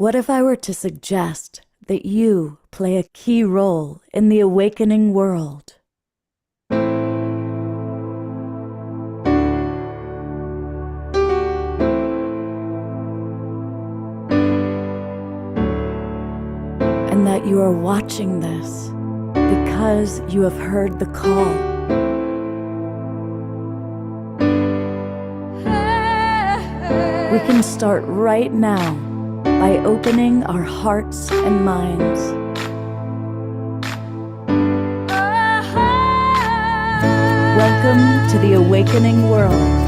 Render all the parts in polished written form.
What if I were to suggest that you play a key role in the awakening world? And that you are watching this because you have heard the call. We can start right now by opening our hearts and minds. Welcome to the awakening world.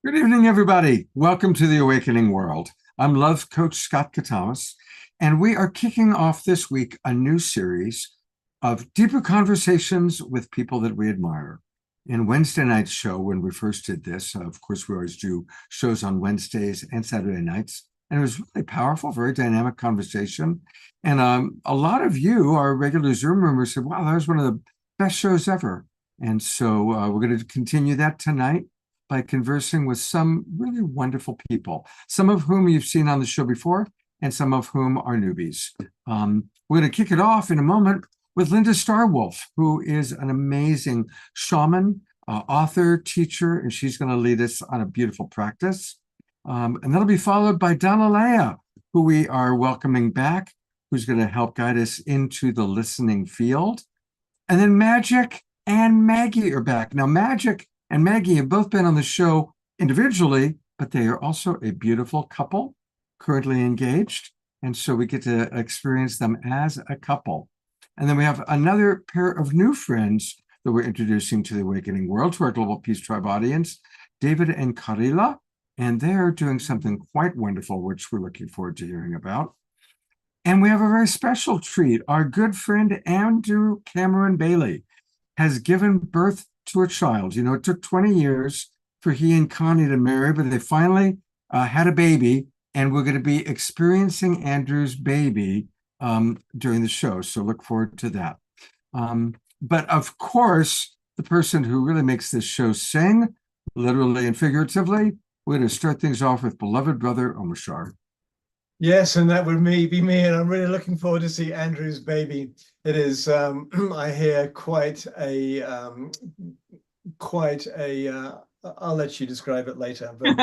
Good evening, everybody. Welcome to the Awakening World. I'm Love Coach Scott Katamas, and we are kicking off this week a new series of deeper conversations with people that we admire. In Wednesday night's show, when we first did this, of course, we always do shows on Wednesdays and Saturday nights, and it was really powerful, very dynamic conversation. And a lot of you, our regular Zoom members, said, wow, that was one of the best shows ever. And so we're going to continue that tonight by conversing with some really wonderful people, some of whom you've seen on the show before, and some of whom are newbies. We're going to kick it off in a moment with Linda Starwolf, who is an amazing shaman, author, teacher, and she's going to lead us on a beautiful practice. And that'll be followed by Dalalaya, who we are welcoming back, who's going to help guide us into the listening field. And then Magic and Maggie are back. Now, Magic and Maggie have both been on the show individually, but they are also a beautiful couple, currently engaged. And so we get to experience them as a couple. And then we have another pair of new friends that we're introducing to the Awakening World, to our Global Peace Tribe audience, David and Karila. And they're doing something quite wonderful, which we're looking forward to hearing about. And we have a very special treat. Our good friend Andrew Cameron Bailey has given birth to a child. You know, it took 20 years for he and Connie to marry, but they finally had a baby, and we're going to be experiencing Andrew's baby during the show. So look forward to that. But of course, the person who really makes this show sing, literally and figuratively, we're going to start things off with beloved brother Omashar. Yes, and that would be me, and I'm really looking forward to see Andrew's baby. It is, I hear, quite a. I'll let you describe it later, but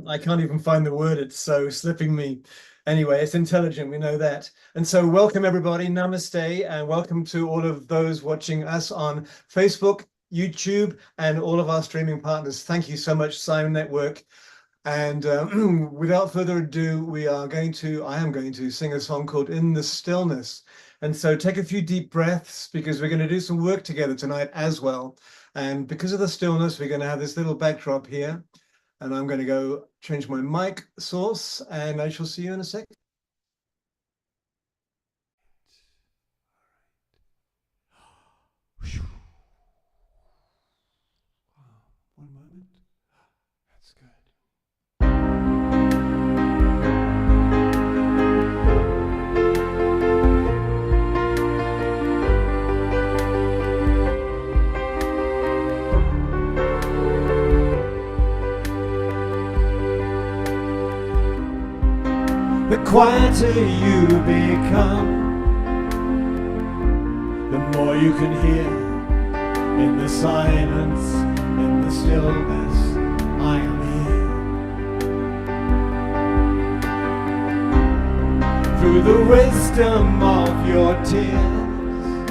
I can't even find the word. It's so slipping me. Anyway, it's intelligent, we know that. And so welcome everybody, namaste, and welcome to all of those watching us on Facebook, YouTube, and all of our streaming partners. Thank you so much, Simon Network. And without further ado, I am going to sing a song called In the Stillness. And so take a few deep breaths, because we're going to do some work together tonight as well. And because of the stillness, we're going to have this little backdrop here. And I'm going to go change my mic source, and I shall see you in a second. One moment. That's good. The quieter you become, the more you can hear in the silence, in the stillness, I am here. Through the wisdom of your tears,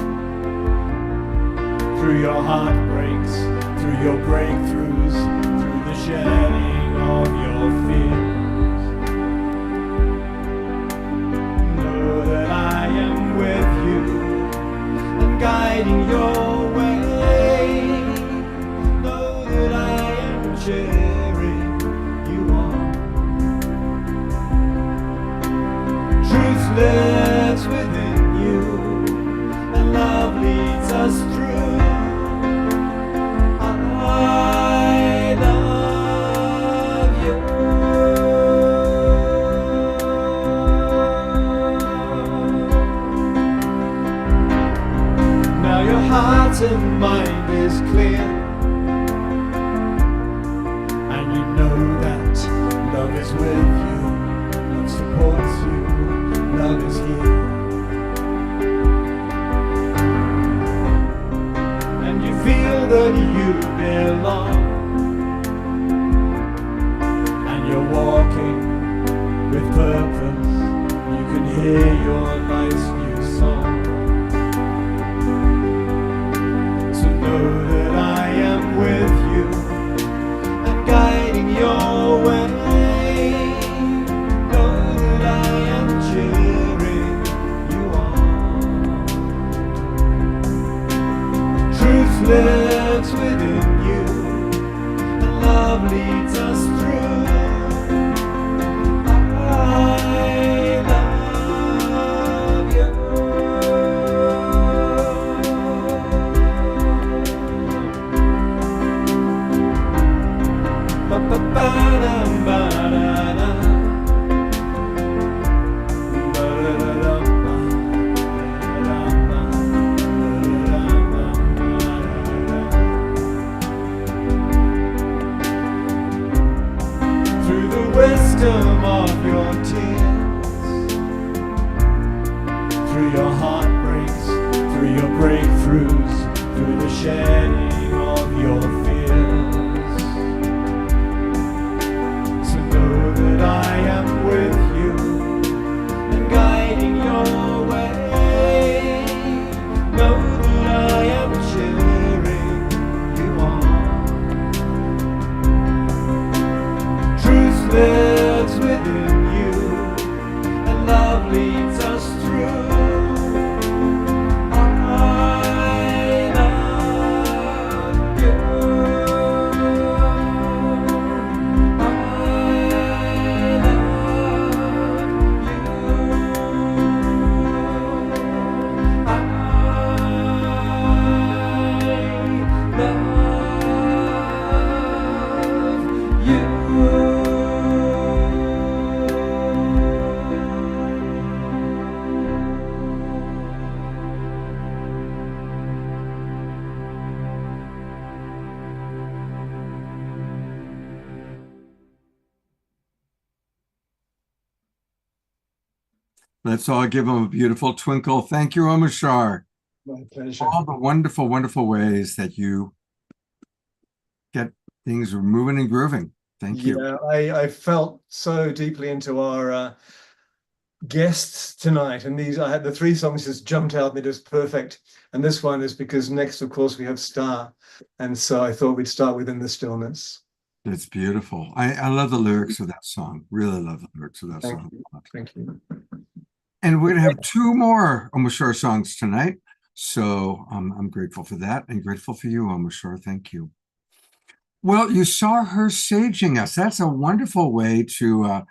through your heartbreaks, through your breakthroughs, through the shedding of your fears, know that I am with you and guiding your way. Know that I am cheering you on. Truth lives within you, and love leads us through. I love you. Now your heart and mind is clear, and you know that love is with you, love supports you, love is here. And you feel that you belong, and you're walking with purpose. You can hear your life's new song. So know that I am with you and guiding your way. Know that I am cheering you on. Truth lives within you, and love leads us through. I love you. Ba-ba-ba-da-ba-da-da. Through the wisdom of your tears, through your heartbreaks, through your breakthroughs, through the shedding of your fears. So know that I am with you and guiding your way. Know that I am cheering you on. Truth lives within you, and love leads us through. I love you. I love you. Let's all give him a beautiful twinkle. Thank you, Omashar. My pleasure. All the wonderful, wonderful ways that you get things moving and grooving. Thank you. Yeah, I felt so deeply into our guests tonight, and I had the three songs just jumped out and they're just perfect. And this one is because next, of course, we have Star, and so I thought we'd start with In the Stillness. It's beautiful. I love the lyrics of that song. Really love the lyrics of that Thank song. you. Thank you. And we're going to have two more Omashar songs tonight. So I'm grateful for that and grateful for you, Omashar. Thank you. Well, you saw her saging us. That's a wonderful way to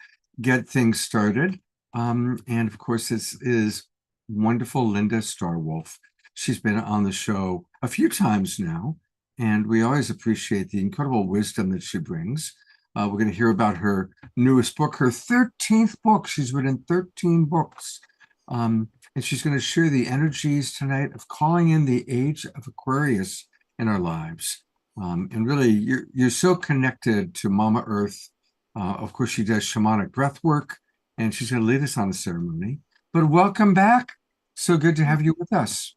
get things started. And of course, this is wonderful Linda Starwolf. She's been on the show a few times now, and we always appreciate the incredible wisdom that she brings. We're going to hear about her newest book, her 13th book. She's written 13 books. And she's going to share the energies tonight of calling in the age of Aquarius in our lives. And really, you're so connected to Mama Earth. Of course, she does shamanic breath work, and she's going to lead us on the ceremony. But welcome back. So good to have you with us.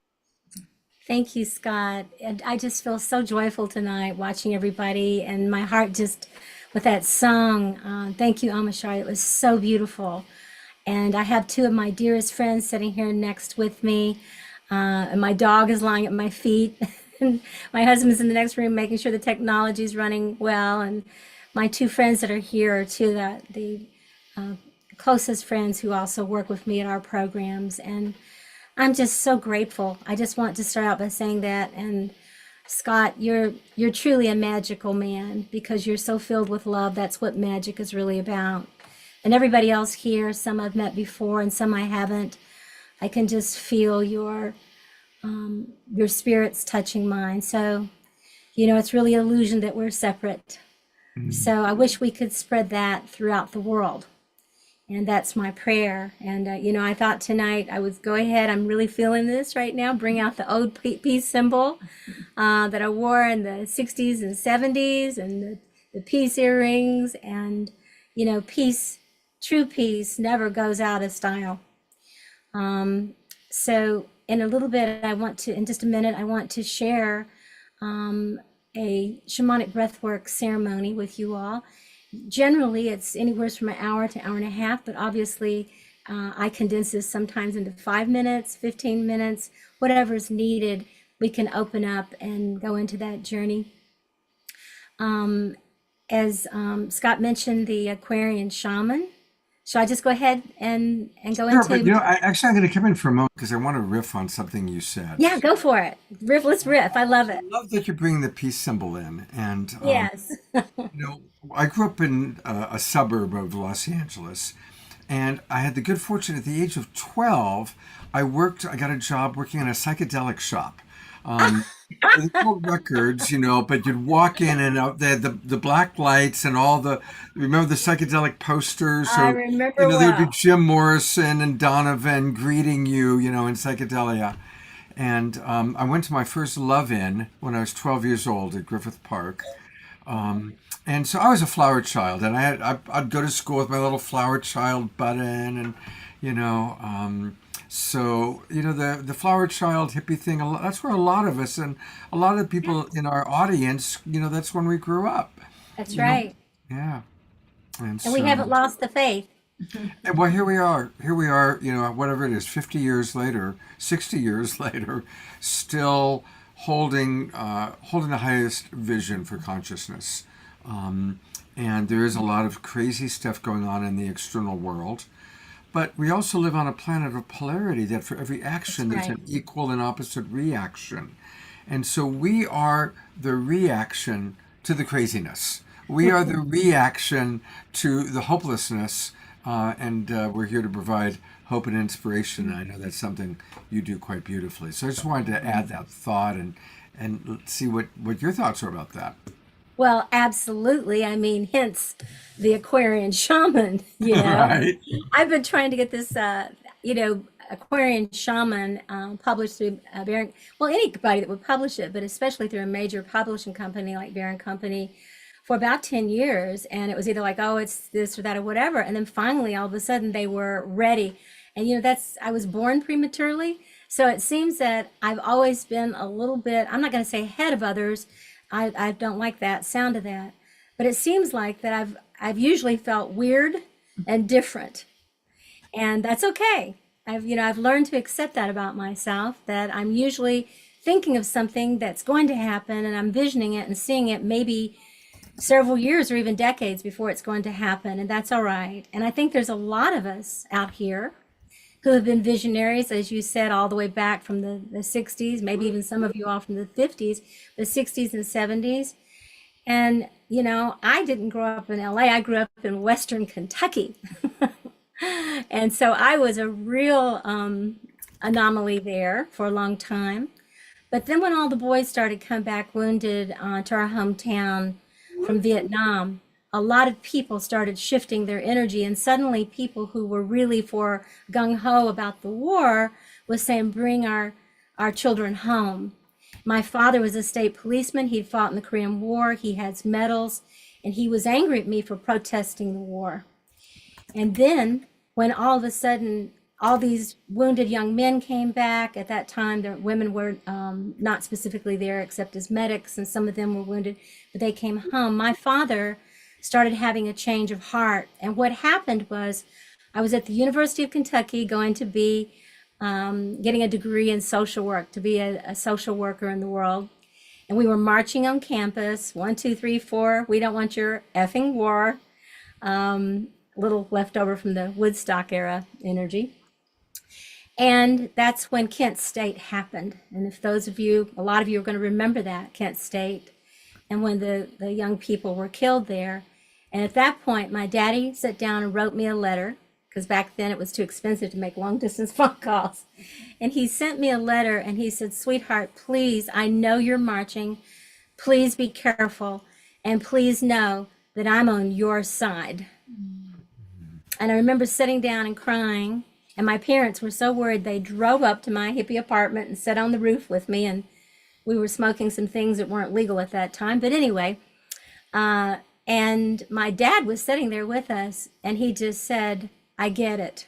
Thank you, Scott. And I just feel so joyful tonight watching everybody, and my heart just with that song. Thank you, Amashari. It was so beautiful. And I have two of my dearest friends sitting here next with me, and my dog is lying at my feet. And my husband's in the next room making sure the technology is running well. And my two friends that are here are two of the closest friends who also work with me at our programs. And I'm just so grateful. I just want to start out by saying that. And Scott, you're truly a magical man because you're so filled with love. That's what magic is really about. And everybody else here, some I've met before and some I haven't. I can just feel your spirits touching mine. So, it's really an illusion that we're separate. So I wish we could spread that throughout the world. And that's my prayer. And, I thought tonight I would go ahead. I'm really feeling this right now. Bring out the old peace symbol that I wore in the 60s and 70s and the peace earrings. And, peace, true peace never goes out of style. So in a little bit, in just a minute, I want to share a shamanic breathwork ceremony with you all. Generally, it's anywhere from an hour to hour and a half, but obviously I condense this sometimes into 5 minutes, 15 minutes, whatever is needed. We can open up and go into that journey. As Scott mentioned, the Aquarian shaman. Shall I just go ahead and go Sure, into? but I'm going to come in for a moment because I want to riff on something you said. Yeah, go for it. Let's riff. I love it. I love that you're bringing the peace symbol in. And, Yes. I grew up in a suburb of Los Angeles, and I had the good fortune at the age of 12, I got a job working in a psychedelic shop. They sold records, but you'd walk in and they had the black lights and remember the psychedelic posters? So, I remember there would be well. Jim Morrison and Donovan greeting you, in psychedelia. And I went to my first love-in when I was 12 years old at Griffith Park. And so I was a flower child, and I'd go to school with my little flower child button, and so the flower child hippie thing. That's where a lot of us and a lot of people in our audience, that's when we grew up. That's right. Yeah, And we haven't lost the faith. And well, here we are. Whatever it is, 50 years later, 60 years later, still holding the highest vision for consciousness. And there is a lot of crazy stuff going on in the external world. But we also live on a planet of polarity that for every action, there's an equal and opposite reaction. And so we are the reaction to the craziness. We are the reaction to the hopelessness. And we're here to provide hope and inspiration. I know that's something you do quite beautifully. So I just wanted to add that thought and see what your thoughts are about that. Well, absolutely. I mean, hence the Aquarian shaman, Right. I've been trying to get this, Aquarian shaman published through anybody that would publish it, but especially through a major publishing company like Bear and Company for about 10 years. And it was either like, oh, it's this or that or whatever. And then finally, all of a sudden they were ready. And, I was born prematurely. So it seems that I've always been a little bit, I'm not going to say ahead of others. I don't like that sound of that, but it seems like that I've usually felt weird and different, and that's okay. I've learned to accept that about myself, that I'm usually thinking of something that's going to happen and I'm visioning it and seeing it maybe several years or even decades before it's going to happen, and that's all right. And I think there's a lot of us out here who have been visionaries, as you said, all the way back from the 60s, maybe even some of you all from the 50s, the 60s and 70s. And, I didn't grow up in LA, I grew up in Western Kentucky. And so I was a real anomaly there for a long time. But then when all the boys started coming back wounded to our hometown from Vietnam, a lot of people started shifting their energy, and suddenly people who were really for gung-ho about the war was saying, bring our children home. My father was a state policeman. He'd fought in the Korean War. He has medals, and he was angry at me for protesting the war. And then when all of a sudden all these wounded young men came back. At that time, the women were not specifically there except as medics, and some of them were wounded, but they came home. My father started having a change of heart. And what happened was I was at the University of Kentucky going to be getting a degree in social work, to be a social worker in the world. And we were marching on campus, 1, 2, 3, 4, we don't want your effing war. Little leftover from the Woodstock era energy. And that's when Kent State happened. And if those of you, a lot of you are going to remember that, Kent State, and when the young people were killed there. And at that point, my daddy sat down and wrote me a letter, because back then it was too expensive to make long distance phone calls. And he sent me a letter and he said, sweetheart, please, I know you're marching. Please be careful. And please know that I'm on your side. And I remember sitting down and crying. And my parents were so worried, they drove up to my hippie apartment and sat on the roof with me. And we were smoking some things that weren't legal at that time. But anyway, and my dad was sitting there with us and he just said, I get it.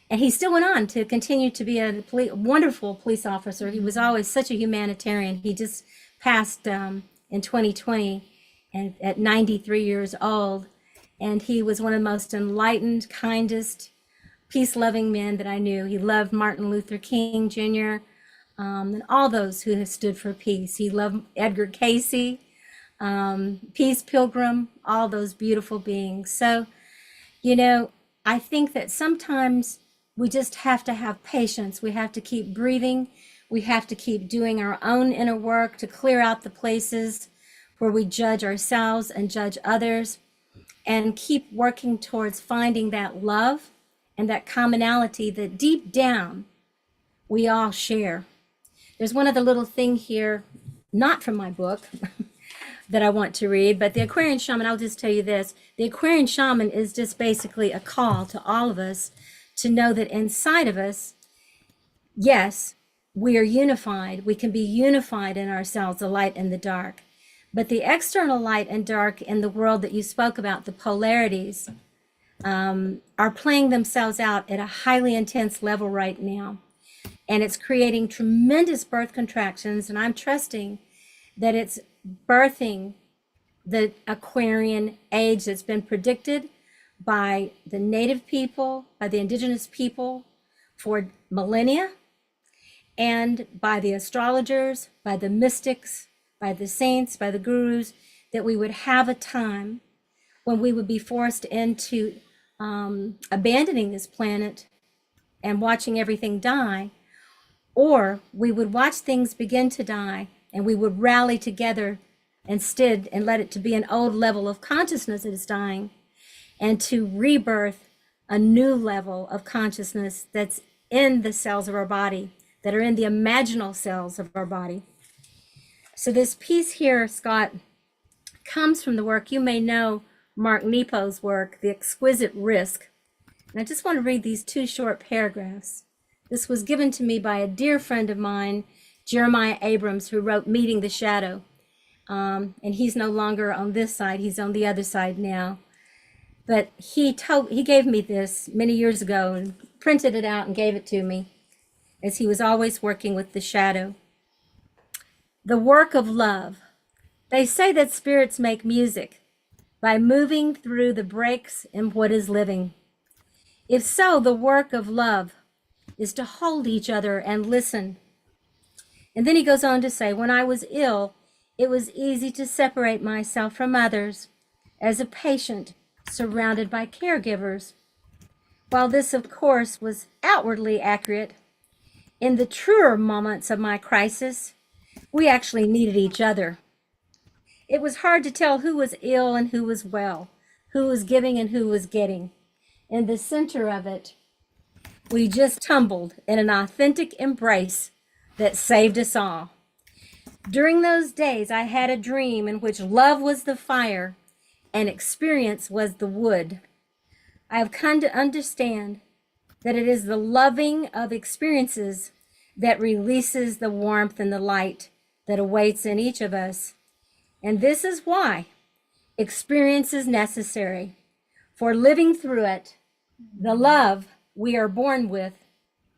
And he still went on to continue to be a wonderful police officer. He was always such a humanitarian. He just passed in 2020 and at 93 years old. And he was one of the most enlightened, kindest, peace-loving men that I knew. He loved Martin Luther King Jr. And all those who have stood for peace. He loved Edgar Cayce, Peace Pilgrim, all those beautiful beings. So, you know, I think that sometimes we just have to have patience. We have to keep breathing. We have to keep doing our own inner work to clear out the places where we judge ourselves and judge others, and keep working towards finding that love and that commonality that deep down we all share. There's one other little thing here, not from my book, that I want to read, but the Aquarian Shaman, I'll just tell you this. The Aquarian Shaman is just basically a call to all of us to know that inside of us, yes, we are unified. We can be unified in ourselves, the light and the dark. But the external light and dark in the world that you spoke about, the polarities, are playing themselves out at a highly intense level right now. And it's creating tremendous birth contractions. And I'm trusting that it's birthing the Aquarian age that's been predicted by the native people, by the indigenous people for millennia, and by the astrologers, by the mystics, by the saints, by the gurus, that we would have a time when we would be forced into abandoning this planet and watching everything die, or we would watch things begin to die and we would rally together instead and let it to be an old level of consciousness that is dying, and to rebirth a new level of consciousness that's in the cells of our body, that are in the imaginal cells of our body. So this piece here, Scott, comes from the work, you may know Mark Nepo's work, The Exquisite Risk. And I just want to read these 2 short paragraphs. This was given to me by a dear friend of mine, Jeremiah Abrams, who wrote Meeting the Shadow. And he's no longer on this side, he's on the other side now. But he gave me this many years ago and printed it out and gave it to me, as he was always working with the shadow. The work of love. They say that spirits make music by moving through the breaks in what is living. If so, the work of love is to hold each other and listen. And then he goes on to say, when I was ill, it was easy to separate myself from others as a patient surrounded by caregivers. While this, of course, was outwardly accurate, in the truer moments of my crisis, we actually needed each other. It was hard to tell who was ill and who was well, who was giving and who was getting. In the center of it, we just tumbled in an authentic embrace that saved us all. During those days, I had a dream in which love was the fire and experience was the wood. I have come to understand that it is the loving of experiences that releases the warmth and the light that awaits in each of us. And this is why experience is necessary. For living through it, the love we are born with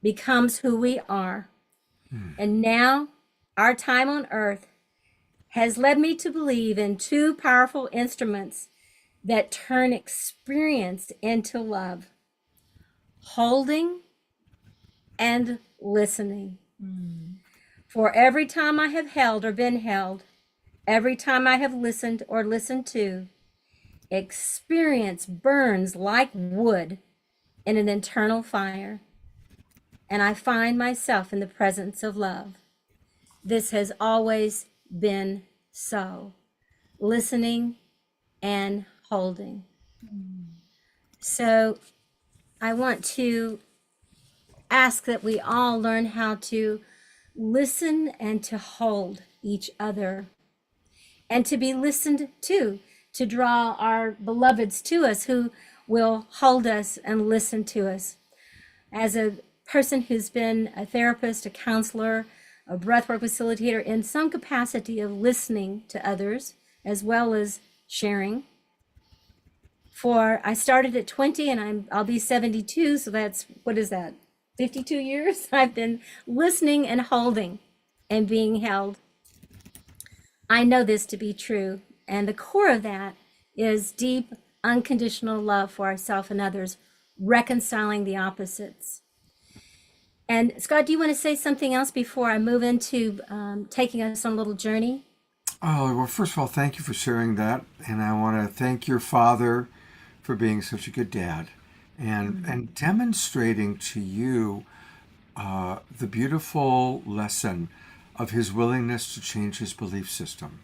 becomes who we are. And now our time on earth has led me to believe in two powerful instruments that turn experience into love: holding and listening. For every time I have held or been held, every time I have listened or listened to, experience burns like wood in an internal fire, and I find myself in the presence of love. This has always been so. Listening and holding. So I want to ask that we all learn how to listen and to hold each other, and to be listened to draw our beloveds to us who will hold us and listen to us. As a person who's been a therapist, a counselor, a breathwork facilitator in some capacity of listening to others as well as sharing. For I started at 20 and I'll be 72, so that's, what is that, 52 years? I've been listening and holding and being held. I know this to be true, and the core of that is deep, unconditional love for ourselves and others, reconciling the opposites. And Scott, do you want to say something else before I move into taking us on a little journey? Oh, well, first of all, thank you for sharing that. And I want to thank your father for being such a good dad and demonstrating to you the beautiful lesson of his willingness to change his belief system.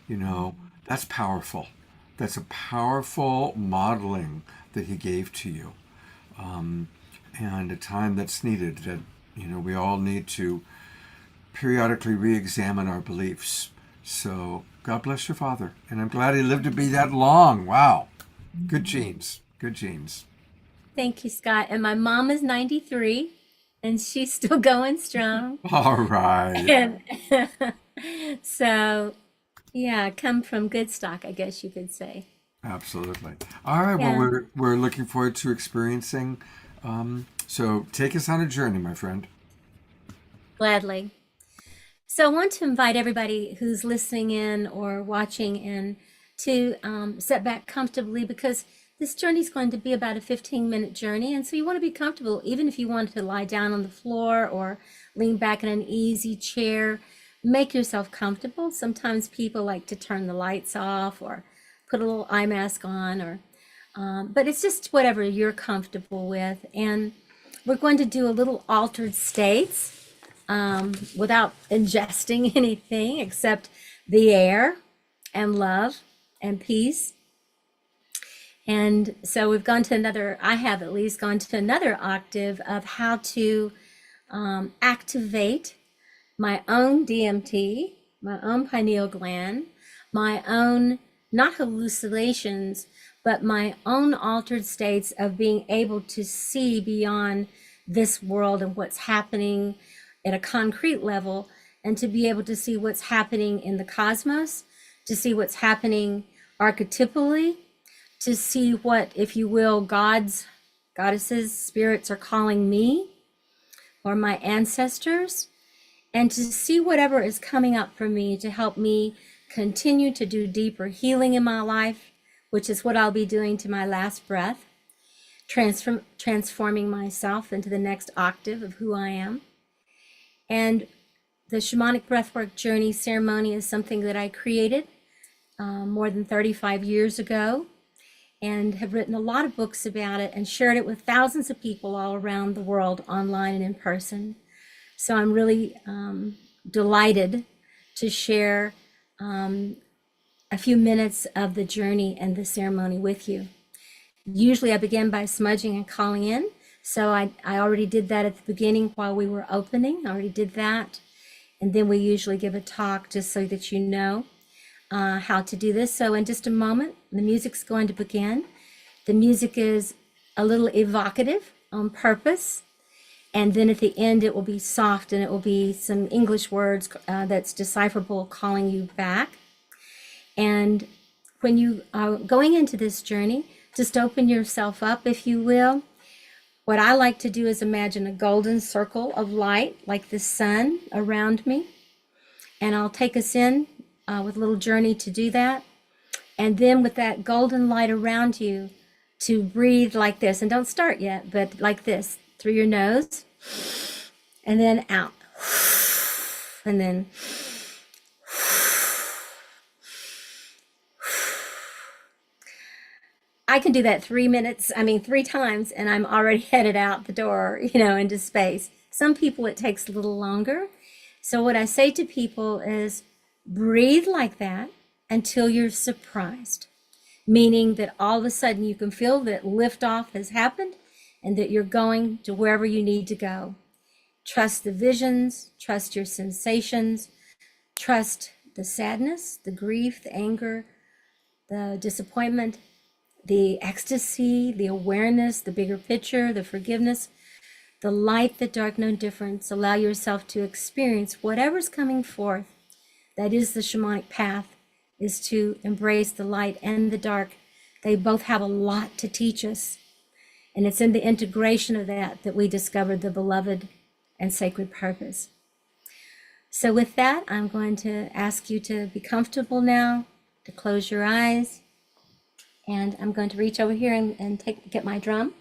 You know, that's powerful. That's a powerful modeling that he gave to you. And a time that's needed, that, you know, we all need to periodically re-examine our beliefs. So God bless your father. And I'm glad he lived to be that long. Wow. Good genes. Good genes. Thank you, Scott. And my mom is 93 and she's still going strong. All right. And so, yeah, come from good stock, I guess you could say. Absolutely. All right. Yeah. Well, we're looking forward to experiencing. So take us on a journey, my friend. Gladly. So I want to invite everybody who's listening in or watching in to sit back comfortably, because this journey is going to be about a 15-minute journey. And so you want to be comfortable, even if you want to lie down on the floor or lean back in an easy chair, make yourself comfortable. Sometimes people like to turn the lights off or put a little eye mask on, or but it's just whatever you're comfortable with. And we're going to do a little altered states without ingesting anything except the air and love and peace. And so we've gone to another, I have at least gone to another octave of how to activate my own DMT, my own pineal gland, my own, not hallucinations, but my own altered states of being able to see beyond this world and what's happening at a concrete level, and to be able to see what's happening in the cosmos, to see what's happening archetypally, to see what, if you will, gods, goddesses, spirits are calling me or my ancestors, and to see whatever is coming up for me to help me continue to do deeper healing in my life, which is what I'll be doing to my last breath, transforming myself into the next octave of who I am. And the shamanic breathwork journey ceremony is something that I created more than 35 years ago, and have written a lot of books about it and shared it with thousands of people all around the world, online and in person. So I'm really delighted to share a few minutes of the journey and the ceremony with you. Usually I begin by smudging and calling in. So I already did that at the beginning while we were opening. I already did that. And then we usually give a talk just so that you know how to do this. So in just a moment, the music's going to begin. The music is a little evocative on purpose. And then at the end, it will be soft, and it will be some English words that's decipherable, calling you back. And when you are going into this journey, just open yourself up, if you will, What I like to do is imagine a golden circle of light, like the sun around me. And I'll take us in with a little journey to do that. And then with that golden light around you, to breathe like this. And don't start yet, but like this, through your nose, and then out. And then I can do that 3 times, and I'm already headed out the door, into space. Some people, it takes a little longer. So what I say to people is breathe like that until you're surprised, meaning that all of a sudden you can feel that liftoff has happened and that you're going to wherever you need to go. Trust the visions, trust your sensations, trust the sadness, the grief, the anger, the disappointment, the ecstasy, the awareness, the bigger picture, the forgiveness, the light, the dark, no difference. Allow yourself to experience whatever's coming forth. That is the shamanic path, is to embrace the light and the dark. They both have a lot to teach us. And it's in the integration of that we discovered the beloved and sacred purpose. So with that, I'm going to ask you to be comfortable now, to close your eyes. And I'm going to reach over here and get my drum.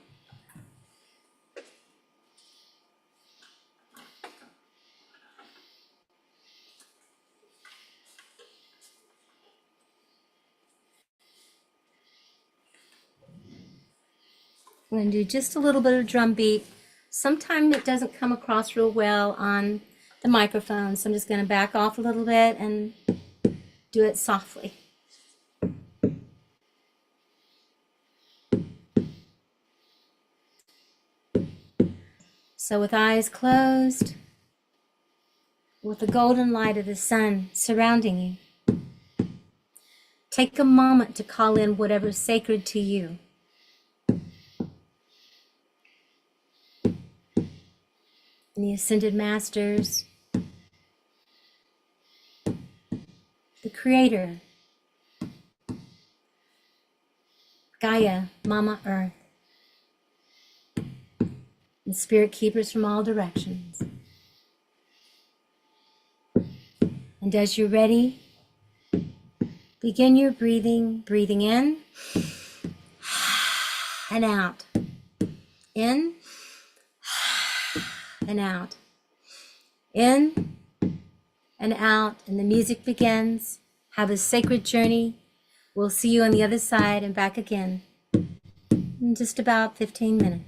I'm going to do just a little bit of drum beat. Sometimes it doesn't come across real well on the microphone, so I'm just going to back off a little bit and do it softly. So with eyes closed, with the golden light of the sun surrounding you, take a moment to call in whatever's sacred to you. The Ascended Masters, the Creator, Gaia, Mama Earth, and Spirit Keepers from all directions. And as you're ready, begin your breathing in and out, in and out, in and out, and the music begins. Have a sacred journey. We'll see you on the other side and back again in just about 15 minutes.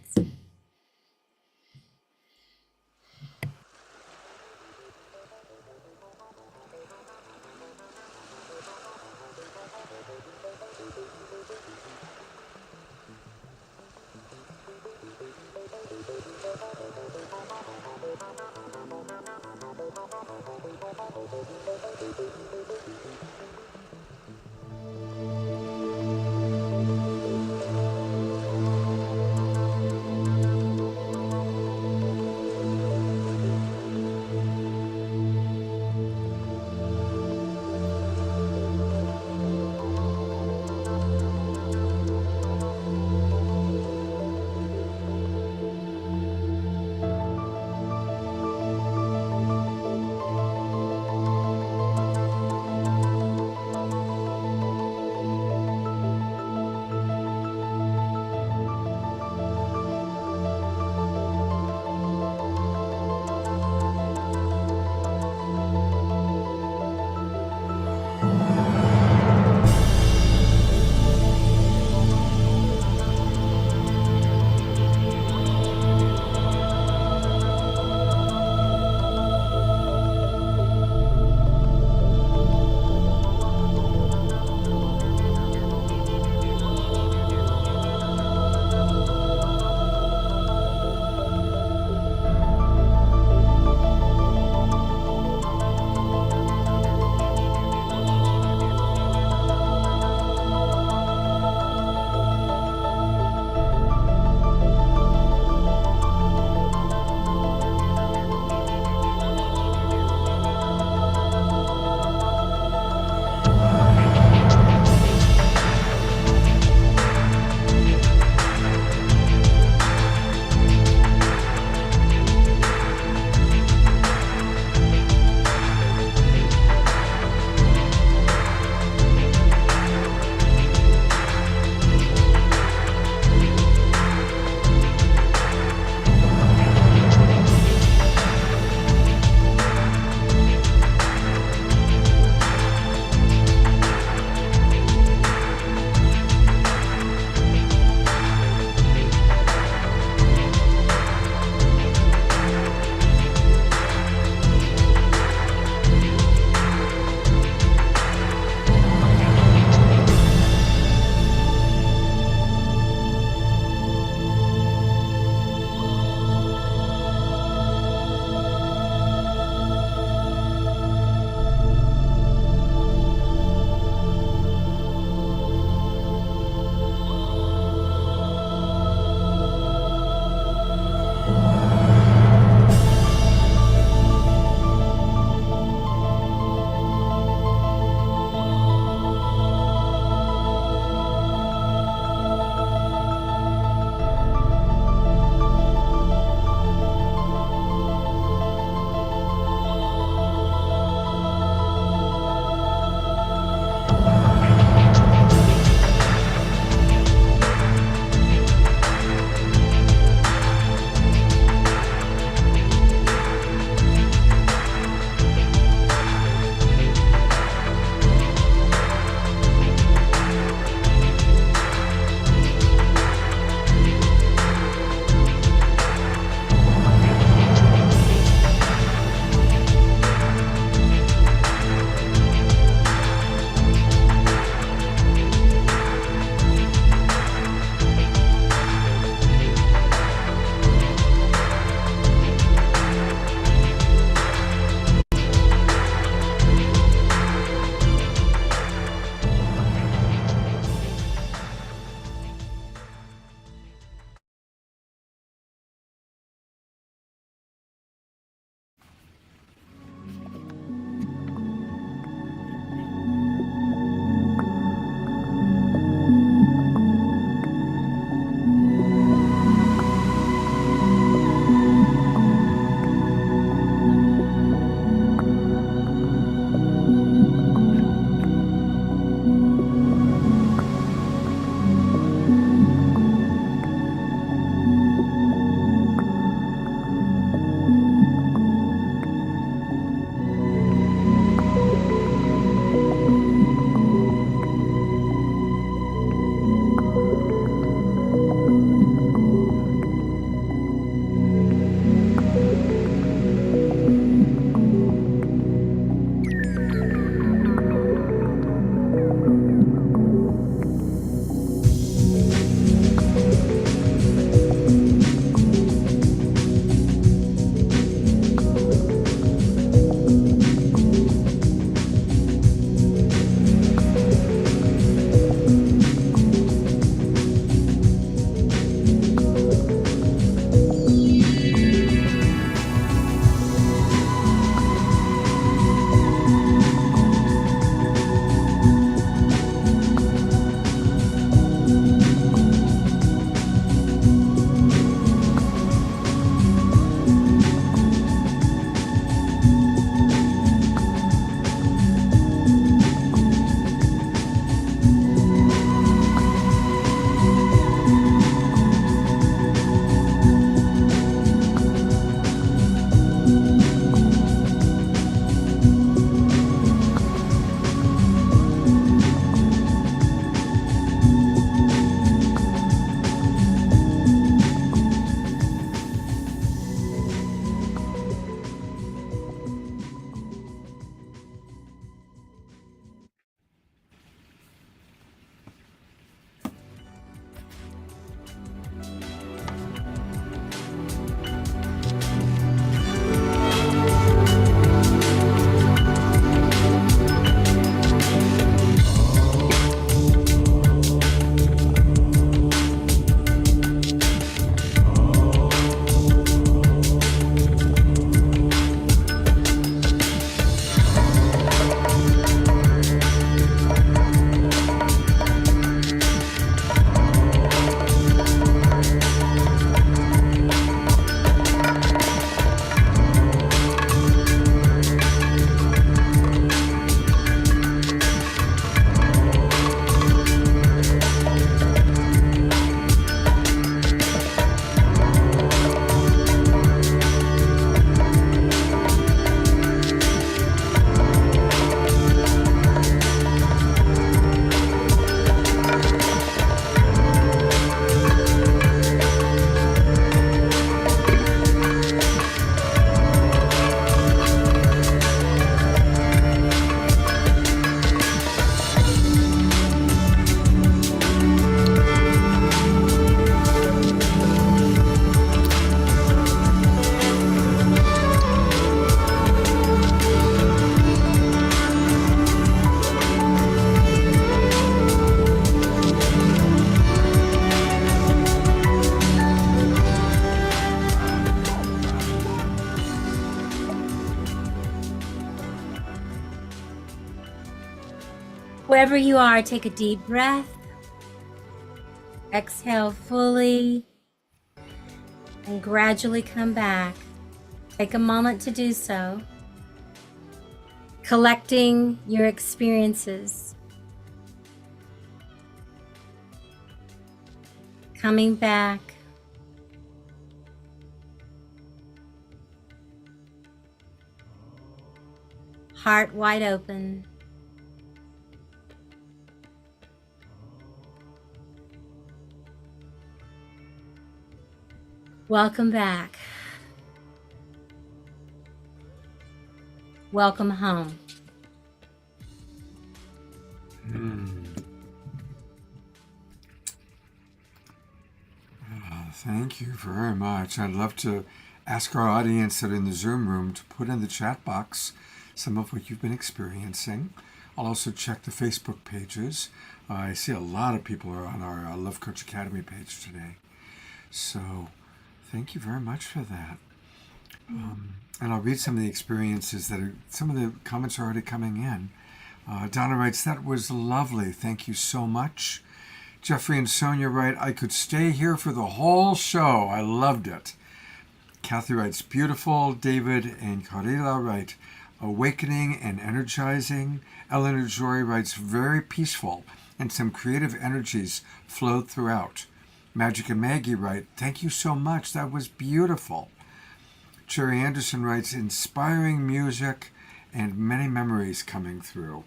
Wherever you are, take a deep breath. Exhale fully and gradually come back. Take a moment to do so. Collecting your experiences. Coming back. Heart wide open. Welcome back. Welcome home. Thank you very much. I'd love to ask our audience that are in the Zoom room to put in the chat box some of what you've been experiencing. I'll also check the Facebook pages. I see a lot of people are on our Love Coach Academy page today. So thank you very much for that. And I'll read some of the experiences some of the comments are already coming in. Donna writes, that was lovely. Thank you so much. Jeffrey and Sonia write, I could stay here for the whole show. I loved it. Kathy writes, beautiful. David and Carila write, awakening and energizing. Eleanor Jory writes, very peaceful, and some creative energies flowed throughout. Magic and Maggie write, thank you so much. That was beautiful. Cherry Anderson writes, inspiring music and many memories coming through.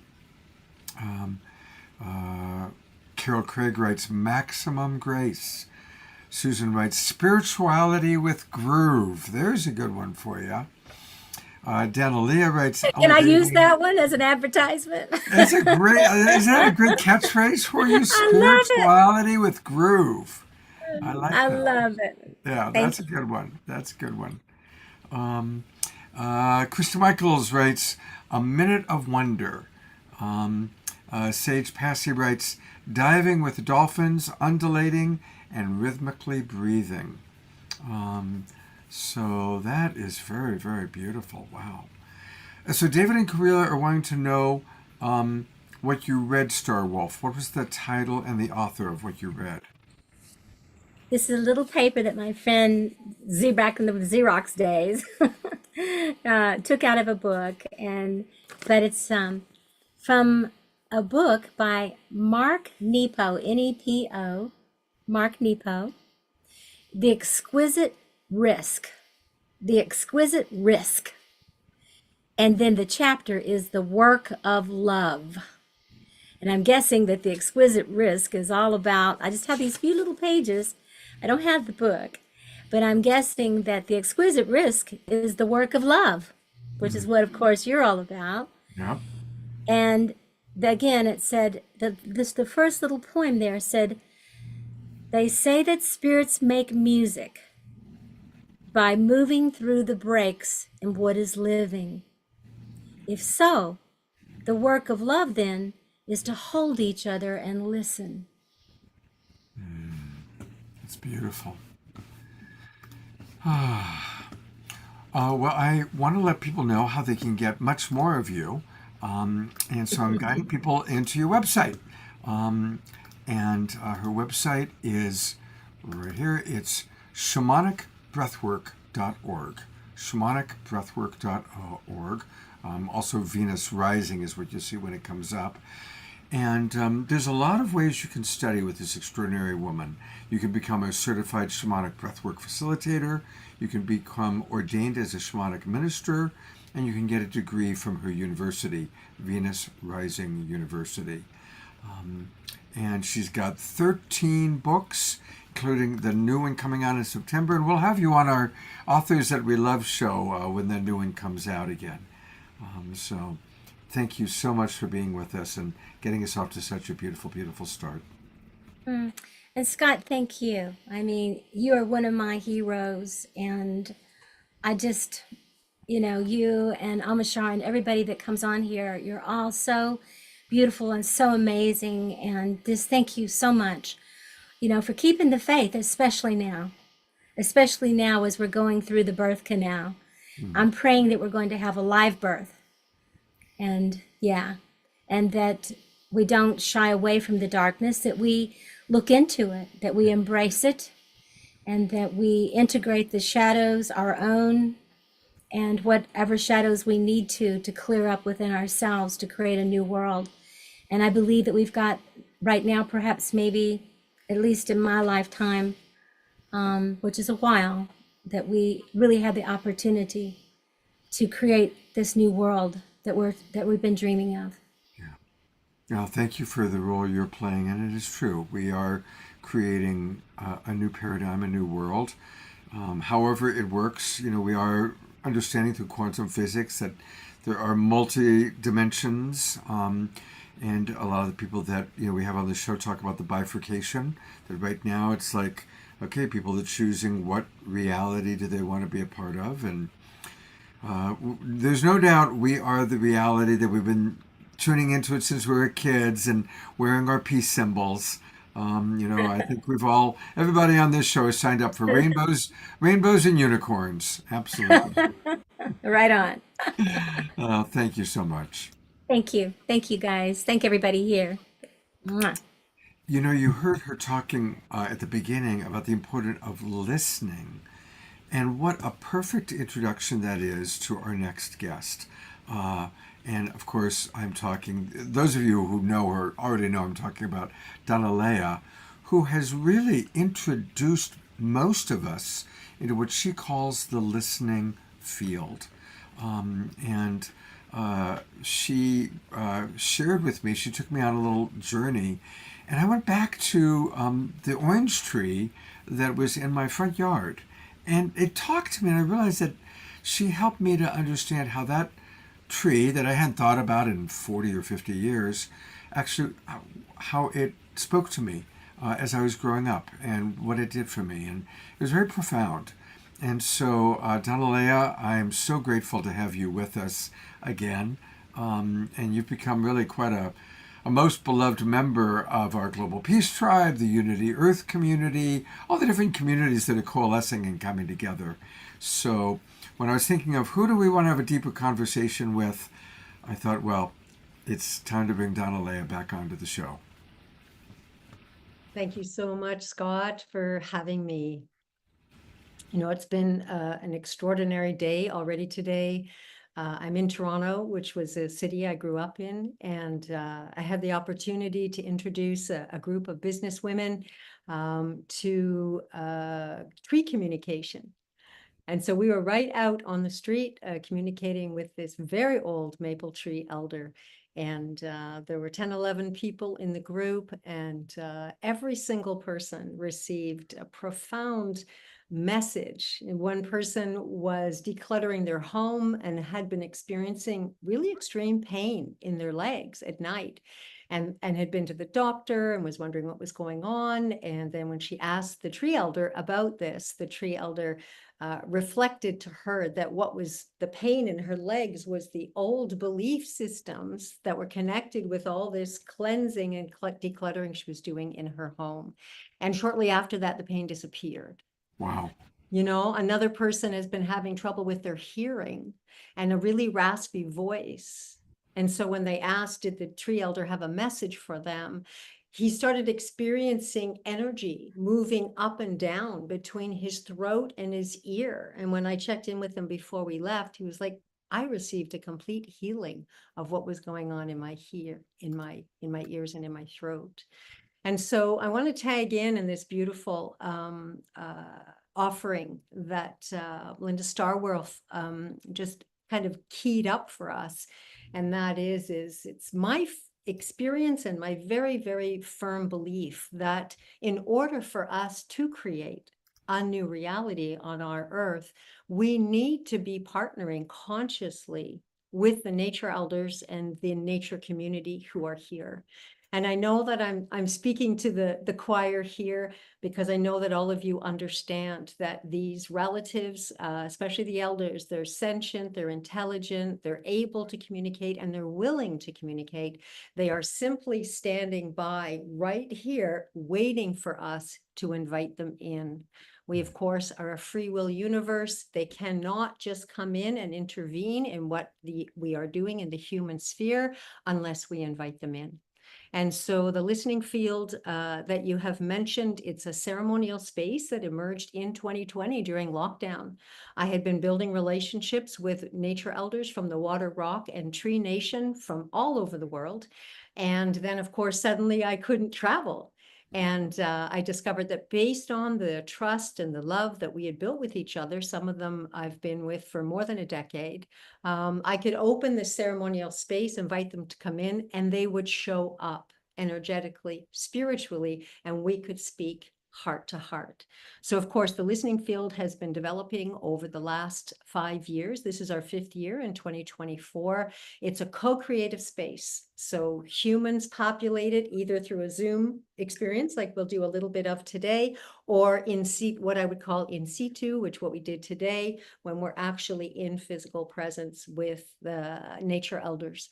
Carol Craig writes, maximum grace. Susan writes, spirituality with groove. There's a good one for you. Danalia writes, Can I use that one as an advertisement? That's a great, is that a great catchphrase for you? Spirituality with groove. I like that. I love it. Yeah, that's a good one. That's a good one. Krista Michaels writes, a minute of wonder. Sage Passy writes, diving with dolphins, undulating and rhythmically breathing. So that is very, very beautiful. Wow. So David and Karila are wanting to know what you read, Star Wolf. What was the title and the author of what you read? This is a little paper that my friend Z back in the Xerox days took out of a book, but it's from a book by Mark Nepo, N-E-P-O, Mark Nepo, The Exquisite Risk. The Exquisite Risk. And then the chapter is The Work of Love. And I'm guessing that The Exquisite Risk is all about, I just have these few little pages. I don't have the book, but I'm guessing that The Exquisite Risk is the work of love, which is what, of course, you're all about. Yeah. And again, it said, the first little poem there said, they say that spirits make music by moving through the breaks in what is living. If so, the work of love then is to hold each other and listen. It's beautiful. Well, I want to let people know how they can get much more of you. And so I'm guiding people into your website. And her website is right here. It's shamanicbreathwork.org. Shamanicbreathwork.org. Also, Venus Rising is what you see when it comes up. And there's a lot of ways you can study with this extraordinary woman. You can become a certified shamanic breathwork facilitator. You can become ordained as a shamanic minister. And you can get a degree from her university, Venus Rising University. And she's got 13 books, including the new one coming out in September. And we'll have you on our Authors That We Love show when the new one comes out again. So thank you so much for being with us and getting us off to such a beautiful, beautiful start. And Scott, thank you. I mean, you are one of my heroes. And I just, you and Amashar and everybody that comes on here, you're all so beautiful and so amazing. And just thank you so much, for keeping the faith, especially now as we're going through the birth canal. I'm praying that we're going to have a live birth. And and that we don't shy away from the darkness, that we look into it, that we embrace it, and that we integrate the shadows, our own, and whatever shadows we need to clear up within ourselves to create a new world. And I believe that we've got right now, perhaps maybe, at least in my lifetime, which is a while, that we really have the opportunity to create this new world that we've been dreaming of. Now, thank you for the role you're playing, and it is true. We are creating a new paradigm, a new world. However it works, we are understanding through quantum physics that there are multi dimensions, and a lot of the people that we have on the show talk about the bifurcation. That right now it's like, okay, people are choosing what reality do they want to be a part of, and there's no doubt we are the reality that we've been tuning into it since we were kids and wearing our peace symbols. I think everybody on this show has signed up for rainbows and unicorns. Absolutely. Right on. Thank you so much. Thank you. Thank you, guys. Thank everybody here. Mwah. You heard her talking at the beginning about the importance of listening, and what a perfect introduction that is to our next guest. And of course, I'm talking, those of you who know her already know I'm talking about Dalalaya, who has really introduced most of us into what she calls the listening field. And she shared with me, she took me on a little journey, and I went back to the orange tree that was in my front yard. And it talked to me, and I realized that she helped me to understand how that tree that I hadn't thought about in 40 or 50 years, actually how it spoke to me as I was growing up and what it did for me. And it was very profound. And so, Dalalaya, I am so grateful to have you with us again. And you've become really quite a most beloved member of our Global Peace Tribe, the Unity Earth community, all the different communities that are coalescing and coming together. So when I was thinking of who do we want to have a deeper conversation with, I thought, well, it's time to bring Dalalaya back onto the show. Thank you so much, Scott, for having me. It's been an extraordinary day already today. I'm in Toronto, which was a city I grew up in, and I had the opportunity to introduce a group of business women to tree communication. And so we were right out on the street communicating with this very old maple tree elder. And there were 10, 11 people in the group, and every single person received a profound message. And one person was decluttering their home and had been experiencing really extreme pain in their legs at night, and had been to the doctor and was wondering what was going on. And then when she asked the tree elder about this, the tree elder reflected to her that what was the pain in her legs was the old belief systems that were connected with all this cleansing and decluttering she was doing in her home. And shortly after that, the pain disappeared. Wow. Another person has been having trouble with their hearing and a really raspy voice. And so when they asked, did the tree elder have a message for them? He started experiencing energy moving up and down between his throat and his ear. And when I checked in with him before we left, he was like, I received a complete healing of what was going on in my ears and in my throat. And so I want to tag in this beautiful offering that Linda Starworth just kind of keyed up for us. And that is it's my experience and my very, very firm belief that in order for us to create a new reality on our earth, we need to be partnering consciously with the nature elders and the nature community who are here. And I know that I'm speaking to the choir here because I know that all of you understand that these relatives, especially the elders, they're sentient, they're intelligent, they're able to communicate, and they're willing to communicate. They are simply standing by right here, waiting for us to invite them in. We, of course, are a free will universe. They cannot just come in and intervene in what we are doing in the human sphere unless we invite them in. And so the listening field that you have mentioned, it's a ceremonial space that emerged in 2020 during lockdown. I had been building relationships with nature elders from the Water, Rock, and Tree Nation from all over the world. And then, of course, suddenly I couldn't travel. And I discovered that based on the trust and the love that we had built with each other, some of them I've been with for more than a decade, I could open this ceremonial space, invite them to come in, and they would show up energetically, spiritually, and we could speak heart to heart. So, of course, the listening field has been developing over the last 5 years. This is our 5th year in 2024. It's a co-creative space. So humans populate it either through a Zoom experience, like we'll do a little bit of today, or in what I would call in situ, which what we did today, when we're actually in physical presence with the nature elders.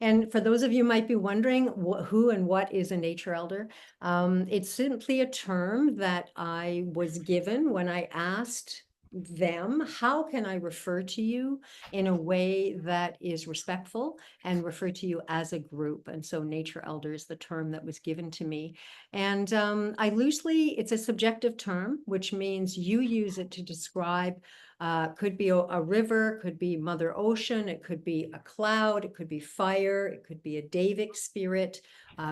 And for those of you who might be wondering who and what is a nature elder, it's simply a term that I was given when I asked them, how can I refer to you in a way that is respectful and refer to you as a group? And so nature elder is the term that was given to me. And it's a subjective term, which means you use it to describe, could be a river, could be Mother Ocean, it could be a cloud, it could be fire, it could be a Davic spirit,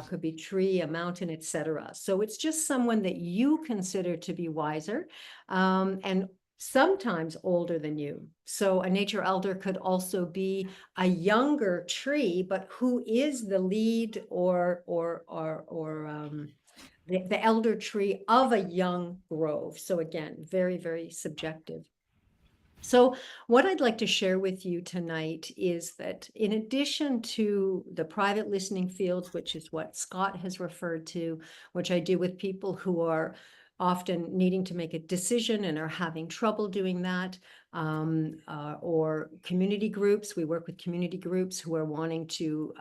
could be tree, a mountain, etc. So it's just someone that you consider to be wiser, and sometimes older than you. So a nature elder could also be a younger tree, but who is the lead or the elder tree of a young grove. So again, very, very subjective. So what I'd like to share with you tonight is that in addition to the private listening fields, which is what Scott has referred to, which I do with people who are often needing to make a decision and are having trouble doing that, or community groups. We work with community groups who are wanting to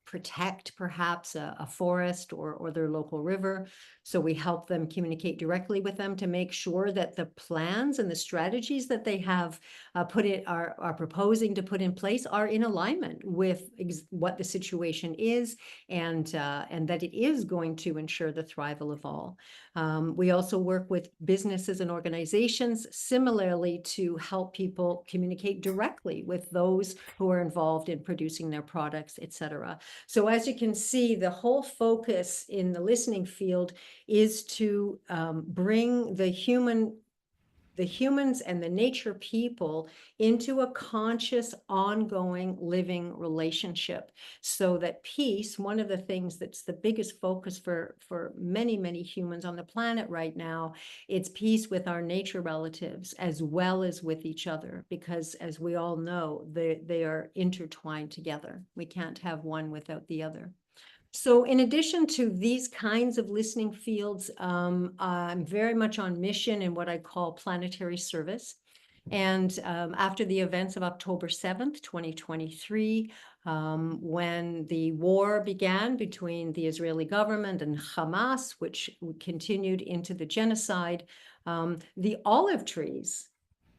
protect perhaps a forest or their local river. So we help them communicate directly with them to make sure that the plans and the strategies that they have are proposing to put in place are in alignment with what the situation is, and that it is going to ensure the thrival of all. We also work with businesses and organizations similarly to help people communicate directly with those who are involved in producing their products, etc. So as you can see, the whole focus in the listening field is to bring the humans and the nature people into a conscious, ongoing, living relationship, so that peace, one of the things that's the biggest focus for many, many humans on the planet right now, it's peace with our nature relatives as well as with each other, because as we all know, they are intertwined together. We can't have one without the other. So in addition to these kinds of listening fields, I'm very much on mission in what I call planetary service. And after the events of October 7th, 2023, when the war began between the Israeli government and Hamas, which continued into the genocide, the olive trees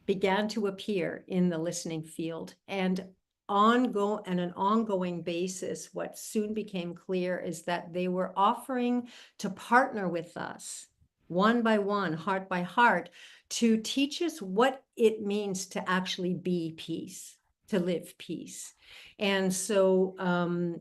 began to appear in the listening field. And an ongoing basis, what soon became clear is that they were offering to partner with us one by one, heart by heart, to teach us what it means to actually be peace, to live peace. And so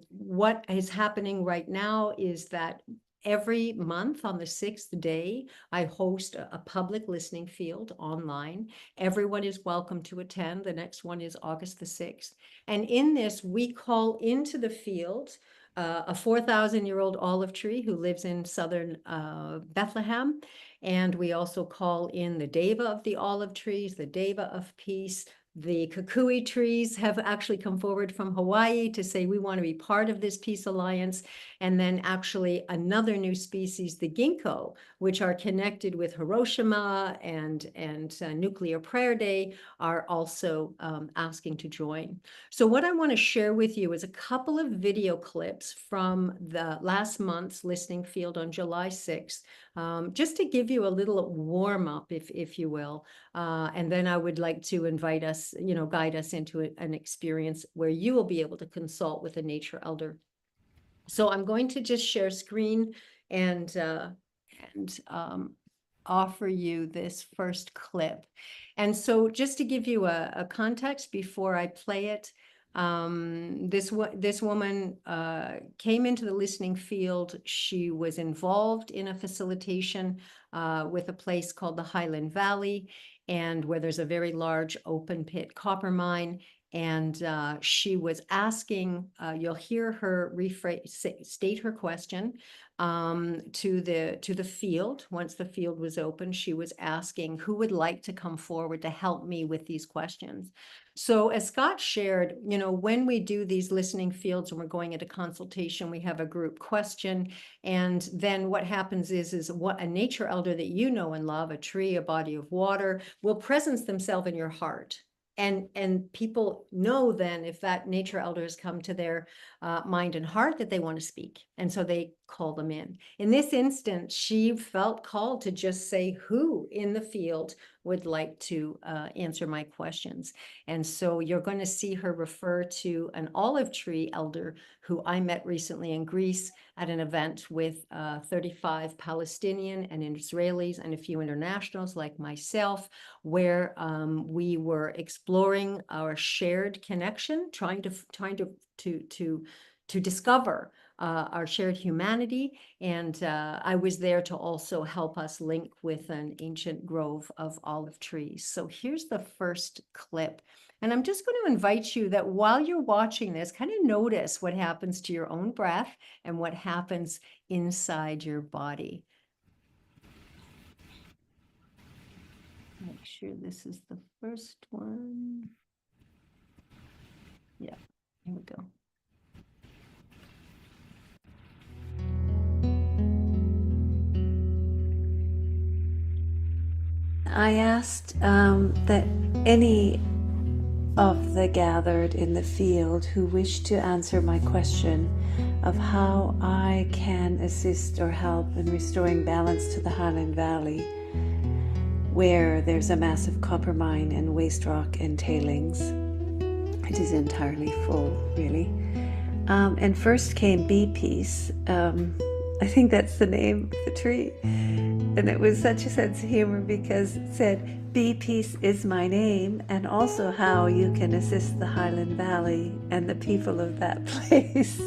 what is happening right now is that every month on the 6th day, I host a public listening field online. Everyone is welcome to attend. The next one is August the 6th. And in this, we call into the field a 4,000-year-old olive tree who lives in southern Bethlehem. And we also call in the Deva of the olive trees, the Deva of peace. The kukui trees have actually come forward from Hawaii to say we want to be part of this peace alliance. And then actually another new species, the ginkgo, which are connected with Hiroshima and Nuclear Prayer Day, are also asking to join. So what I want to share with you is a couple of video clips from the last month's listening field on July 6th, just to give you a little warm up, if you will. And then I would like to invite us, guide us into an experience where you will be able to consult with a nature elder. So I'm going to just share screen and offer you this first clip. And so just to give you a context before I play it, this woman came into the listening field. She was involved in a facilitation with a place called the Highland Valley, and where there's a very large open pit copper mine. And she was asking, you'll hear her state her question to the field. Once the field was open, she was asking who would like to come forward to help me with these questions. So as Scott shared, you know, when we do these listening fields and we're going into consultation, we have a group question. And then what happens is what a nature elder that you know and love, a tree, a body of water, will presence themselves in your heart. And people know then if that nature elder has come to their mind and heart that they want to speak. And so they call them in. In this instance, she felt called to just say who in the field would like to answer my questions. And so you're going to see her refer to an olive tree elder who I met recently in Greece at an event with 35 Palestinian and Israelis and a few internationals like myself, where we were exploring our shared connection, trying to discover our shared humanity. And I was there to also help us link with an ancient grove of olive trees. So here's the first clip. And I'm just going to invite you that while you're watching this, kind of notice what happens to your own breath and what happens inside your body. Make sure this is the first one. Yeah, here we go. I asked that any of the gathered in the field who wish to answer my question of how I can assist or help in restoring balance to the Highland Valley, where there's a massive copper mine and waste rock and tailings. It is entirely full, really. And first came Bee Peace. I think that's the name of the tree. And it was such a sense of humor because it said, Bee Peace is my name, and also how you can assist the Highland Valley and the people of that place.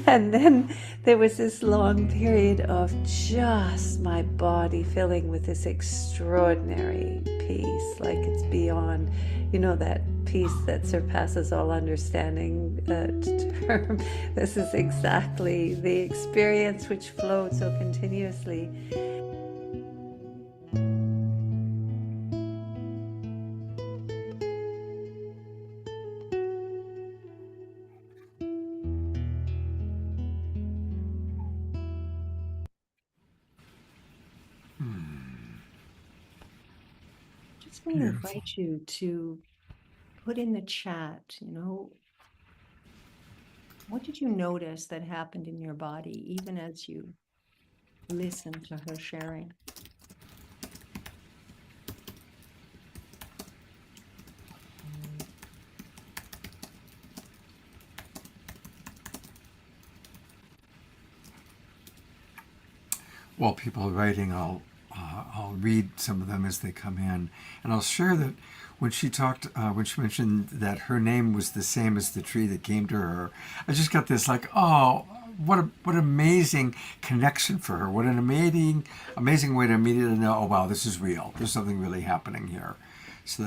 And then there was this long period of just my body filling with this extraordinary peace, like it's beyond, you know, that peace that surpasses all understanding term. This is exactly the experience which flowed so continuously. Just want to invite you to put in the chat, you know, what did you notice that happened in your body, even as you listened to her sharing? While people are writing, I'll read some of them as they come in, and I'll share that when she talked, when she mentioned that her name was the same as the tree that came to her, I just got this like, oh, what amazing connection for her! What an amazing way to immediately know, oh wow, this is real. There's something really happening here. So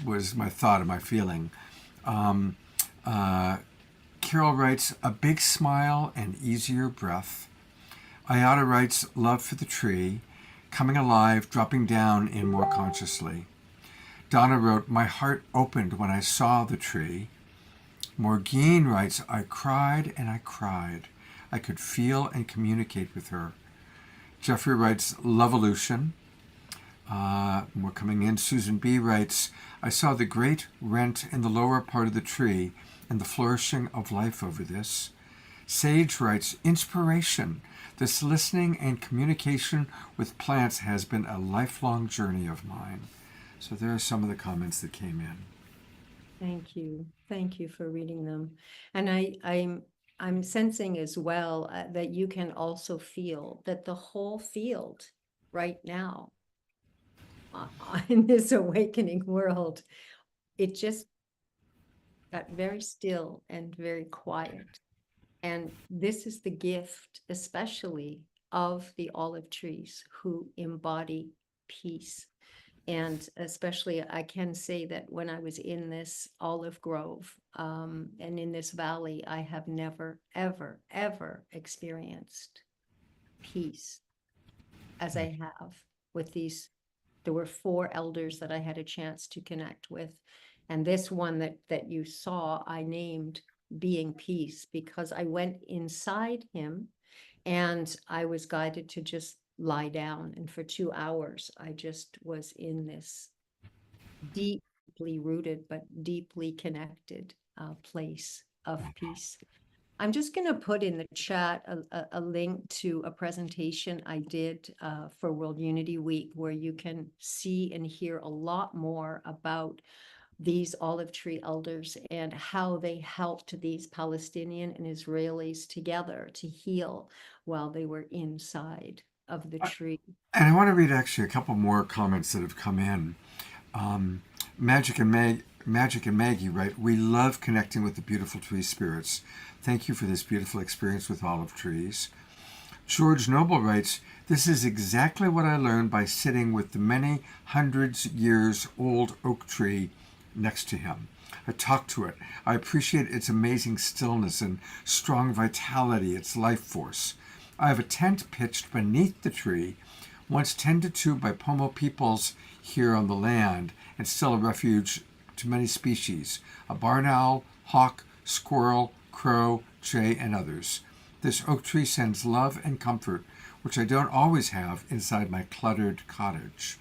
was my thought and my feeling. Carol writes, a big smile and easier breath. Ayada writes, love for the tree, coming alive, dropping down in more consciously. Donna wrote, my heart opened when I saw the tree. Morgine writes, I cried and I cried. I could feel and communicate with her. Jeffrey writes, Lovolution. More coming in. Susan B. writes, I saw the great rent in the lower part of the tree and the flourishing of life over this. Sage writes, inspiration. This listening and communication with plants has been a lifelong journey of mine. So there are some of the comments that came in. Thank you. Thank you for reading them. And I'm I'm sensing as well that you can also feel that the whole field right now in this awakening world, it just got very still and very quiet. And this is the gift, especially of the olive trees who embody peace. And especially, I can say that when I was in this olive grove and in this valley, I have never, ever, ever experienced peace as I have with these. There were 4 elders that I had a chance to connect with. And this one that you saw, I named Being Peace, because I went inside him and I was guided to just lie down. And for 2 hours, I just was in this deeply rooted, but deeply connected place of peace. I'm just going to put in the chat a link to a presentation I did for World Unity Week, where you can see and hear a lot more about these olive tree elders and how they helped these Palestinian and Israelis together to heal while they were inside of the tree. And I want to read actually a couple more comments that have come in. Magic and Maggie write, "We love connecting with the beautiful tree spirits. Thank you for this beautiful experience with olive trees." George Noble writes, "This is exactly what I learned by sitting with the many hundreds years old oak tree next to him. I talked to it. I appreciate its amazing stillness and strong vitality, its life force. I have a tent pitched beneath the tree, once tended to by Pomo peoples here on the land, and still a refuge to many species, a barn owl, hawk, squirrel, crow, jay, and others. This oak tree sends love and comfort, which I don't always have inside my cluttered cottage."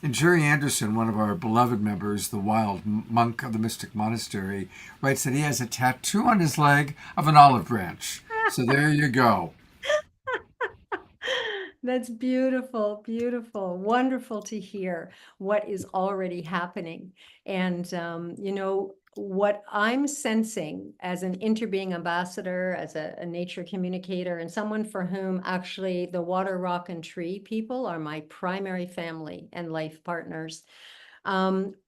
And Jerry Anderson, one of our beloved members, the wild monk of the Mystic Monastery, writes that he has a tattoo on his leg of an olive branch. So there you go. That's beautiful, beautiful, wonderful to hear what is already happening. And, what I'm sensing as an interbeing ambassador, as a nature communicator, and someone for whom actually the water, rock, and tree people are my primary family and life partners,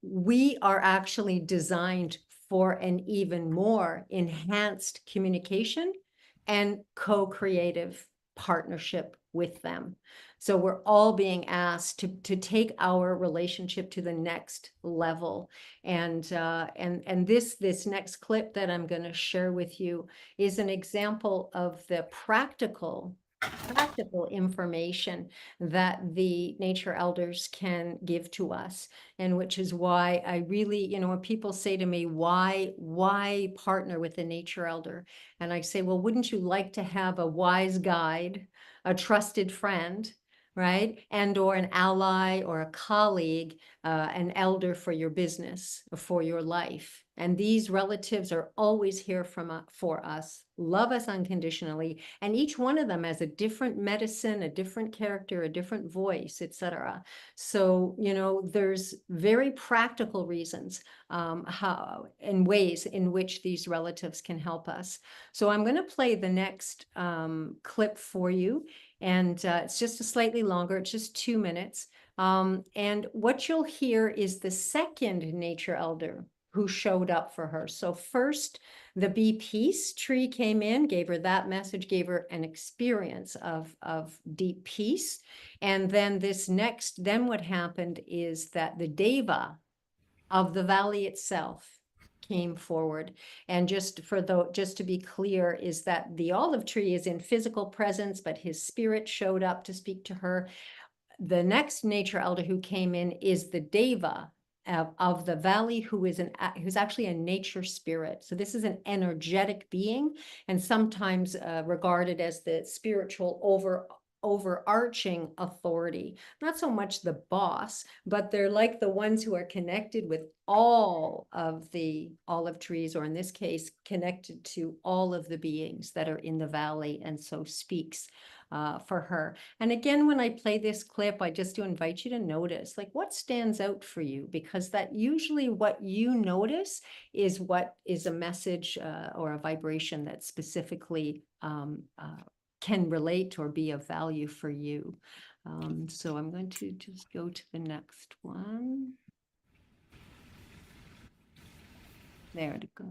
we are actually designed for an even more enhanced communication and co-creative partnership with them. So we're all being asked to take our relationship to the next level. And this next clip that I'm going to share with you is an example of the practical information that the nature elders can give to us, and which is why I really, when people say to me, why partner with a nature elder? And I say, well, wouldn't you like to have a wise guide, a trusted friend, right? And or an ally or a colleague, an elder for your business, or for your life. And these relatives are always here for us, love us unconditionally. And each one of them has a different medicine, a different character, a different voice, etc. So, there's very practical reasons how and ways in which these relatives can help us. So I'm going to play the next clip for you. And it's just a slightly longer, it's just 2 minutes. And what you'll hear is the second nature elder who showed up for her. So first, the Be Peace tree came in, gave her that message, gave her an experience of deep peace. And then then what happened is that the Deva of the valley itself came forward. And just to be clear, is that the olive tree is in physical presence, but his spirit showed up to speak to her. The next nature elder who came in is the Deva of the valley, who's actually a nature spirit. So this is an energetic being, and sometimes regarded as the spiritual overarching authority, not so much the boss, but they're like the ones who are connected with all of the olive trees, or in this case, connected to all of the beings that are in the valley, and so speaks for her. And again, when I play this clip, I just do invite you to notice, like, what stands out for you, because that usually what you notice is what is a message or a vibration that specifically can relate or be of value for you. So I'm going to just go to the next one. There it goes.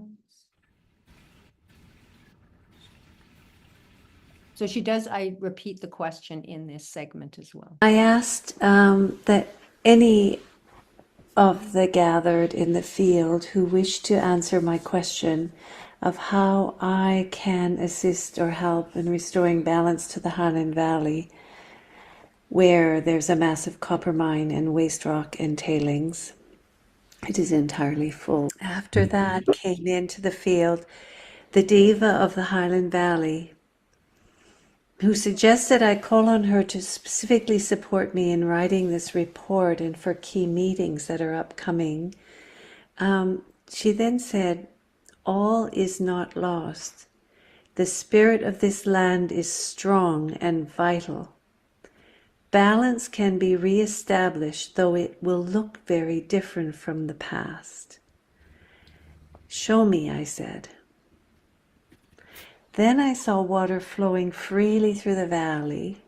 So she does, I repeat the question in this segment as well. I asked that any of the gathered in the field who wish to answer my question of how I can assist or help in restoring balance to the Highland Valley, where there's a massive copper mine and waste rock and tailings. It is entirely full. After that came into the field the diva of the Highland Valley, who suggested I call on her to specifically support me in writing this report and for key meetings that are upcoming. She then said, all is not lost. The spirit of this land is strong and vital. Balance can be reestablished, though it will look very different from the past. Show me, I said. Then I saw water flowing freely through the valley,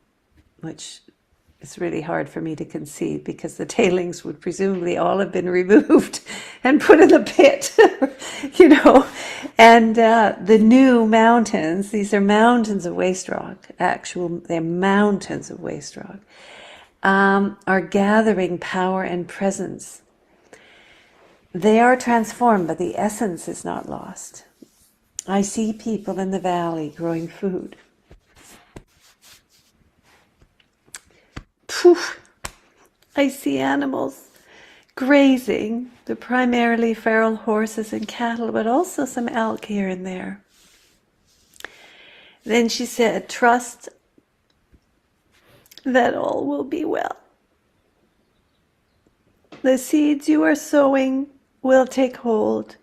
which is really hard for me to conceive because the tailings would presumably all have been removed and put in the pit, and the new mountains, these are mountains of waste rock, they're mountains of waste rock, are gathering power and presence. They are transformed, but the essence is not lost. I see people in the valley growing food. Poof. I see animals grazing. They're primarily feral horses and cattle, but also some elk here and there. Then she said, trust that all will be well. The seeds you are sowing will take hold.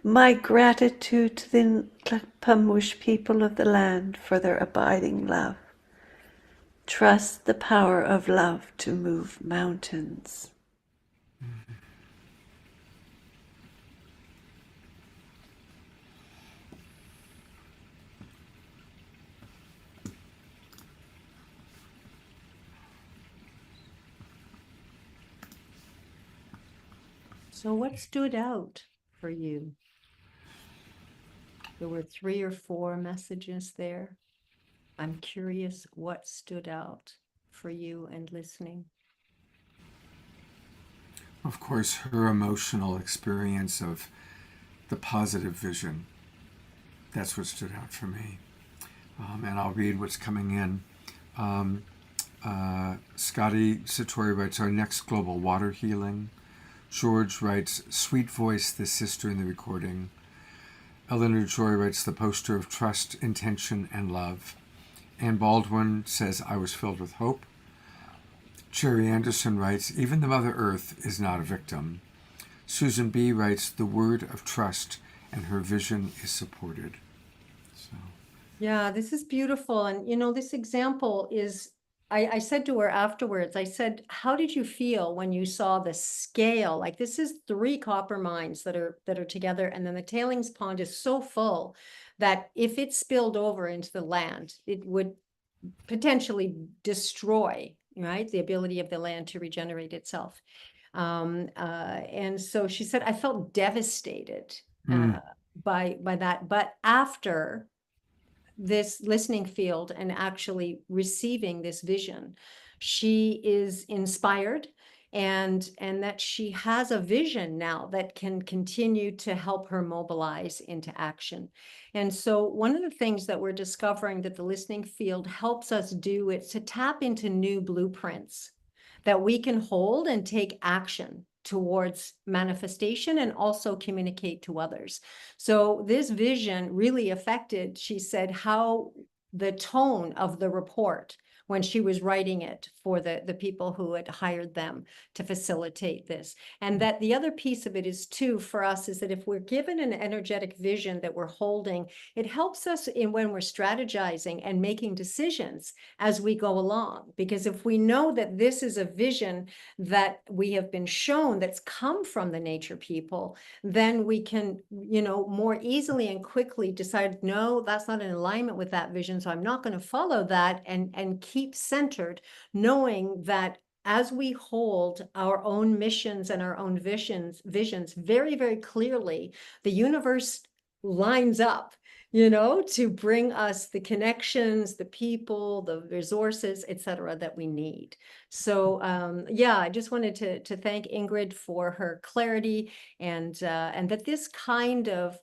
My gratitude to the Tla'amush people of the land for their abiding love. Trust the power of love to move mountains. So what stood out for you? There were 3 or 4 messages there. I'm curious what stood out for you and listening. Of course, her emotional experience of the positive vision. That's what stood out for me. And I'll read what's coming in. Scotty Satori writes, our next global water healing. George writes, sweet voice, the sister in the recording. Eleanor Joy writes, the poster of trust, intention, and love. Anne Baldwin says, I was filled with hope. Cherry Anderson writes, even the Mother Earth is not a victim. Susan B. writes, the word of trust, and her vision is supported. So. Yeah, this is beautiful. And, this example is, I said to her afterwards, I said, how did you feel when you saw the scale? Like, this is 3 copper mines that are together. And then the tailings pond is so full that if it spilled over into the land, it would potentially destroy, right, the ability of the land to regenerate itself. And so she said, I felt devastated by that. But after this listening field and actually receiving this vision, she is inspired, and that she has a vision now that can continue to help her mobilize into action. And so one of the things that we're discovering that the listening field helps us do is to tap into new blueprints that we can hold and take action towards manifestation and also communicate to others. So this vision really affected, she said, how the tone of the report when she was writing it for the people who had hired them to facilitate this. And that the other piece of it is too, for us, is that if we're given an energetic vision that we're holding, it helps us in when we're strategizing and making decisions as we go along. Because if we know that this is a vision that we have been shown that's come from the nature people, then we can, you know, more easily and quickly decide, no, that's not in alignment with that vision, so I'm not going to follow that, and keep centered, knowing that as we hold our own missions and our own visions very, very clearly, the universe lines up, you know, to bring us the connections, the people, the resources, etc., that we need. So yeah, I just wanted to thank Ingrid for her clarity, and that this kind of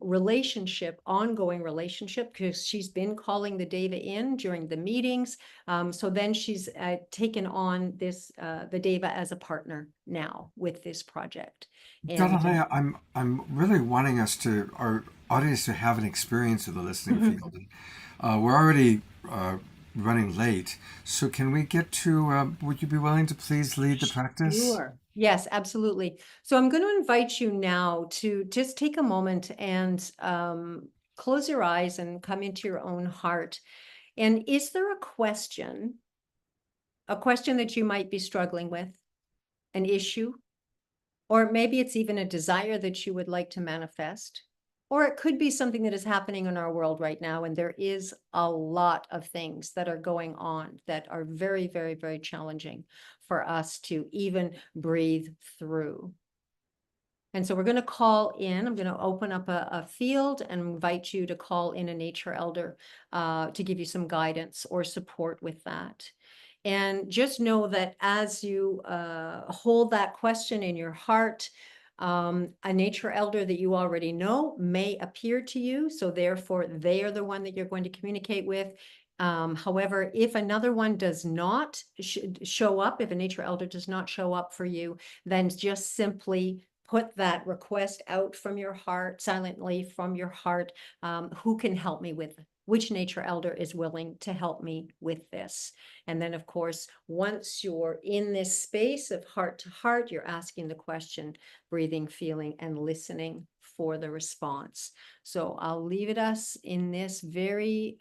relationship, ongoing relationship, because she's been calling the Deva in during the meetings. So then she's taken on this the Deva as a partner now with this project. Dalalaya, I'm really wanting our audience to have an experience of the listening field. We're already running late, so can we get to? Would you be willing to please lead the practice? Sure. Yes, absolutely. So I'm going to invite you now to just take a moment and close your eyes and come into your own heart. And is there a question that you might be struggling with, an issue, or maybe it's even a desire that you would like to manifest? Or it could be something that is happening in our world right now, and there is a lot of things that are going on that are very, very, very challenging for us to even breathe through. And so we're going to call in, I'm going to open up a field and invite you to call in a nature elder to give you some guidance or support with that. And just know that as you hold that question in your heart, a nature elder that you already know may appear to you, so therefore they are the one that you're going to communicate with. However, if another one does not show up, if a nature elder does not show up for you, then just simply put that request out from your heart, silently from your heart. Who can help me with it? Which nature elder is willing to help me with this? And then, of course, once you're in this space of heart to heart, you're asking the question, breathing, feeling, and listening for the response. So I'll leave it us in this very,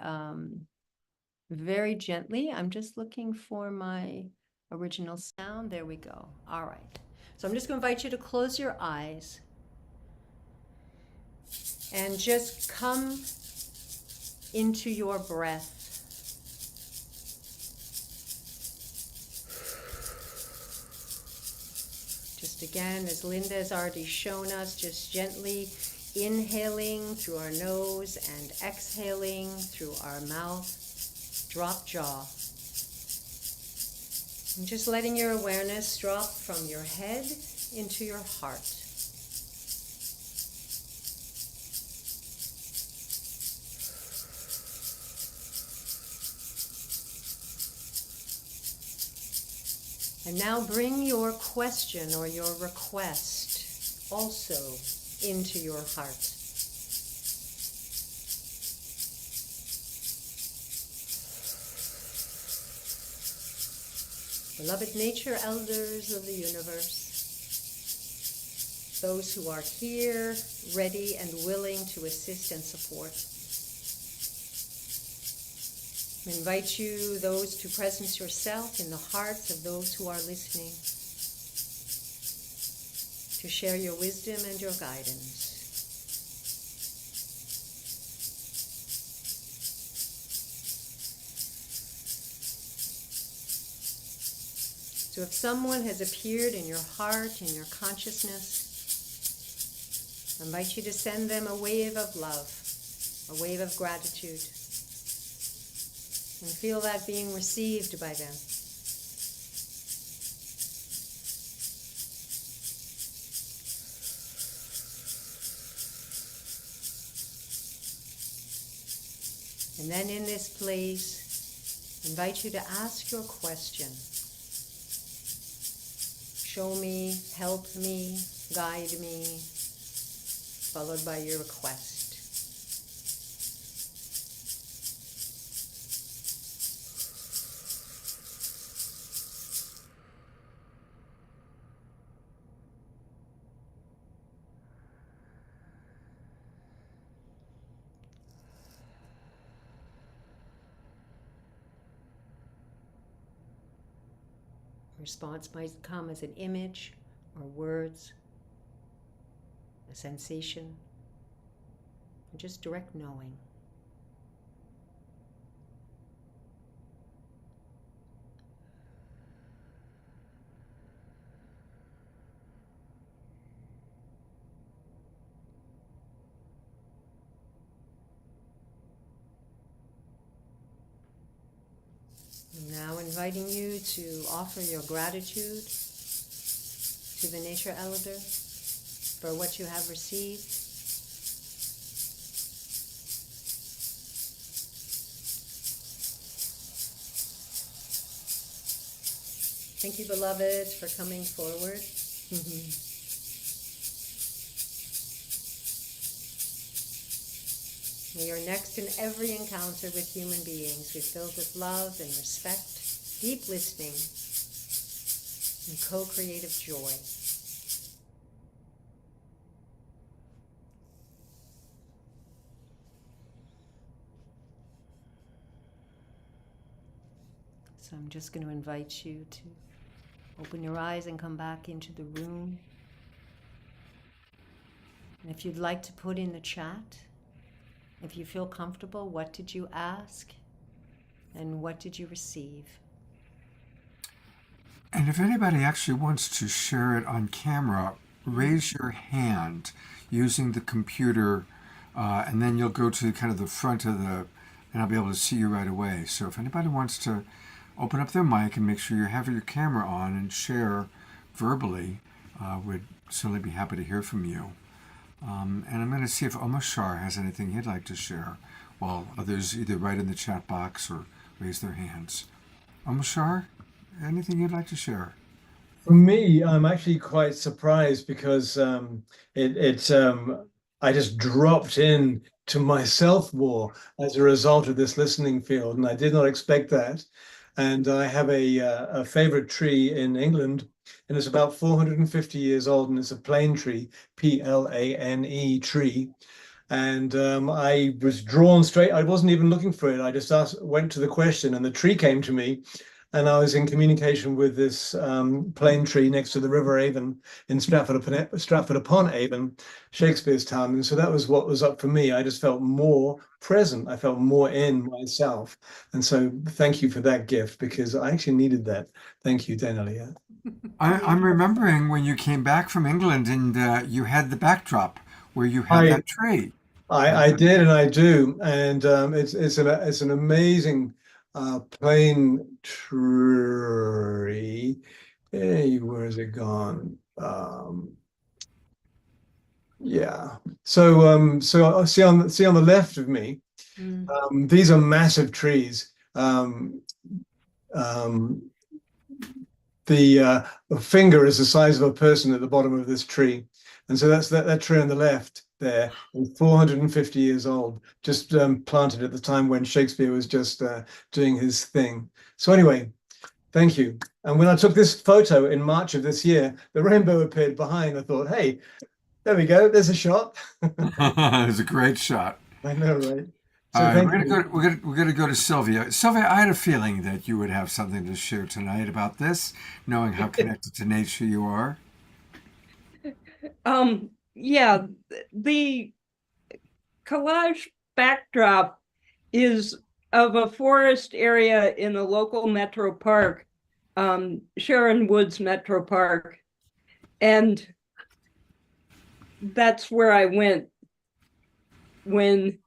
very gently. I'm just looking for my original sound. There we go. All right. So I'm just going to invite you to close your eyes and just come into your breath. Just again, as Linda has already shown us, just gently inhaling through our nose and exhaling through our mouth, drop jaw. And just letting your awareness drop from your head into your heart. And now bring your question or your request also into your heart. Beloved nature elders of the universe, those who are here, ready and willing to assist and support. I invite you, those, to presence yourself in the hearts of those who are listening, to share your wisdom and your guidance. So if someone has appeared in your heart, in your consciousness, I invite you to send them a wave of love, a wave of gratitude, and feel that being received by them. And then in this place, I invite you to ask your question. Show me, help me, guide me, followed by your request. Response might come as an image or words, a sensation, or just direct knowing. Now inviting you to offer your gratitude to the nature elder for what you have received. Thank you, beloved, for coming forward. May your next and every encounter with human beings be filled with love and respect, deep listening, and co-creative joy. So I'm just going to invite you to open your eyes and come back into the room. And if you'd like to put in the chat, if you feel comfortable, what did you ask and what did you receive? And if anybody actually wants to share it on camera, raise your hand using the computer, and then you'll go to kind of the front of the, and I'll be able to see you right away. So if anybody wants to open up their mic and make sure you have your camera on and share verbally, we'd certainly be happy to hear from you. And I'm going to see if Omashar has anything he'd like to share, while others either write in the chat box or raise their hands. Omashar, anything you'd like to share? For me, I'm actually quite surprised because I just dropped in to myself more as a result of this listening field, and I did not expect that. And I have a favorite tree in England, and it's about 450 years old, and it's a plane tree, Plane tree. And I was drawn straight. I wasn't even looking for it. I just went to the question, and the tree came to me. And I was in communication with this plane tree next to the River Avon in Stratford-upon-Avon, Shakespeare's town. And so that was what was up for me. I just felt more present. I felt more in myself. And so thank you for that gift, because I actually needed that. Thank you, Denalia. I'm remembering when you came back from England and you had the backdrop where you had that tree. I did, and I do. And it's an amazing plane tree. Hey, where is it gone? Yeah. So see on the left of me, these are massive trees. The finger is the size of a person at the bottom of this tree, and so that's that tree on the left there, 450 years old, just planted at the time when Shakespeare was just doing his thing. So anyway, thank you. And when I took this photo in March of this year, the rainbow appeared behind. I thought, hey, there we go. There's a shot. It was a great shot. I know, right? So All right, thank we're gonna go to Sylvia. Sylvia, I had a feeling that you would have something to share tonight about this, knowing how connected to nature you are. Yeah, the collage backdrop is of a forest area in a local metro park, Sharon Woods Metro Park. And that's where I went when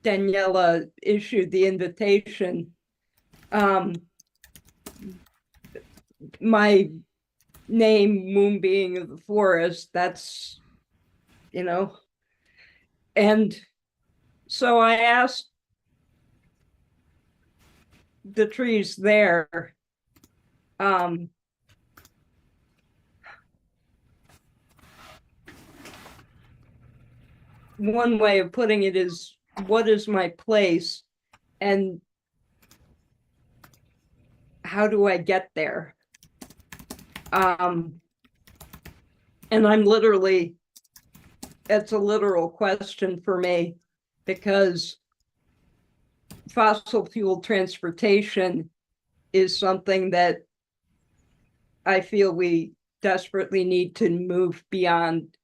Daniela issued the invitation. My name, Moonbeing of the Forest, that's, and so I asked the trees there, one way of putting it is, what is my place and how do I get there? And I'm literally, it's a literal question for me, because fossil fuel transportation is something that I feel we desperately need to move beyond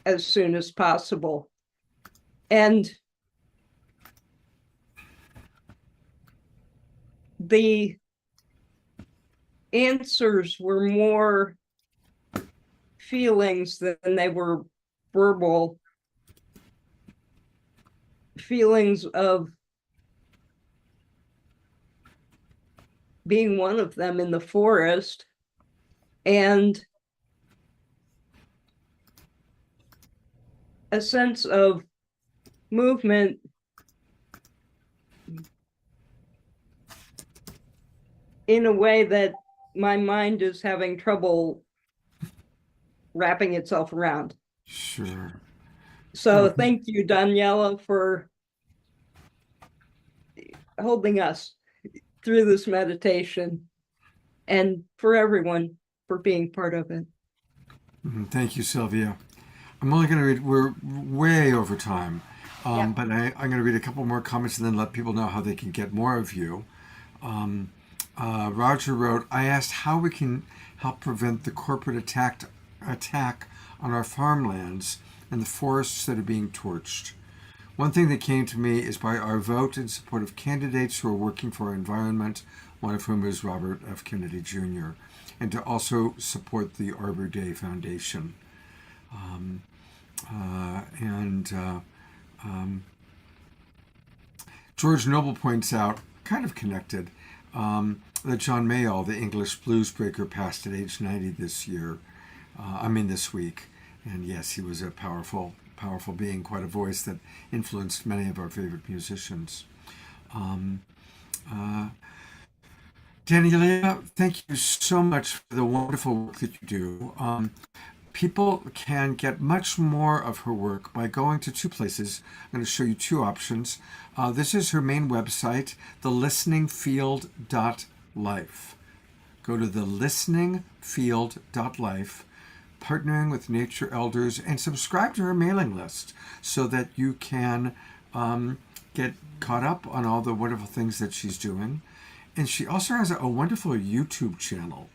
as soon as possible. And the answers were more feelings than they were verbal feelings of being one of them in the forest and a sense of movement in a way that my mind is having trouble wrapping itself around. Sure. So thank you, Daniela, for holding us through this meditation and for everyone for being part of it. Thank you, Sylvia. I'm only going to read, we're way over time, Yeah. but I'm going to read a couple more comments and then let people know how they can get more of you. Roger wrote, I asked how we can help prevent the corporate attack on our farmlands and the forests that are being torched. One thing that came to me is by our vote in support of candidates who are working for our environment, one of whom is Robert F. Kennedy Jr., and to also support the Arbor Day Foundation. George Noble points out, kind of connected, that John Mayall, the English blues breaker, passed at age 90 this week. And yes, he was a powerful being, quite a voice that influenced many of our favorite musicians. Daniela, thank you so much for the wonderful work that you do. People can get much more of her work by going to two places. I'm going to show you two options. This is her main website, thelisteningfield.life. Go to thelisteningfield.life, partnering with nature elders, and subscribe to her mailing list so that you can get caught up on all the wonderful things that she's doing. And she also has a wonderful YouTube channel.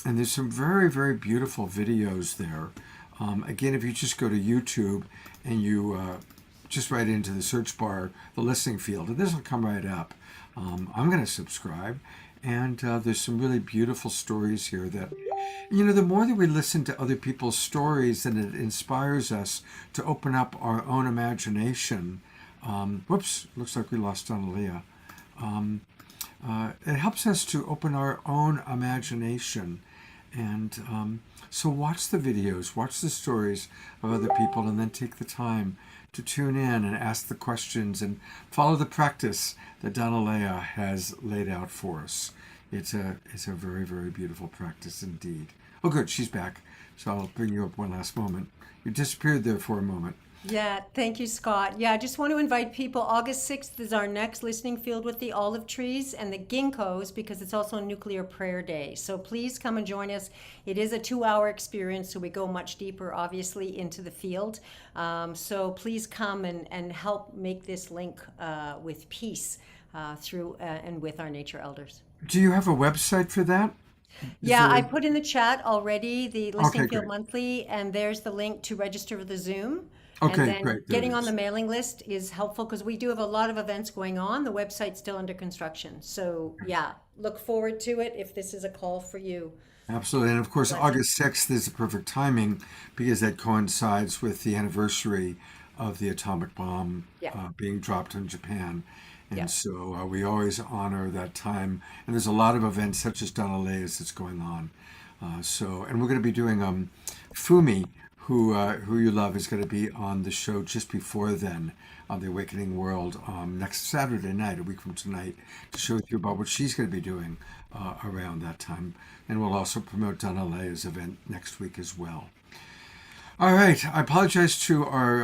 And there's some very, very beautiful videos there. Again, if you just go to YouTube and you just write into the search bar, the listening field, and this will come right up. I'm going to subscribe. And there's some really beautiful stories here that, the more that we listen to other people's stories, then it inspires us to open up our own imagination. Whoops, looks like we lost Donna it helps us to open our own imagination. And so watch the videos, watch the stories of other people, and then take the time to tune in and ask the questions and follow the practice that Donna Leah has laid out for us. It's a very, very beautiful practice indeed. Oh, good, she's back. So I'll bring you up one last moment. You disappeared there for a moment. Yeah, thank you, Scott. Yeah, I just want to invite people. August 6th is our next listening field with the olive trees and the ginkgos, because it's also Nuclear Prayer Day. So please come and join us. It is a 2-hour experience, so we go much deeper, obviously, into the field. So please come and help make this link with peace through and with our nature elders. Do you have a website for that? Yeah, I put in the chat already the Listening Okay, Field great. Monthly, and there's the link to register for the Zoom. Okay, And then great. There getting it on is. the mailing list is helpful because we do have a lot of events going on. The website's still under construction. So yeah, look forward to it if this is a call for you. Absolutely. And of course, August 6th is the perfect timing because that coincides with the anniversary of the atomic bomb Yeah. being dropped in Japan. And Yeah. so we always honor that time. And there's a lot of events such as Donna Leah's that's going on. And we're going to be doing Fumi, who you love, is going to be on the show just before then on The Awakening World next Saturday night, a week from tonight, to share with you about what she's going to be doing around that time. And we'll also promote Donna Leah's event next week as well. All right. I apologize to our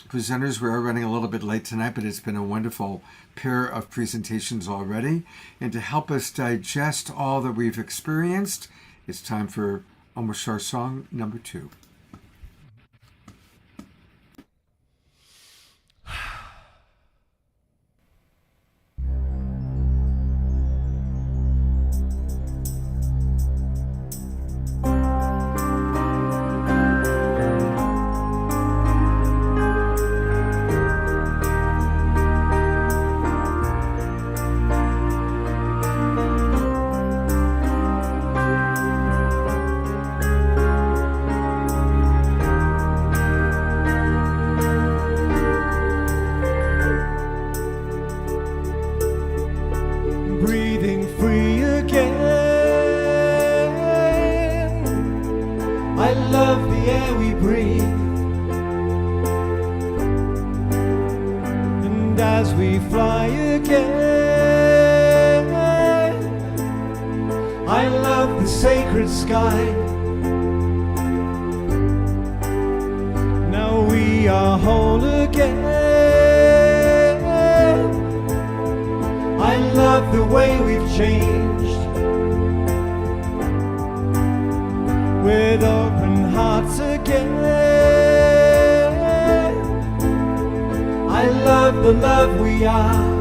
presenters. We are running a little bit late tonight, but it's been a wonderful pair of presentations already. And to help us digest all that we've experienced, it's time for Omoshar song number 2. And as we fly again, I love the sacred sky. Now we are whole again. I love the way we've changed. With open hearts again. I love the love we are.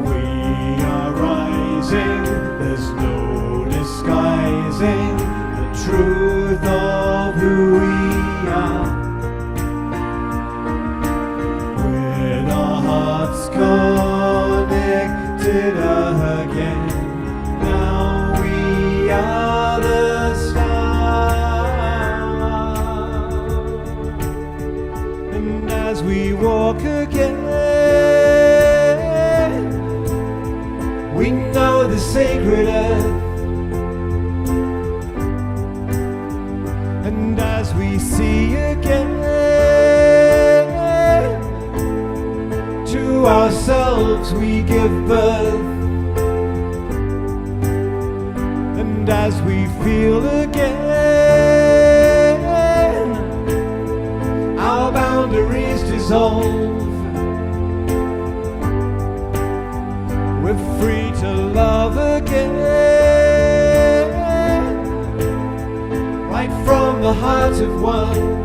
We are rising, there's no disguising the truth of who we are. With our hearts connected again, now we are the stars. And as we walk again, we know the sacred earth. And as we see again, to ourselves we give birth. And as we feel again, our boundaries dissolve. We're free to love again, right from the heart of one.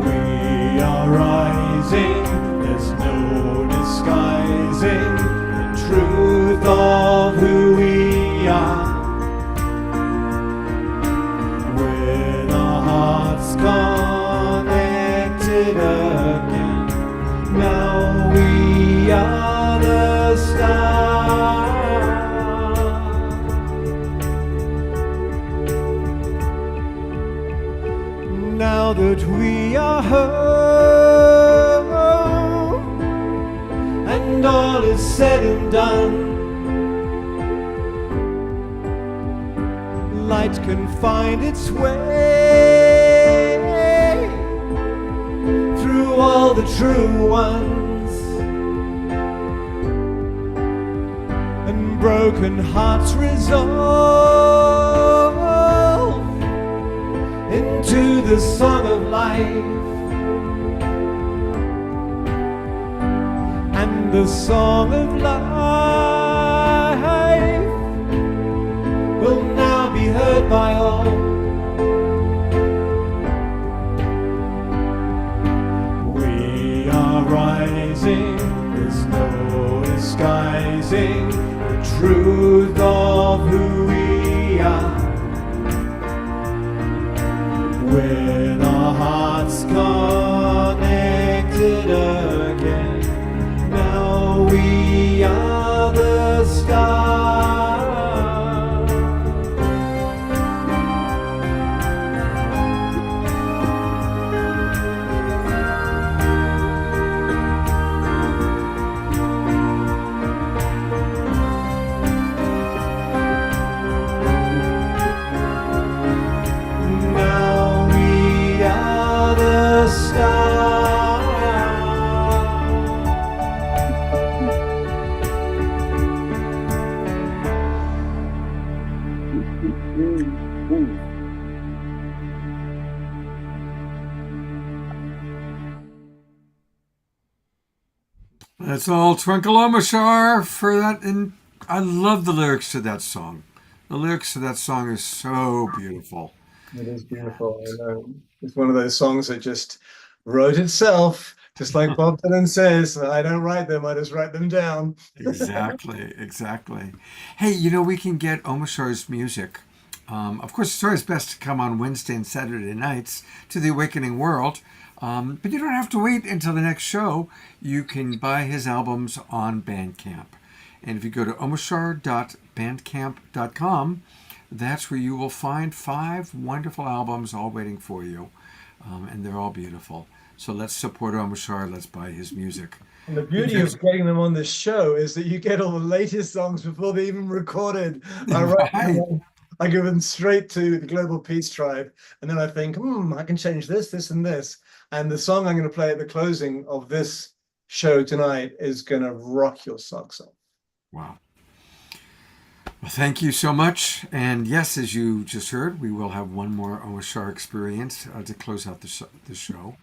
We are rising, there's no disguising the truth of who we are. With our hearts connected again, now we are the stars. Now that we are home and all is said and done, light can find its way through all the true ones, and broken hearts resolve into the song of life. And the song of life will now be heard by all. We are rising, there's no disguising the truth of who we are. With our hearts connected again, now we are the stars. Now we are the stars. That's all Twinkle Omashar for that. And I love the lyrics to that song. The lyrics to that song is so beautiful. It is beautiful. I know. It's one of those songs that just wrote itself, just like Bob Dylan says, I don't write them, I just write them down. Exactly, exactly. Hey, we can get Omashar's music. Of course, it's always best to come on Wednesday and Saturday nights to the Awakening World. But you don't have to wait until the next show. You can buy his albums on Bandcamp. And if you go to omashar.bandcamp.com, that's where you will find 5 wonderful albums all waiting for you. And they're all beautiful. So let's support Omashar. Let's buy his music. And the beauty of getting them on this show is that you get all the latest songs before they're even recorded. I write Right. I give them straight to the Global Peace Tribe, and then I think, I can change this, this, and this. And the song I'm going to play at the closing of this show tonight is going to rock your socks off. Wow. Well, thank you so much. And yes, as you just heard, we will have one more Awashar experience to close out the show.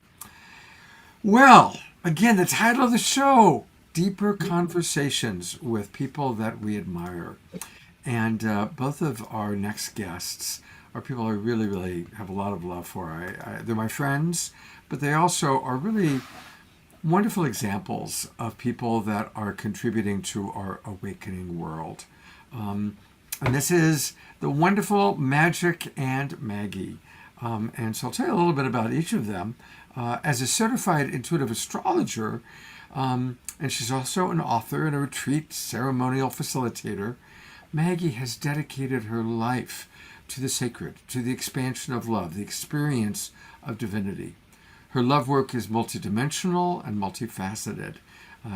Well, again, the title of the show, Deeper Conversations with People That We Admire. And both of our next guests are people I really, really have a lot of love for. They're my friends, but they also are really wonderful examples of people that are contributing to our awakening world. And this is the wonderful Magic and Maggie. And so I'll tell you a little bit about each of them. As a certified intuitive astrologer, and she's also an author and a retreat ceremonial facilitator, Maggie has dedicated her life to the sacred, to the expansion of love, the experience of divinity. Her love work is multidimensional and multifaceted.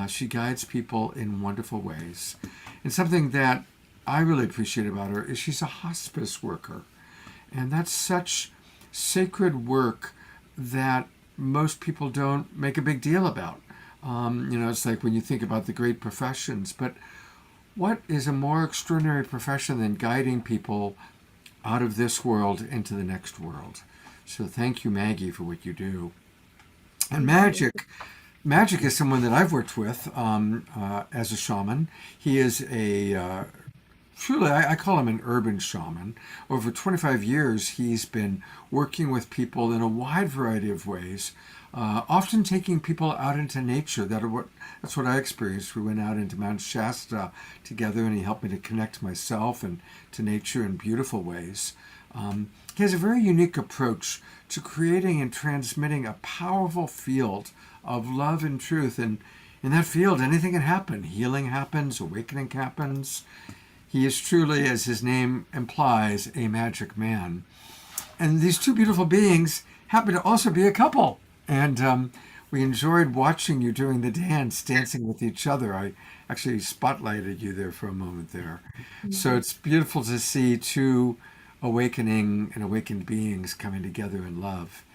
She guides people in wonderful ways. And something that I really appreciate about her is she's a hospice worker. And that's such sacred work that most people don't make a big deal about. It's like when you think about the great professions, but what is a more extraordinary profession than guiding people out of this world into the next world? So thank you, Maggie, for what you do. And Magic is someone that I've worked with as a shaman. He is truly, I call him an urban shaman. Over 25 years, he's been working with people in a wide variety of ways, often taking people out into nature. That's what I experienced. We went out into Mount Shasta together, and he helped me to connect myself and to nature in beautiful ways. He has a very unique approach to creating and transmitting a powerful field of love and truth. And in that field, anything can happen. Healing happens, awakening happens. He is truly, as his name implies, a magic man. And these two beautiful beings happen to also be a couple. And we enjoyed watching you doing the dance, dancing with each other. I actually spotlighted you there for a moment there. Mm-hmm. So it's beautiful to see two awakening and awakened beings coming together in love.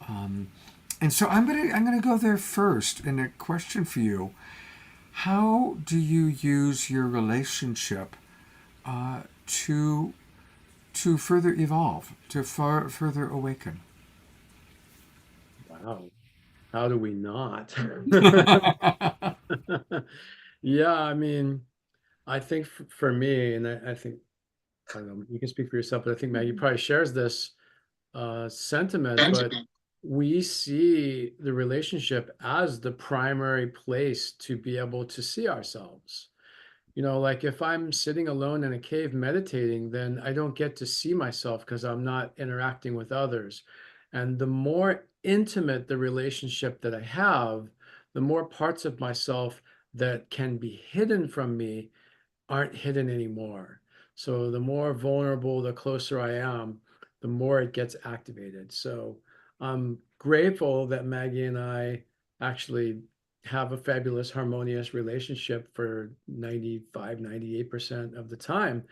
And so I'm gonna go there first. And a question for you: how do you use your relationship to further evolve, to further awaken? Wow. How do we not? Yeah, I mean, I think for me, and I think, I don't know, you can speak for yourself, but I think Maggie probably shares this sentiment, but we see the relationship as the primary place to be able to see ourselves. Like if I'm sitting alone in a cave meditating, then I don't get to see myself because I'm not interacting with others. And the more intimate the relationship that I have, the more parts of myself that can be hidden from me aren't hidden anymore. So the more vulnerable, the closer I am, the more it gets activated. So I'm grateful that Maggie and I actually have a fabulous, harmonious relationship for 95, 98% of the time.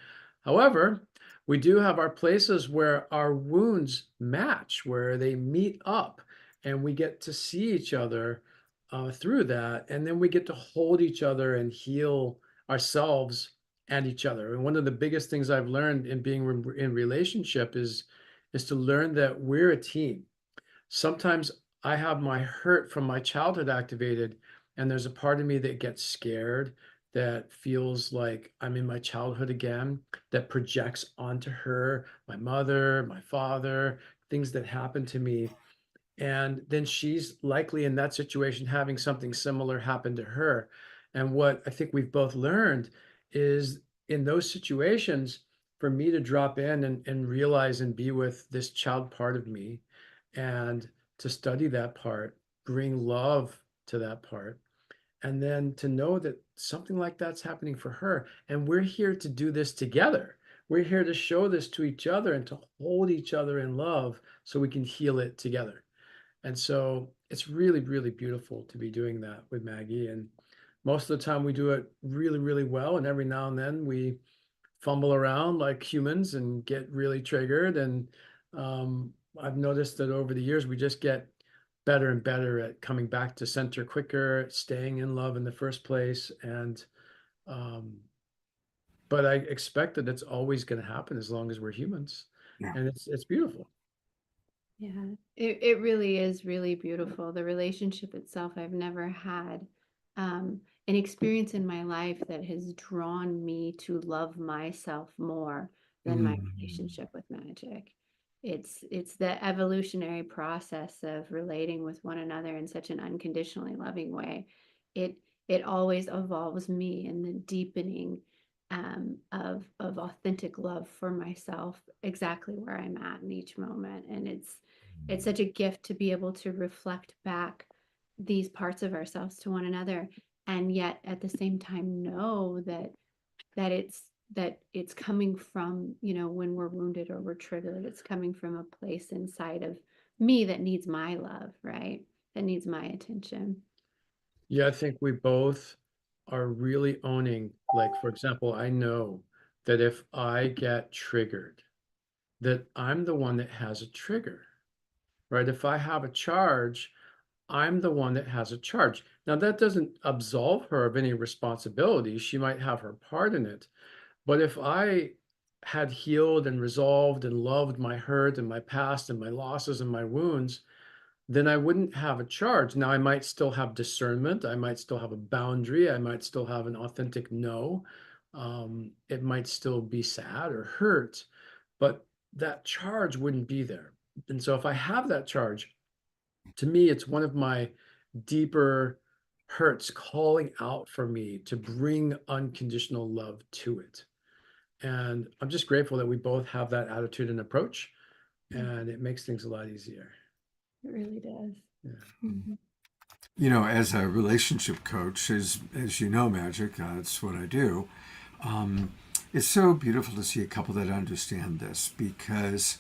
However, we do have our places where our wounds match, where they meet up, and we get to see each other through that. And then we get to hold each other and heal ourselves and each other. And one of the biggest things I've learned in being in relationship is to learn that we're a team. Sometimes I have my hurt from my childhood activated, and there's a part of me that gets scared, that feels like I'm in my childhood again, that projects onto her, my mother, my father, things that happened to me. And then she's likely in that situation having something similar happen to her. And what I think we've both learned is in those situations, for me to drop in and realize and be with this child part of me, and to study that part, bring love to that part, and then to know that something like that's happening for her. And we're here to do this together. We're here to show this to each other and to hold each other in love so we can heal it together. And so it's really, really beautiful to be doing that with Maggie. And most of the time we do it really, really well. And every now and then we fumble around like humans and get really triggered. And I've noticed that over the years, we just get better and better at coming back to center quicker, staying in love in the first place. And, but I expect that it's always going to happen as long as we're humans. Yeah. And it's beautiful. Yeah, it really is really beautiful. The relationship itself, I've never had an experience in my life that has drawn me to love myself more than my relationship with magic. It's the evolutionary process of relating with one another in such an unconditionally loving way. It always evolves me in the deepening of authentic love for myself, exactly where I'm at in each moment. And it's such a gift to be able to reflect back these parts of ourselves to one another, and yet at the same time know that it's coming from, you know, when we're wounded or we're triggered, it's coming from a place inside of me that needs my love, right? That needs my attention. Yeah, I think we both are really owning, like, for example, I know that if I get triggered, that I'm the one that has a trigger, right? If I have a charge, I'm the one that has a charge. Now, that doesn't absolve her of any responsibility. She might have her part in it. But if I had healed and resolved and loved my hurt and my past and my losses and my wounds, then I wouldn't have a charge. Now, I might still have discernment. I might still have a boundary. I might still have an authentic no. It might still be sad or hurt, but that charge wouldn't be there. And so if I have that charge, to me, it's one of my deeper hurts calling out for me to bring unconditional love to it. And I'm just grateful that we both have that attitude and approach, and it makes things a lot easier. It really does. Yeah. You know, as a relationship coach, as you know, Magic, it's what I do. It's so beautiful to see a couple that understand this, because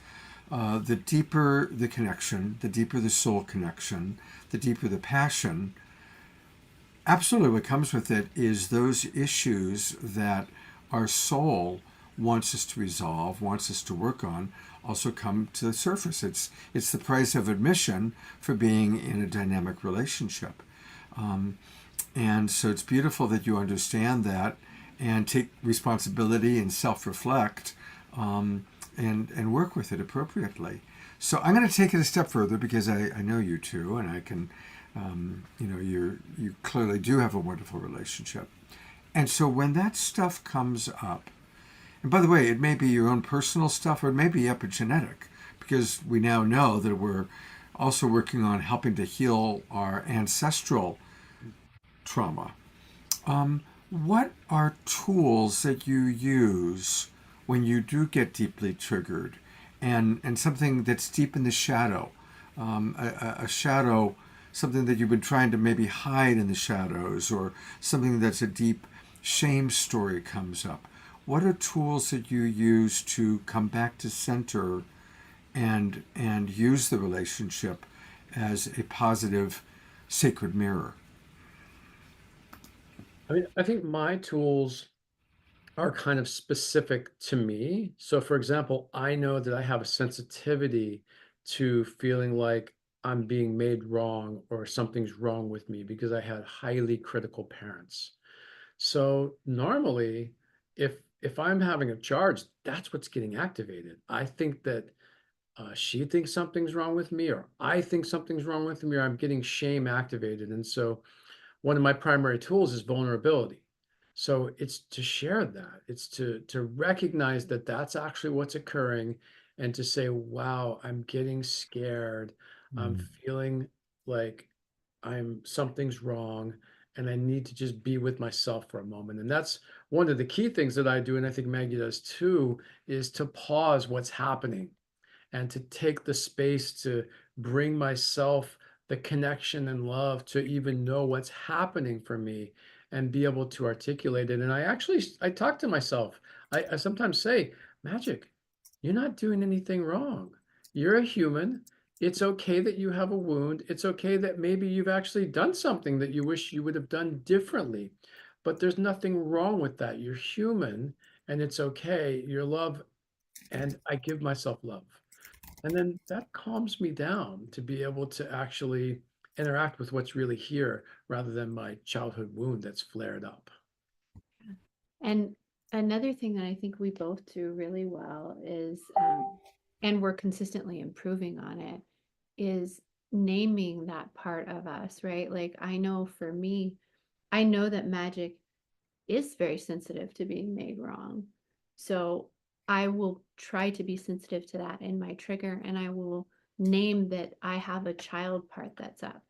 the deeper the connection, the deeper the soul connection, the deeper the passion, absolutely what comes with it is those issues that our soul wants us to resolve, wants us to work on, also come to the surface. It's the price of admission for being in a dynamic relationship. And so it's beautiful that you understand that and take responsibility and self-reflect and work with it appropriately. So I'm going to take it a step further, because I know you two, and I can, you know, you clearly do have a wonderful relationship. And so when that stuff comes up, and by the way, it may be your own personal stuff, or it may be epigenetic, because we now know that we're also working on helping to heal our ancestral trauma. What are tools that you use when you do get deeply triggered, and something that's deep in the shadow, a shadow, something that you've been trying to maybe hide in the shadows, or something that's a deep shame story comes up? What are tools that you use to come back to center and use the relationship as a positive, sacred mirror? I mean, I think my tools are kind of specific to me. So, for example, I know that I have a sensitivity to feeling like I'm being made wrong or something's wrong with me, because I had highly critical parents. So normally, if I'm having a charge, that's what's getting activated. I think that she thinks something's wrong with me, or I think something's wrong with me, or I'm getting shame activated. And so one of my primary tools is vulnerability. So it's to share that. It's to recognize that that's actually what's occurring, and to say, wow, I'm getting scared. I'm feeling like something's wrong, and I need to just be with myself for a moment. And that's one of the key things that I do, and I think Maggie does too, is to pause what's happening and to take the space to bring myself the connection and love to even know what's happening for me and be able to articulate it. And I talk to myself. I sometimes say, Magic, you're not doing anything wrong. You're a human. It's okay that you have a wound. It's okay that maybe you've actually done something that you wish you would have done differently, but there's nothing wrong with that. You're human, and it's okay. Your love, and I give myself love. And then that calms me down to be able to actually interact with what's really here rather than my childhood wound that's flared up. And another thing that I think we both do really well is, and we're consistently improving on it, is naming that part of us, right? Like, I know for me, I know that magic is very sensitive to being made wrong. So I will try to be sensitive to that in my trigger, and I will name that I have a child part that's up,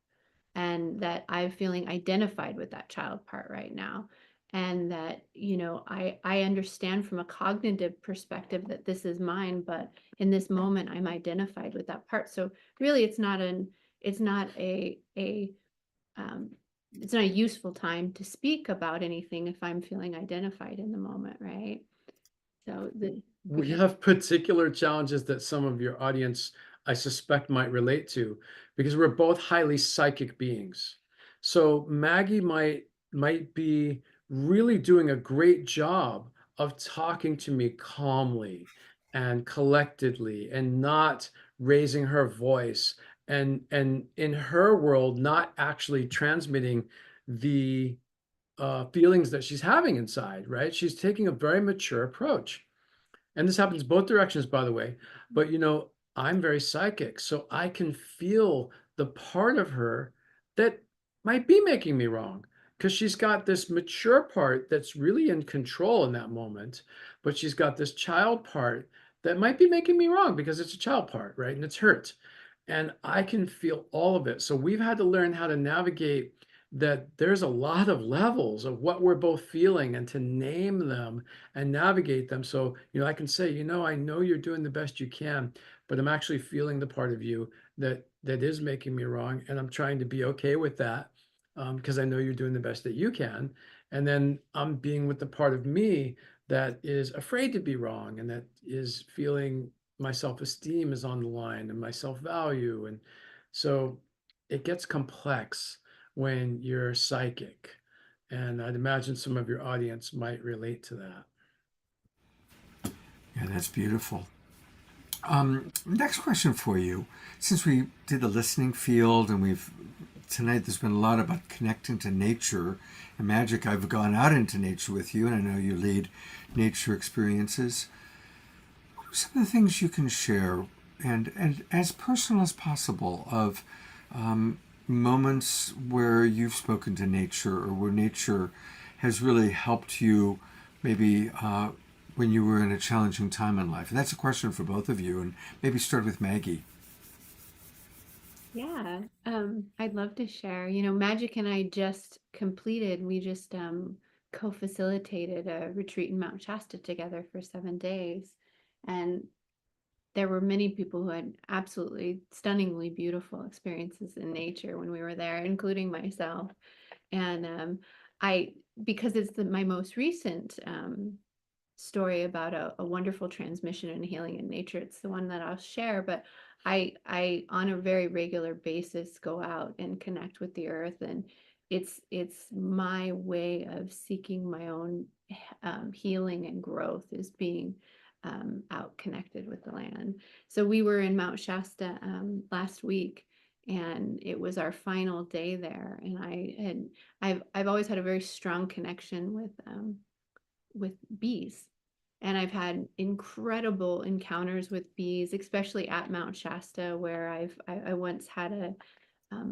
and that I'm feeling identified with that child part right now. And that, you know, I understand from a cognitive perspective that this is mine, but in this moment I'm identified with that part. So really it's not a useful time to speak about anything if I'm feeling identified in the moment, right? So We have particular challenges that some of your audience, I suspect, might relate to, because we're both highly psychic beings. So Maggie might be really doing a great job of talking to me calmly and collectedly and not raising her voice, and in her world not actually transmitting the feelings that she's having inside, right? She's taking a very mature approach. And this happens both directions, by the way. But, you know, I'm very psychic, so I can feel the part of her that might be making me wrong, because she's got this mature part that's really in control in that moment, but she's got this child part that might be making me wrong because it's a child part, right? And it's hurt. And I can feel all of it. So we've had to learn how to navigate that. There's a lot of levels of what we're both feeling, and to name them and navigate them. So, you know, I can say, you know, I know you're doing the best you can, but I'm actually feeling the part of you that is making me wrong. And I'm trying to be okay with that, because I know you're doing the best that you can. And then I'm being with the part of me that is afraid to be wrong, and that is feeling my self-esteem is on the line, and my self-value. And so it gets complex when you're psychic. And I'd imagine some of your audience might relate to that. Yeah, that's beautiful. Next question for you. Since we did the listening field, and tonight there's been a lot about connecting to nature and magic. I've gone out into nature with you, and I know you lead nature experiences. What are some of the things you can share, and as personal as possible, of moments where you've spoken to nature, or where nature has really helped you, maybe when you were in a challenging time in life? And that's a question for both of you, and maybe start with Maggie. Yeah, I'd love to share. You know, Magic and I just co-facilitated a retreat in Mount Shasta together for 7 days. And there were many people who had absolutely stunningly beautiful experiences in nature when we were there, including myself. And because it's my most recent story about a wonderful transmission and healing in nature, it's the one that I'll share. But I on a very regular basis go out and connect with the earth, and it's my way of seeking my own healing and growth, is being out connected with the land. So we were in Mount Shasta last week, and it was our final day there. And I've always had a very strong connection with bees. And I've had incredible encounters with bees, especially at Mount Shasta, where I once had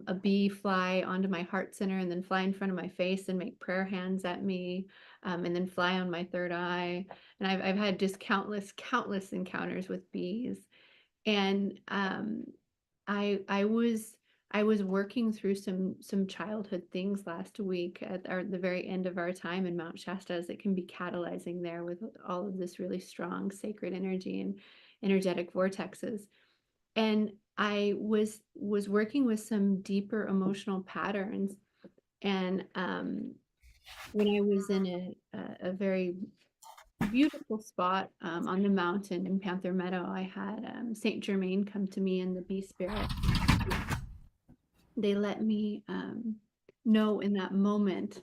a bee fly onto my heart center, and then fly in front of my face and make prayer hands at me, and then fly on my third eye. And I've had just countless encounters with bees. And I was working through some childhood things last week at the very end of our time in Mount Shasta, as it can be catalyzing there with all of this really strong sacred energy and energetic vortexes. And I was working with some deeper emotional patterns. And when I was in a very beautiful spot on the mountain in Panther Meadow, I had Saint Germain come to me in the bee spirit. They let me know in that moment.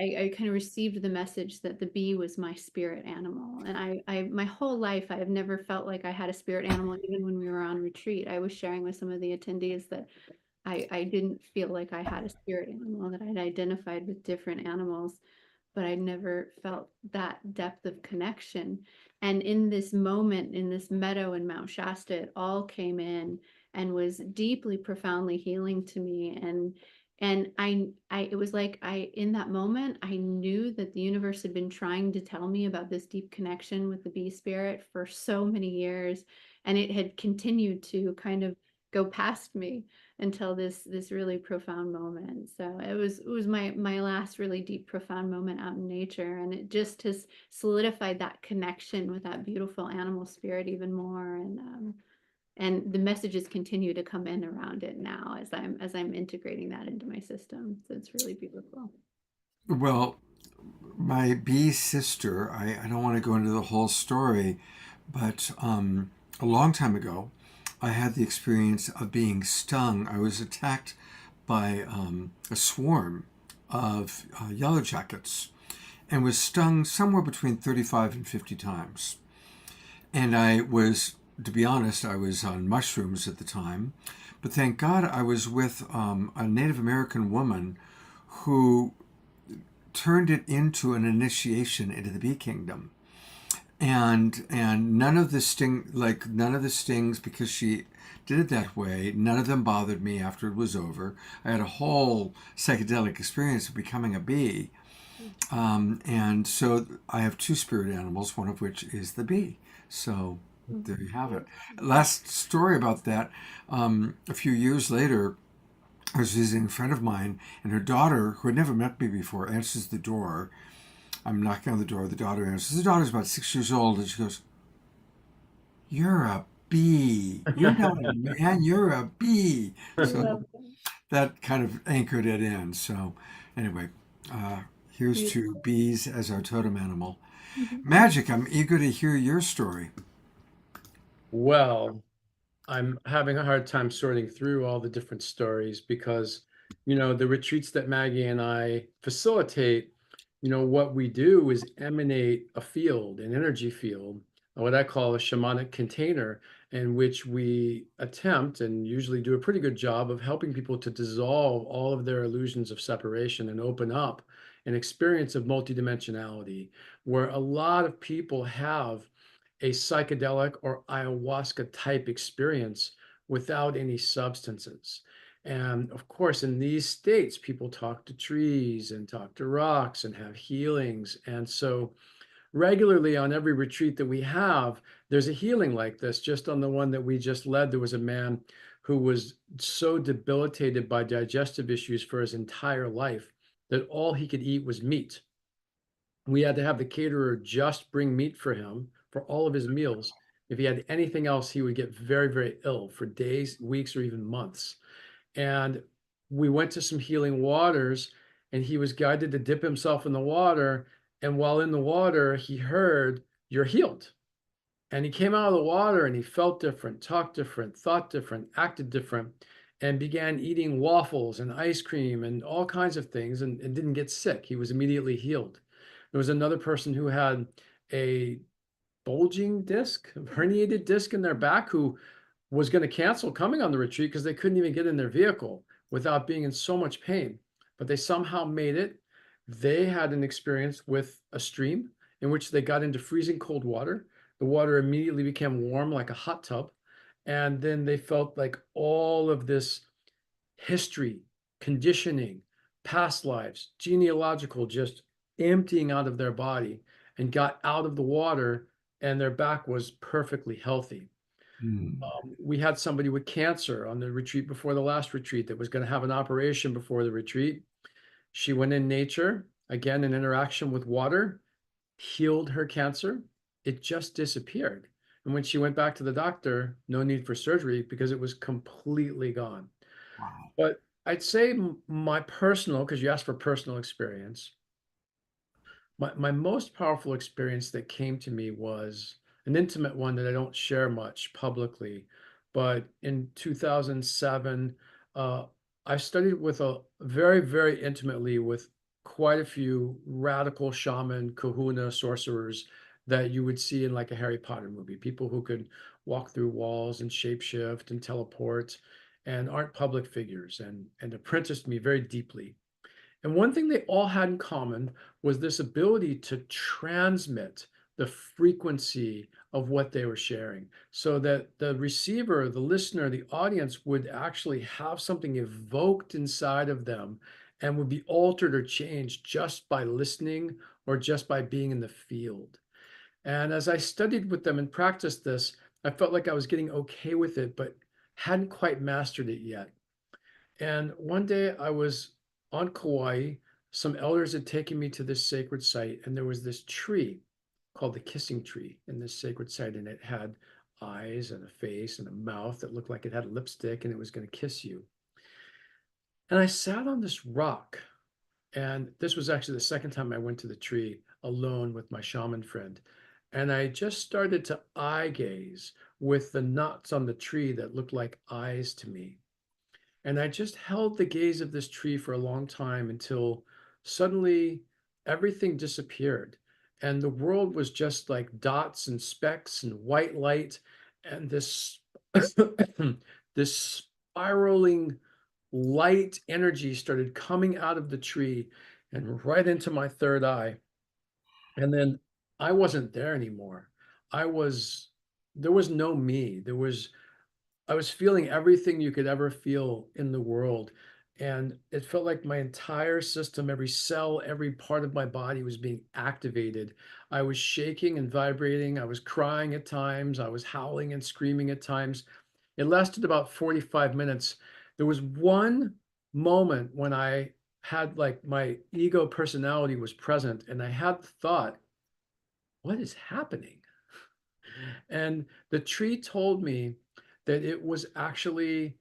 I kind of received the message that the bee was my spirit animal. And I my whole life, I have never felt like I had a spirit animal, even when we were on retreat. I was sharing with some of the attendees that I didn't feel like I had a spirit animal, that I'd identified with different animals, but I never felt that depth of connection. And in this moment, in this meadow in Mount Shasta, it all came in and was deeply, profoundly healing to me. And it was like in that moment, I knew that the universe had been trying to tell me about this deep connection with the bee spirit for so many years, and it had continued to kind of go past me until this really profound moment. So it was my last really deep, profound moment out in nature, and it just has solidified that connection with that beautiful animal spirit even more. And the messages continue to come in around it now as I'm integrating that into my system. So it's really beautiful. Well, my bee sister, I don't want to go into the whole story, but a long time ago, I had the experience of being stung. I was attacked by a swarm of yellow jackets and was stung somewhere between 35 and 50 times. And I was, to be honest, I was on mushrooms at the time, but thank God I was with a Native American woman who turned it into an initiation into the bee kingdom. And none of the stings, because she did it that way, none of them bothered me after it was over. I had a whole psychedelic experience of becoming a bee. And so I have two spirit animals, one of which is the bee. So there you have it. Last story about that, a few years later, I was visiting a friend of mine, and her daughter, who had never met me before, answers the door. I'm knocking on the door. The daughter answers. The daughter's about 6 years old, and she goes, "You're a bee. You're not a man. You're a bee." So that kind of anchored it in. So anyway, here's to bees as our totem animal. Magic, I'm eager to hear your story. Well, I'm having a hard time sorting through all the different stories because, the retreats that Maggie and I facilitate, what we do is emanate a field, an energy field, what I call a shamanic container, in which we attempt and usually do a pretty good job of helping people to dissolve all of their illusions of separation and open up an experience of multidimensionality, where a lot of people have a psychedelic or ayahuasca type experience without any substances. And of course, in these states, people talk to trees and talk to rocks and have healings. And so regularly on every retreat that we have, there's a healing like this. Just on the one that we just led, there was a man who was so debilitated by digestive issues for his entire life that all he could eat was meat. We had to have the caterer just bring meat for him for all of his meals. If he had anything else, he would get very, very ill for days, weeks, or even months. And we went to some healing waters, and he was guided to dip himself in the water. And while in the water, he heard, "You're healed." And he came out of the water and he felt different, talked different, thought different, acted different, and began eating waffles and ice cream and all kinds of things and didn't get sick. He was immediately healed. There was another person who had a bulging disc, a herniated disc in their back, who was going to cancel coming on the retreat because they couldn't even get in their vehicle without being in so much pain. But they somehow made it. They had an experience with a stream in which they got into freezing cold water. The water immediately became warm like a hot tub. And then they felt like all of this history, conditioning, past lives, genealogical, just emptying out of their body, and got out of the water, and their back was perfectly healthy. We had somebody with cancer on the retreat before the last retreat that was going to have an operation before the retreat. She went in nature, again, an interaction with water, healed her cancer. It just disappeared. And when she went back to the doctor, no need for surgery because it was completely gone. Wow. But I'd say my personal, because you asked for personal experience, my most powerful experience that came to me was an intimate one that I don't share much publicly. But in 2007, I studied with very, very intimately with quite a few radical shaman, kahuna, sorcerers that you would see in like a Harry Potter movie. People who could walk through walls and shapeshift and teleport and aren't public figures and apprenticed me very deeply. And one thing they all had in common was this ability to transmit the frequency of what they were sharing so that the receiver, the listener, the audience would actually have something evoked inside of them and would be altered or changed just by listening or just by being in the field. And as I studied with them and practiced this, I felt like I was getting okay with it, but hadn't quite mastered it yet. And one day I was on Kauai. Some elders had taken me to this sacred site, and there was this tree called the kissing tree in this sacred site, and it had eyes and a face and a mouth that looked like it had lipstick and it was going to kiss you. And I sat on this rock, and this was actually the second time I went to the tree alone with my shaman friend. And I just started to eye gaze with the nuts on the tree that looked like eyes to me. And I just held the gaze of this tree for a long time until suddenly everything disappeared. And the world was just like dots and specks and white light. And this, this spiraling light energy started coming out of the tree and right into my third eye. And then I wasn't there anymore. There was no me. I was feeling everything you could ever feel in the world. And it felt like my entire system, every cell, every part of my body was being activated. I was shaking and vibrating. I was crying at times. I was howling and screaming at times. It lasted about 45 minutes. There was one moment when I had like my ego personality was present and I had the thought, what is happening? And the tree told me that it was actually,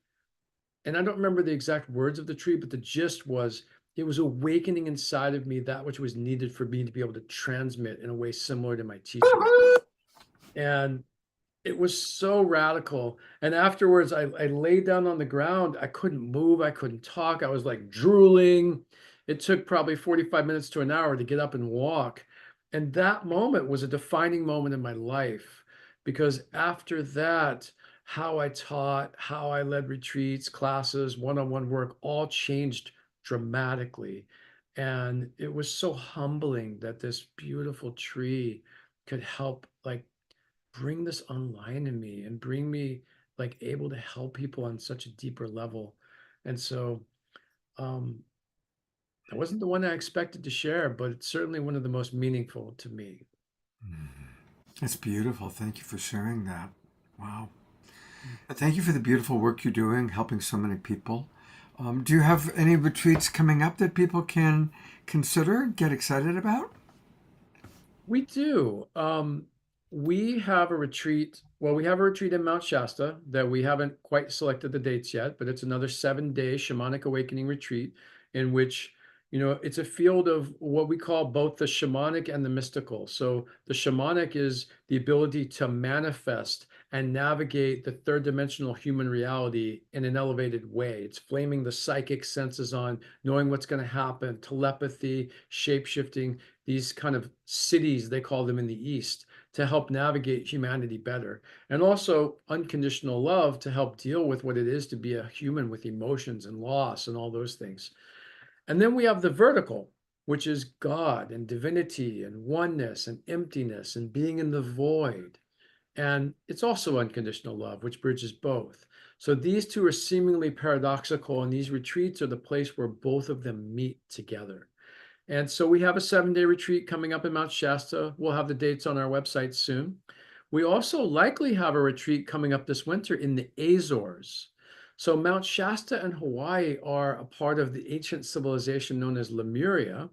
and I don't remember the exact words of the tree, but the gist was it was awakening inside of me that which was needed for me to be able to transmit in a way similar to my teaching. And it was so radical. And afterwards, I laid down on the ground. I couldn't move. I couldn't talk. I was like drooling. It took probably 45 minutes to an hour to get up and walk. And that moment was a defining moment in my life, because after that, how I taught, how I led retreats, classes, one-on-one work, all changed dramatically. And it was so humbling that this beautiful tree could help like bring this online in me and bring me like able to help people on such a deeper level. And so that wasn't the one I expected to share, but it's certainly one of the most meaningful to me. It's beautiful. Thank you for sharing that. Wow. Thank you for the beautiful work you're doing, helping so many people. Do you have any retreats coming up that people can consider, get excited about? We do. We have a retreat. Well, we have a retreat in Mount Shasta that we haven't quite selected the dates yet, but it's another 7-day shamanic awakening retreat in which, it's a field of what we call both the shamanic and the mystical. So the shamanic is the ability to manifest and navigate the third dimensional human reality in an elevated way. It's flaming the psychic senses on, knowing what's going to happen, telepathy, shape-shifting, these kind of cities, they call them in the East, to help navigate humanity better. And also unconditional love to help deal with what it is to be a human with emotions and loss and all those things. And then we have the vertical, which is God and divinity and oneness and emptiness and being in the void. And it's also unconditional love, which bridges both. So these two are seemingly paradoxical, and these retreats are the place where both of them meet together. And so we have a 7-day retreat coming up in Mount Shasta. We'll have the dates on our website soon. We also likely have a retreat coming up this winter in the Azores. So Mount Shasta and Hawaii are a part of the ancient civilization known as Lemuria.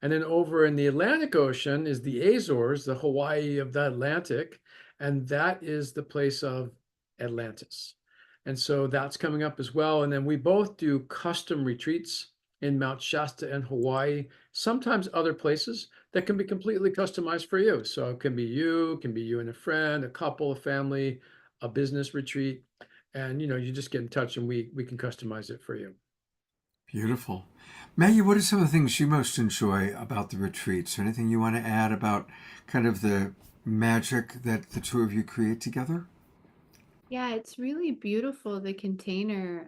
And then over in the Atlantic Ocean is the Azores, the Hawaii of the Atlantic, and that is the place of Atlantis. And so that's coming up as well. And then we both do custom retreats in Mount Shasta and Hawaii, sometimes other places that can be completely customized for you. So it can be you and a friend, a couple, a family, a business retreat. And, you just get in touch and we can customize it for you. Beautiful. Maggie, what are some of the things you most enjoy about the retreats? Anything you want to add about kind of the magic that the two of you create together? Yeah, it's really beautiful, the container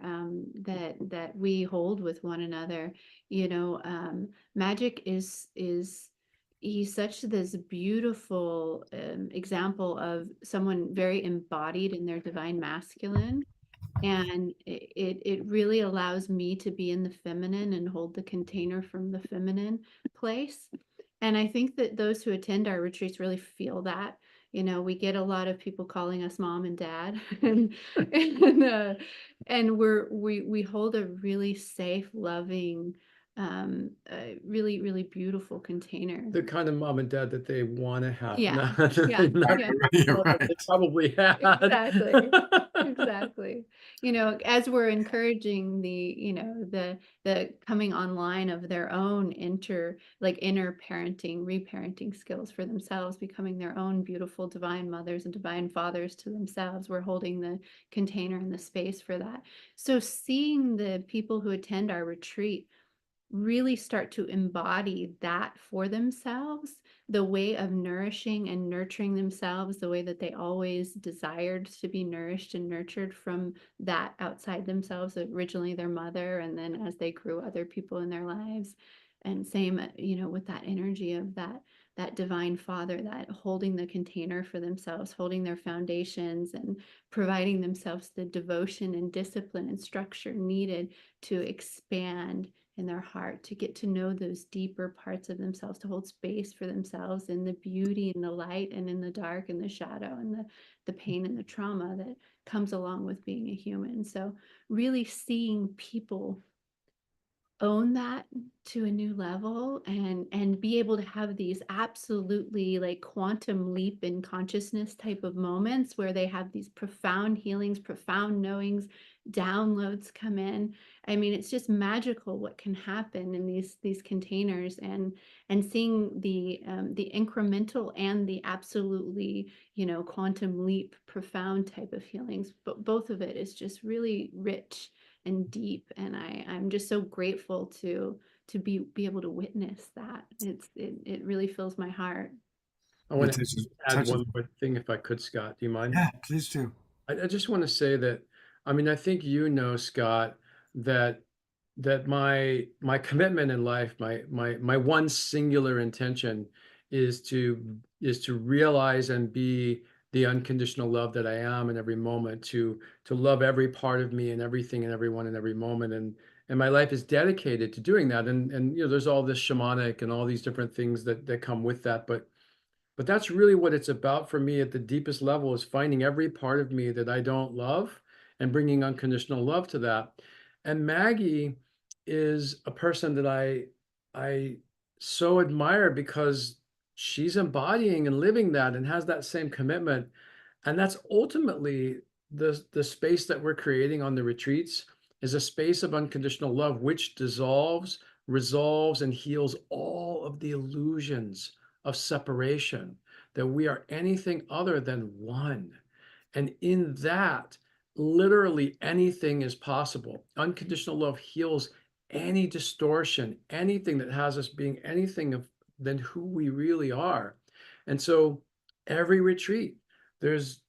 that we hold with one another. Magic is he's such this beautiful example of someone very embodied in their divine masculine. And it really allows me to be in the feminine and hold the container from the feminine place. And I think that those who attend our retreats really feel that. We get a lot of people calling us mom and dad, and we hold a really safe, loving, really, really beautiful container. The kind of mom and dad that they want to have. Yeah, not- yeah, not yeah. You're what they right. probably had. Exactly. Exactly. As we're encouraging the coming online of their own inner parenting, reparenting skills for themselves, becoming their own beautiful divine mothers and divine fathers to themselves, we're holding the container and the space for that. So seeing the people who attend our retreat really start to embody that for themselves, the way of nourishing and nurturing themselves, the way that they always desired to be nourished and nurtured from that outside themselves, originally their mother, and then as they grew, other people in their lives. And same, with that energy of that divine father, that holding the container for themselves, holding their foundations and providing themselves the devotion and discipline and structure needed to expand in their heart, to get to know those deeper parts of themselves, to hold space for themselves in the beauty and the light and in the dark and the shadow and the pain and the trauma that comes along with being a human. So really seeing people own that to a new level and be able to have these absolutely like quantum leap in consciousness type of moments where they have these profound healings, profound knowings, downloads come in. I mean, it's just magical what can happen in these containers, and seeing the incremental and the absolutely quantum leap profound type of healings. But both of it is just really rich and deep, and I'm just so grateful to be able to witness that. It really fills my heart. I want It to touches- add touches- one more thing if I could, Scott. Do you mind? Yeah, please do. I just want to say that, I mean, I think Scott, that my commitment in life, my one singular intention is to realize and be the unconditional love that I am in every moment, to love every part of me and everything and everyone in every moment. And my life is dedicated to doing that. And there's all this shamanic and all these different things that come with that. But that's really what it's about for me at the deepest level, is finding every part of me that I don't love and bringing unconditional love to that. And Maggie is a person that I so admire because she's embodying and living that and has that same commitment. And that's ultimately the space that we're creating on the retreats, is a space of unconditional love, which dissolves, resolves, and heals all of the illusions of separation, that we are anything other than one. And in that, literally anything is possible. Unconditional love heals any distortion, anything that has us being anything than who we really are. And so every retreat, there's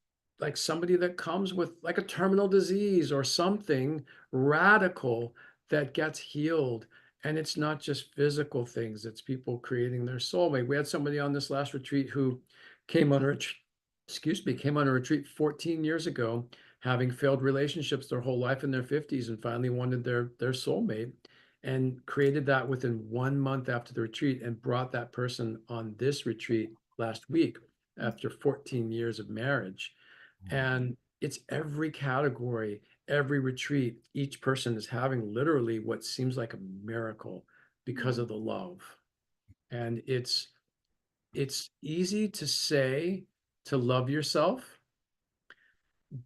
like somebody that comes with like a terminal disease or something radical that gets healed. And it's not just physical things, it's people creating their soulmate. We had somebody on this last retreat who came on a retreat 14 years ago, having failed relationships their whole life in their 50s, and finally wanted their soulmate, and created that within 1 month after the retreat, and brought that person on this retreat last week after 14 years of marriage. And it's every category, every retreat, each person is having literally what seems like a miracle because of the love. And it's easy to say to love yourself,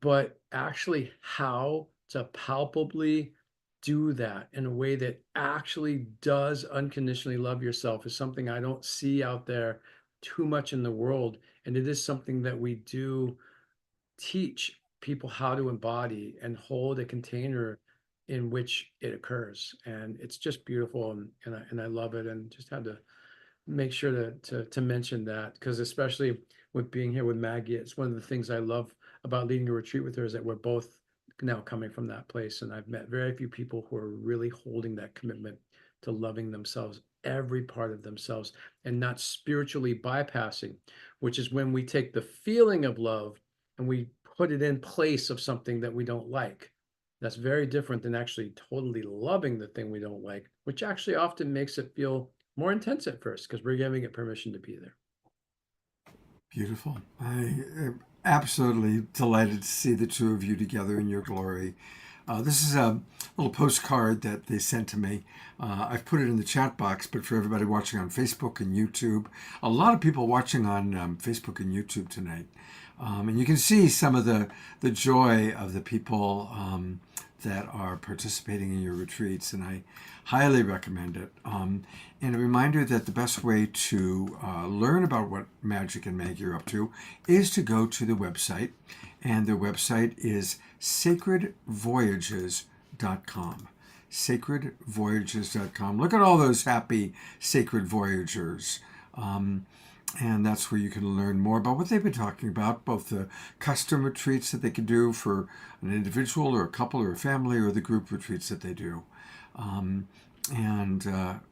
but actually how to palpably do that in a way that actually does unconditionally love yourself is something I don't see out there too much in the world. And it is something that we do teach people how to embody and hold a container in which it occurs. And it's just beautiful, and I love it, and just had to make sure to mention that, because especially with being here with Maggie, it's one of the things I love about leading a retreat with her is that we're both now coming from that place. And I've met very few people who are really holding that commitment to loving themselves, every part of themselves, and not spiritually bypassing, which is when we take the feeling of love and we put it in place of something that we don't like. That's very different than actually totally loving the thing we don't like, which actually often makes it feel more intense at first because we're giving it permission to be there. Beautiful. I am absolutely delighted to see the two of you together in your glory. This is a little postcard that they sent to me. I've put it in the chat box, but for everybody watching on Facebook and YouTube, a lot of people watching on Facebook and YouTube tonight. And you can see some of the joy of the people that are participating in your retreats, and I highly recommend it. And a reminder that the best way to learn about what Magic and Maggie are up to is to go to the website, and their website is sacredvoyages.com. Sacredvoyages.com. Look at all those happy sacred voyagers. And that's where you can learn more about what they've been talking about, both the custom retreats that they can do for an individual or a couple or a family, or the group retreats that they do.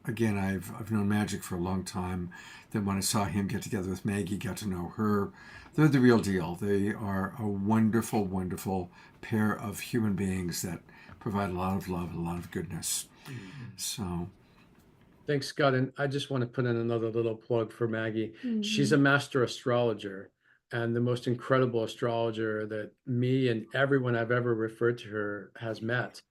Again, I've known Magic for a long time. Then when I saw him get together with Maggie, got to know her. They're the real deal. They are a wonderful, wonderful pair of human beings that provide a lot of love and a lot of goodness. So... Thanks, Scott. And I just want to put in another little plug for Maggie. She's a master astrologer and the most incredible astrologer that me and everyone I've ever referred to her has met.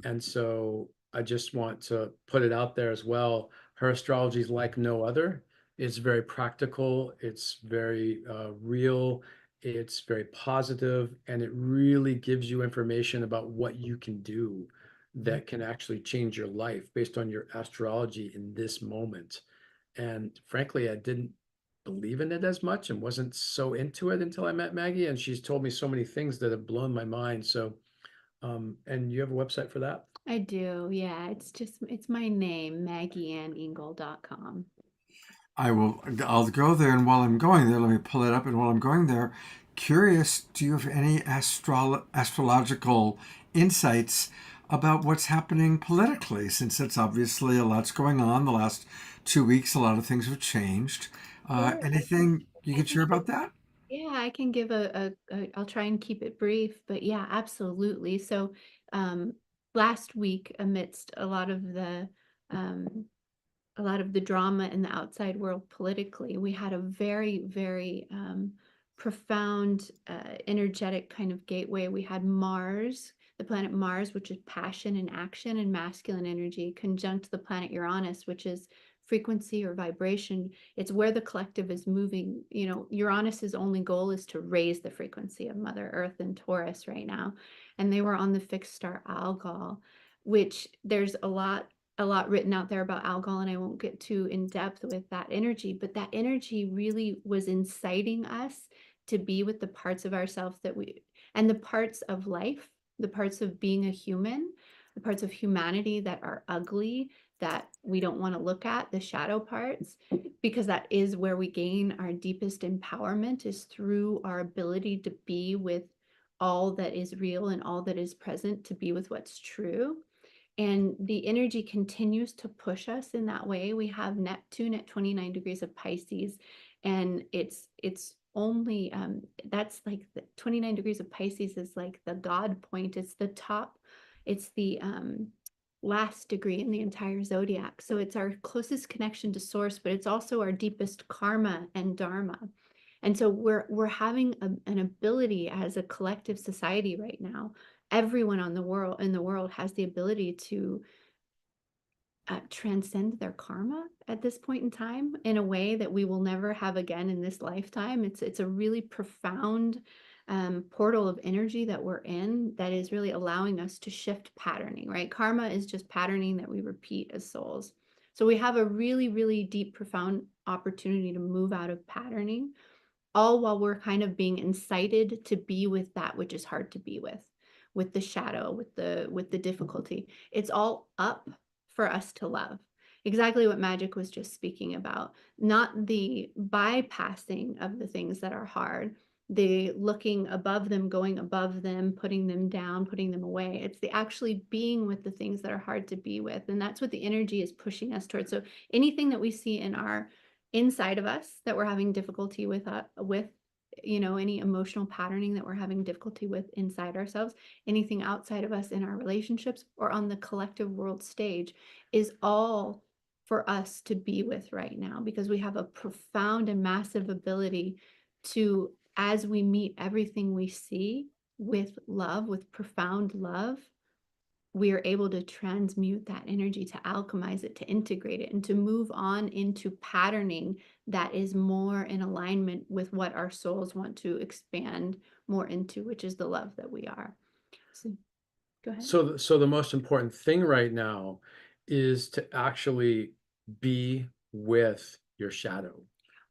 And so I just want to put it out there as well. Her astrology is like no other. It's very practical. It's very real. It's very positive, and it really gives you information about what you can do that can actually change your life based on your astrology in this moment. And frankly, I didn't believe in it as much and wasn't so into it until I met Maggie, and she's told me so many things that have blown my mind. So, and you have a website for that? I do. Yeah. It's my name, MaggieAnnEingle.com. I'll go there, and while I'm going there, let me pull it up. And while I'm going there, curious, do you have any astrological insights about what's happening politically, since it's obviously a lot's going on the last 2 weeks? A lot of things have changed. Anything you can share about that? Yeah, I can give I'll try and keep it brief, but yeah, absolutely. So, last week, amidst a lot of the drama in the outside world politically, we had a very, very profound, energetic kind of gateway. We had Mars, the planet Mars, which is passion and action and masculine energy, conjunct the planet Uranus, which is frequency or vibration. It's where the collective is moving. You know, Uranus's only goal is to raise the frequency of Mother Earth and Taurus right now. And they were on the fixed star Algol, which there's a lot written out there about Algol, and I won't get too in depth with that energy, but that energy really was inciting us to be with the parts of ourselves and the parts of life, the parts of being a human, the parts of humanity that are ugly, that we don't want to look at, the shadow parts, because that is where we gain our deepest empowerment, is through our ability to be with all that is real and all that is present, to be with what's true. And the energy continues to push us in that way. We have Neptune at 29 degrees of Pisces, and it's only that's like the 29 degrees of Pisces is like the God point. It's the top, it's the last degree in the entire zodiac. So it's our closest connection to source, but it's also our deepest karma and dharma. And so we're having an ability as a collective society right now. Everyone in the world has the ability to transcend their karma at this point in time in a way that we will never have again in this lifetime. It's a really profound portal of energy that we're in that is really allowing us to shift patterning, right? Karma is just patterning that we repeat as souls. So we have a really, really deep, profound opportunity to move out of patterning, all while we're kind of being incited to be with that which is hard to be with. with the shadow, with the difficulty. It's all up for us to love. Exactly what Magic was just speaking about, not the bypassing of the things that are hard, the looking above them, going above them, putting them down, putting them away. It's the actually being with the things that are hard to be with. And that's what the energy is pushing us towards. So anything that we see in our inside of us that we're having difficulty with, any emotional patterning that we're having difficulty with inside ourselves, anything outside of us in our relationships or on the collective world stage, is all for us to be with right now, because we have a profound and massive ability to, as we meet everything we see with love, with profound love, we are able to transmute that energy, to alchemize it, to integrate it, and to move on into patterning that is more in alignment with what our souls want to expand more into, which is the love that we are. So, go ahead. So the most important thing right now is to actually be with your shadow.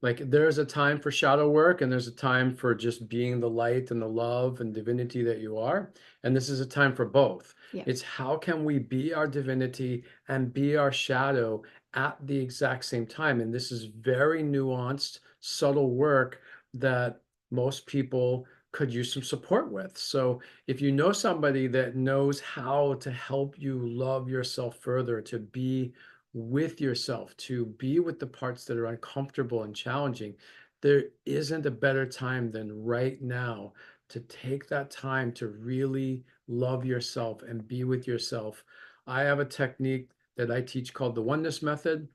Like, there's a time for shadow work, and there's a time for just being the light and the love and divinity that you are. And this is a time for both. Yeah. It's how can we be our divinity and be our shadow at the exact same time. And this is very nuanced, subtle work that most people could use some support with. So if you know somebody that knows how to help you love yourself further, to be with yourself, to be with the parts that are uncomfortable and challenging, there isn't a better time than right now to take that time to really love yourself and be with yourself. I have a technique that I teach called the Oneness Method,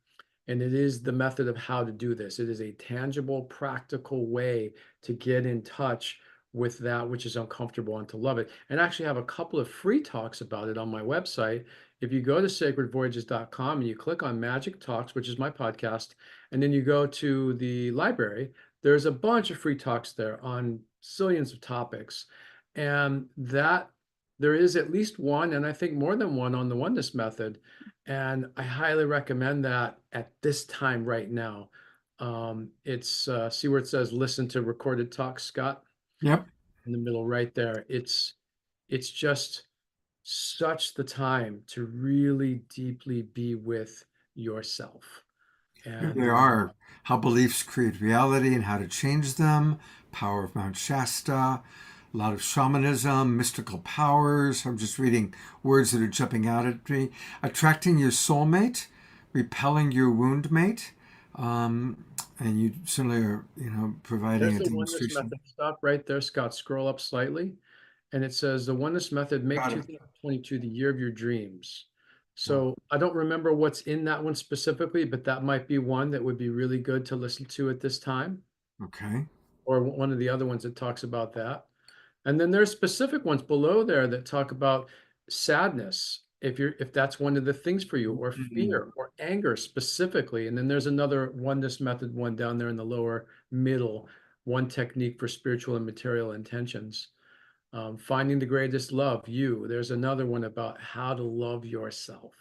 and it is the method of how to do this. It is a tangible, practical way to get in touch with that which is uncomfortable and to love it. And I actually have a couple of free talks about it on my website. If you go to sacredvoyages.com and you click on Magic Talks, which is my podcast, and then you go to the library, there's a bunch of free talks there on zillions of topics. And that there is at least one, and I think more than one, on the Oneness Method. And I highly recommend that at this time right now. It's see where it says listen to recorded talks, Scott? Yep. In the middle right there. It's just such the time to really deeply be with yourself. Here And they are: How Beliefs Create Reality and How to Change Them, Power of Mount Shasta, a lot of shamanism, mystical powers. I'm just reading words that are jumping out at me. Attracting Your Soulmate, Repelling Your Wound Mate. And you certainly are, providing there's a the Oneness demonstration. Method. Stop right there, Scott. Scroll up slightly. And it says the Oneness Method, make Got it. 2022 the year of your dreams. So I don't remember what's in that one specifically, but that might be one that would be really good to listen to at this time, Okay. or one of the other ones that talks about that. And then there's specific ones below there that talk about sadness, if that's one of the things for you, or fear or anger specifically. And then there's another Oneness Method one down there in the lower middle, one technique for spiritual and material intentions. Finding the greatest love, you. There's another one about how to love yourself.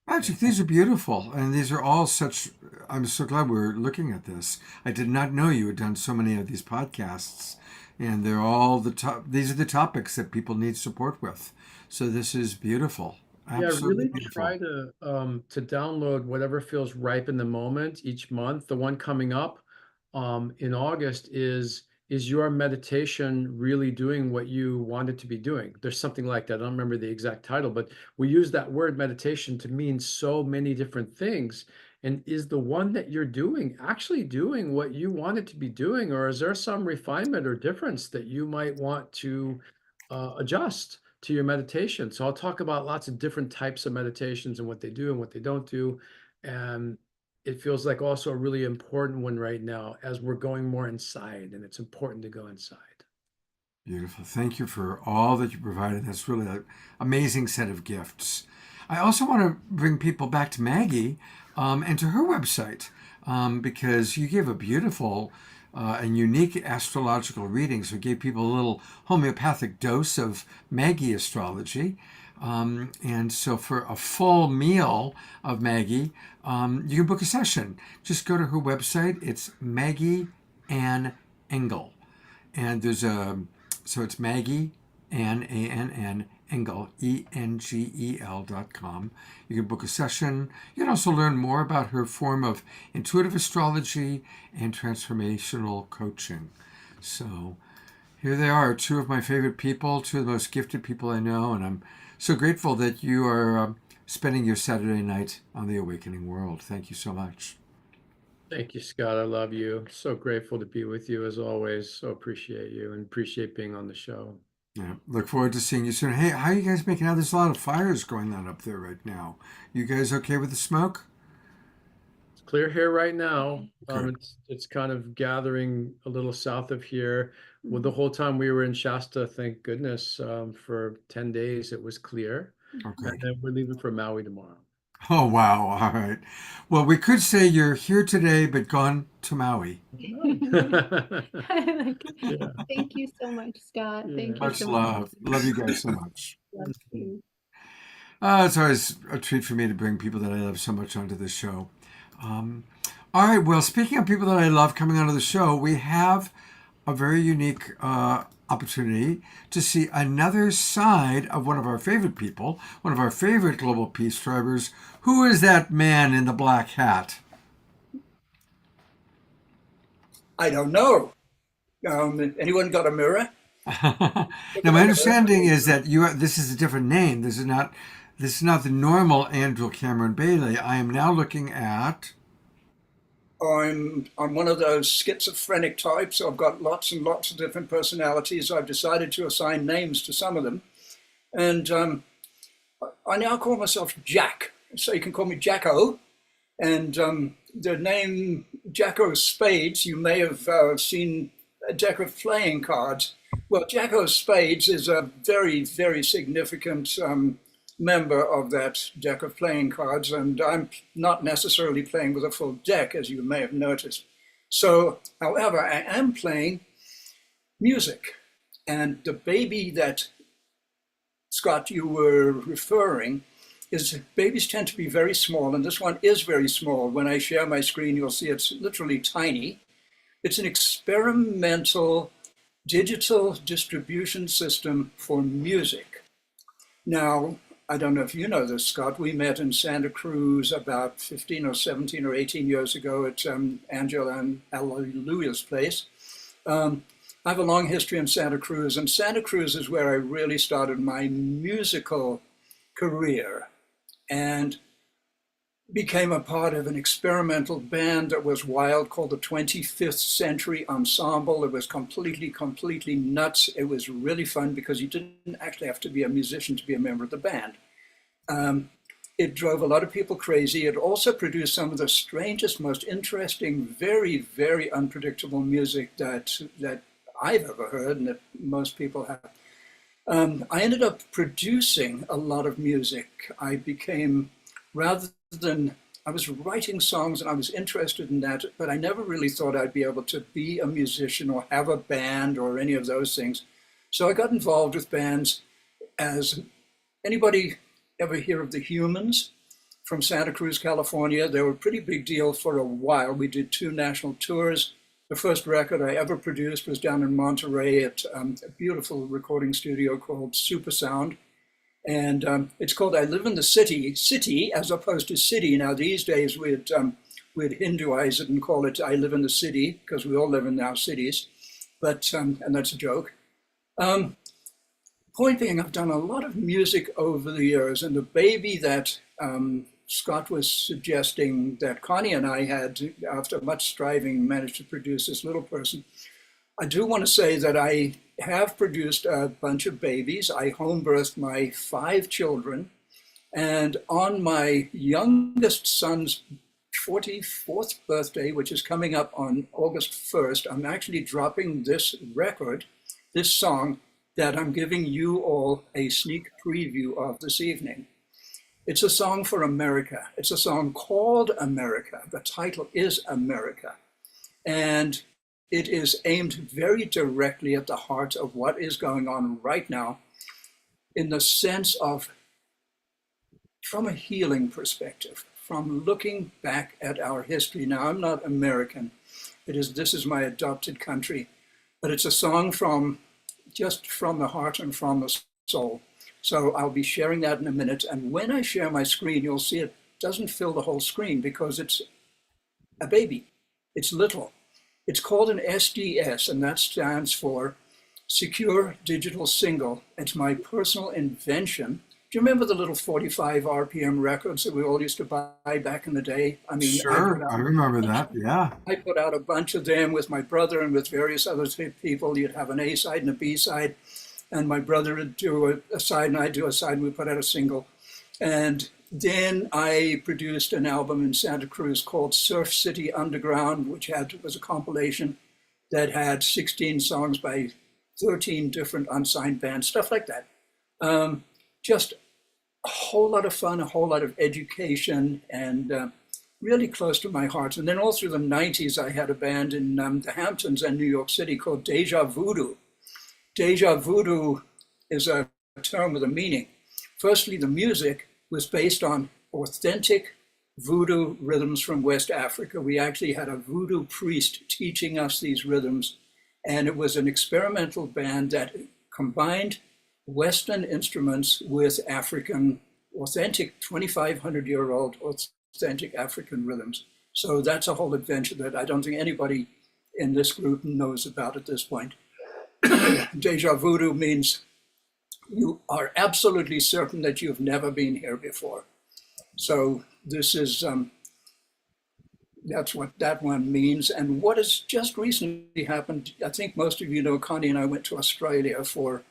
Magic, these are beautiful. And these are all such, I'm so glad we're looking at this. I did not know you had done so many of these podcasts. And they're all these are the topics that people need support with. So this is beautiful. Absolutely Yeah, really beautiful. try to download whatever feels ripe in the moment each month. The one coming up in August is your meditation really doing what you want it to be doing? There's something like that. I don't remember the exact title, but we use that word meditation to mean so many different things. And is the one that you're doing actually doing what you want it to be doing? Or is there some refinement or difference that you might want to adjust to your meditation? So I'll talk about lots of different types of meditations and what they do and what they don't do. And it feels like also a really important one right now as we're going more inside, and it's important to go inside. Beautiful. Thank you for all that you provided. That's really an amazing set of gifts. I also want to bring people back to Maggie and to her website because you gave a beautiful and unique astrological reading. So it gave people a little homeopathic dose of Maggie astrology. And so for a full meal of Maggie, you can book a session. Just go to her website. It's Maggie Ann Engel. And there's so it's Maggie Ann, Engel, ENGEL.com. You can book a session. You can also learn more about her form of intuitive astrology and transformational coaching. So here they are, two of my favorite people, two of the most gifted people I know, and I'm so grateful that you are spending your Saturday night on the Awakening World. Thank you so much. Thank you, Scott. I love you. So grateful to be with you as always. So appreciate you and appreciate being on the show. Yeah, look forward to seeing you soon. Hey, how are you guys making out? There's a lot of fires going on up there right now. You guys okay with the smoke? It's clear here right now. Good. It's kind of gathering a little south of here. Well, the whole time we were in Shasta, thank goodness, for 10 days it was clear. Okay. And then we're leaving for Maui tomorrow. Oh, wow. All right. Well, we could say you're here today, but gone to Maui. I like it. Yeah. Thank you so much, Scott. Yeah. Thank you Much so love. Love you guys so much. much. Love you. It's always a treat for me to bring people that I love so much onto the show. All right. Well, speaking of people that I love coming onto the show, we have a very unique opportunity to see another side of one of our favorite people, one of our favorite global peace strivers. Who is that man in the black hat? I don't know. Anyone got a mirror? Now, my understanding is that this is a different name. This is not the normal Andrew Cameron Bailey. I am now looking at. I'm one of those schizophrenic types. I've got lots and lots of different personalities. I've decided to assign names to some of them. And I now call myself Jack. So you can call me Jacko. And the name Jacko Spades, you may have seen a deck of playing cards. Well, Jacko Spades is a very, very significant member of that deck of playing cards, and I'm not necessarily playing with a full deck, as you may have noticed. So, however, I am playing music, and the baby that, Scott, you were referring, babies tend to be very small, and this one is very small. When I share my screen, you'll see it's literally tiny. It's an experimental digital distribution system for music. Now, I don't know if you know this, Scott. We met in Santa Cruz about 15 or 17 or 18 years ago at Angela and Alleluia's place. I have a long history in Santa Cruz, and Santa Cruz is where I really started my musical career and became a part of an experimental band that was wild called the 25th Century Ensemble. It was completely nuts. It was really fun because you didn't actually have to be a musician to be a member of the band. It drove a lot of people crazy. It also produced some of the strangest, most interesting, very, very unpredictable music that I've ever heard and that most people have. I ended up producing a lot of music. I became, I was writing songs and I was interested in that, but I never really thought I'd be able to be a musician or have a band or any of those things. So I got involved with bands. As anybody ever hear of the Humans from Santa Cruz, California? They were a pretty big deal for a while. We did 2 national tours. The first record I ever produced was down in Monterey at a beautiful recording studio called Super Sound. And it's called I Live in the City as opposed to City. Now these days we'd Hinduize it and call it I Live in the City because we all live in our cities, but and that's a joke. Point being, I've done a lot of music over the years, and the baby that Scott was suggesting that Connie and I had, after much striving, managed to produce this little person. I do want to say that I have produced a bunch of babies. I home birthed my 5 children, and on my youngest son's 44th birthday, which is coming up on August 1st, I'm actually dropping this record, this song, that I'm giving you all a sneak preview of this evening. It's a song for America. It's a song called America. The title is America. And it is aimed very directly at the heart of what is going on right now in the sense of, from a healing perspective, from looking back at our history. Now, I'm not American. This is my adopted country, but it's a song from just from the heart and from the soul. So I'll be sharing that in a minute. And when I share my screen, you'll see it doesn't fill the whole screen because it's a baby. It's little. It's called an SDS, and that stands for Secure Digital Single. It's my personal invention. Do you remember the little 45 RPM records that we all used to buy back in the day? I mean, Sure, I remember that. Yeah. I put out a bunch of them with my brother and with various other people. You'd have an A side and a B side, and my brother would do a side and I'd do a side, and we put out a single. And then I produced an album in Santa Cruz called Surf City Underground, which was a compilation that had 16 songs by 13 different unsigned bands, stuff like that. Just a whole lot of fun, a whole lot of education, and really close to my heart. And then all through the 90s, I had a band in the Hamptons and New York City called Deja Voodoo. Deja Voodoo is a term with a meaning. Firstly, the music was based on authentic voodoo rhythms from West Africa. We actually had a voodoo priest teaching us these rhythms, and it was an experimental band that combined Western instruments with African, authentic 2,500-year-old authentic African rhythms. So that's a whole adventure that I don't think anybody in this group knows about at this point. Deja Voodoo means you are absolutely certain that you've never been here before. So this is, that's what that one means. And what has just recently happened, I think most of you know, Connie and I went to Australia for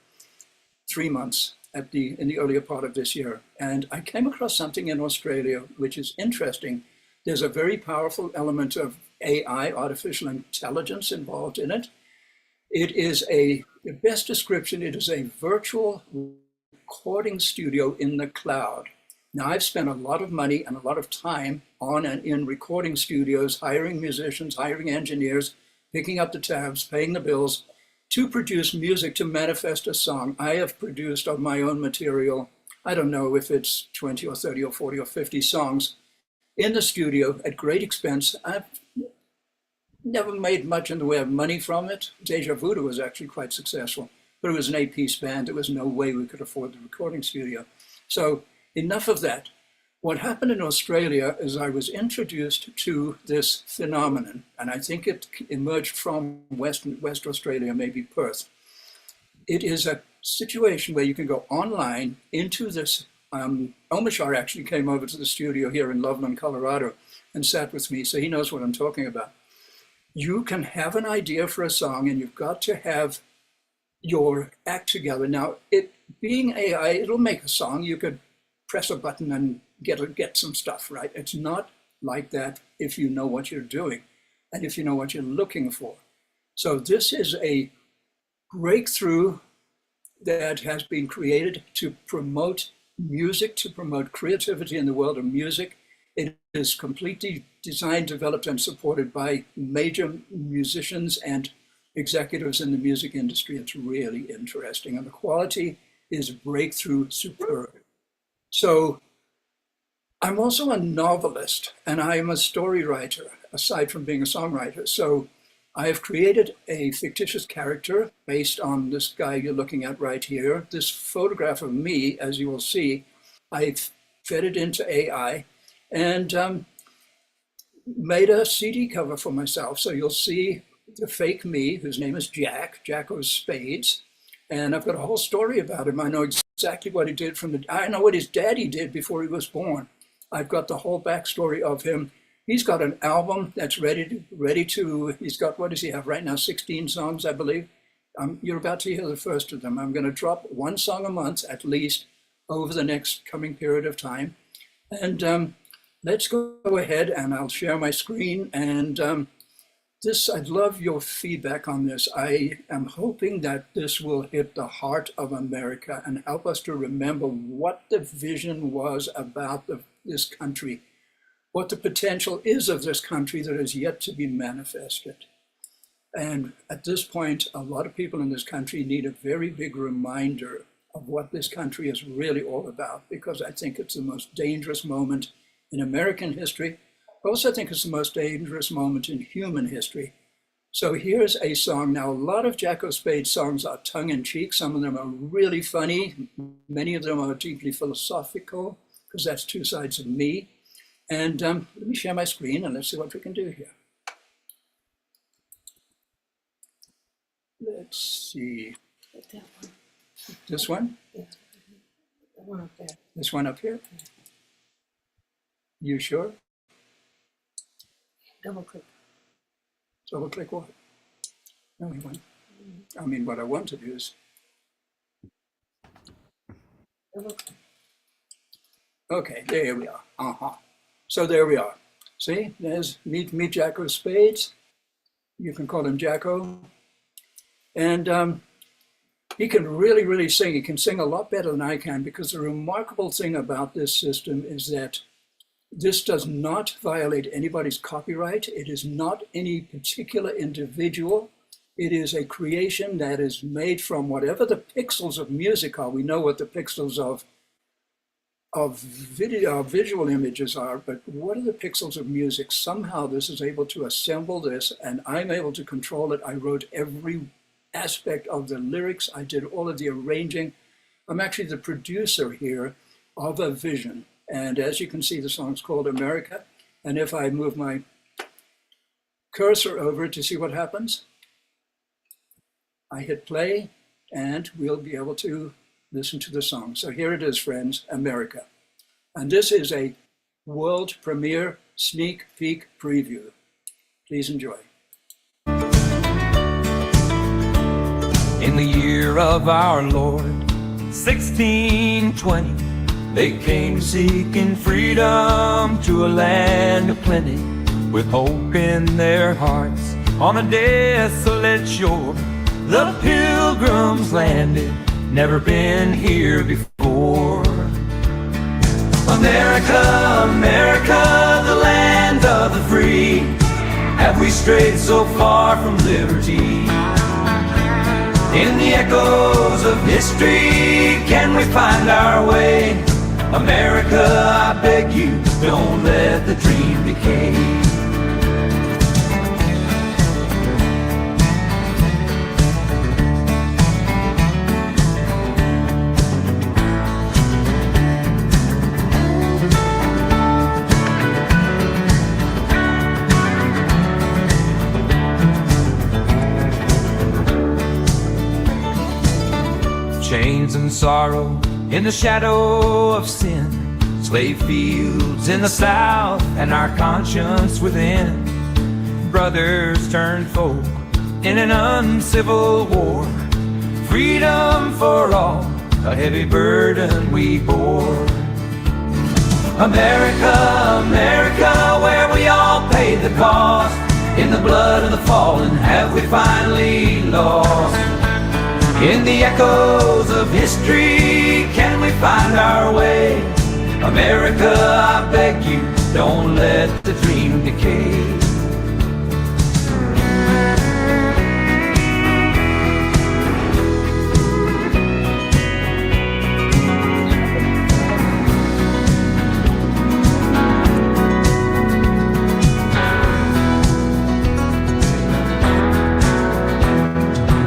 3 months in the earlier part of this year. And I came across something in Australia, which is interesting. There's a very powerful element of AI, artificial intelligence, involved in it. It is the best description, it is a virtual recording studio in the cloud. Now, I've spent a lot of money and a lot of time on and in recording studios, hiring musicians, hiring engineers, picking up the tabs, paying the bills to produce music, to manifest a song. I have produced of my own material, I don't know if it's 20 or 30 or 40 or 50 songs in the studio at great expense. I've never made much in the way of money from it. Deja Voodoo was actually quite successful, but it was an 8-piece band. There was no way we could afford the recording studio. So enough of that. What happened in Australia is I was introduced to this phenomenon, and I think it emerged from West Australia, maybe Perth. It is a situation where you can go online into this. Omashar actually came over to the studio here in Loveland, Colorado, and sat with me, so he knows what I'm talking about. You can have an idea for a song, and you've got to have your act together. Now, it being AI, it'll make a song. You could press a button and get some stuff, right? It's not like that if you know what you're doing and if you know what you're looking for. So this is a breakthrough that has been created to promote music, to promote creativity in the world of music. It is completely designed, developed, and supported by major musicians and executives in the music industry. It's really interesting, and the quality is breakthrough superb. So I'm also a novelist, and I'm a story writer, aside from being a songwriter. So I have created a fictitious character based on this guy you're looking at right here. This photograph of me, as you will see, I fed it into AI and made a CD cover for myself. So you'll see the fake me, whose name is Jack owes spades. And I've got a whole story about him. I know exactly what he did I know what his daddy did before he was born. I've got the whole backstory of him. He's got an album that's ready to, he's got, what does he have right now? 16 songs, I believe. You're about to hear the first of them. I'm going to drop one song a month at least over the next coming period of time. And let's go ahead and I'll share my screen. And I'd love your feedback on this. I am hoping that this will hit the heart of America and help us to remember what the vision was about this country, what the potential is of this country that is yet to be manifested. And at this point, a lot of people in this country need a very big reminder of what this country is really all about, because I think it's the most dangerous moment in American history. I also think it's the most dangerous moment in human history. So here's a song. Now, a lot of Jacko Spade songs are tongue-in-cheek. Some of them are really funny. Many of them are deeply philosophical, because that's two sides of me. And let me share my screen and let's see what we can do here. Let's see. This one? This one up here? You sure? Double click. Double click what? No, we won't. I mean, what I want to do is. Okay, there we are. So there we are. See, there's Meet Jacko Spades. You can call him Jacko. And he can really, really sing. He can sing a lot better than I can, because the remarkable thing about this system is that this does not violate anybody's copyright. It is not any particular individual. It is a creation that is made from whatever the pixels of music are. We know what the pixels of video, visual images are, but what are the pixels of music? Somehow this is able to assemble this, and I'm able to control it. I wrote every aspect of the lyrics. I did all of the arranging. I'm actually the producer here of a vision. And as you can see, the song's called America. And if I move my cursor over to see what happens, I hit play and we'll be able to listen to the song. So here it is, friends, America. And this is a world premiere sneak peek preview. Please enjoy. In the year of our Lord, 1620, they came seeking freedom to a land of plenty, with hope in their hearts on a desolate shore. The Pilgrims landed, never been here before. America, America, the land of the free, have we strayed so far from liberty? In the echoes of history, can we find our way? America, I beg you, don't let the dream decay. Chains and sorrow in the shadow of sin, slave fields in the south and our conscience within. Brothers turned foe in an uncivil war. Freedom for all, a heavy burden we bore. America, America, where we all paid the cost. In the blood of the fallen have we finally lost. In the echoes of history, can we find our way? America, I beg you, don't let the dream decay.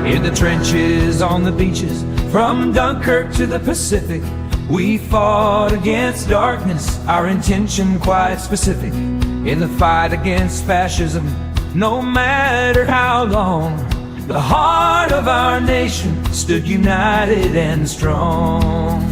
In the trenches, on the beaches, from Dunkirk to the Pacific, we fought against darkness, our intention quite specific. In the fight against fascism, no matter how long, the heart of our nation stood united and strong.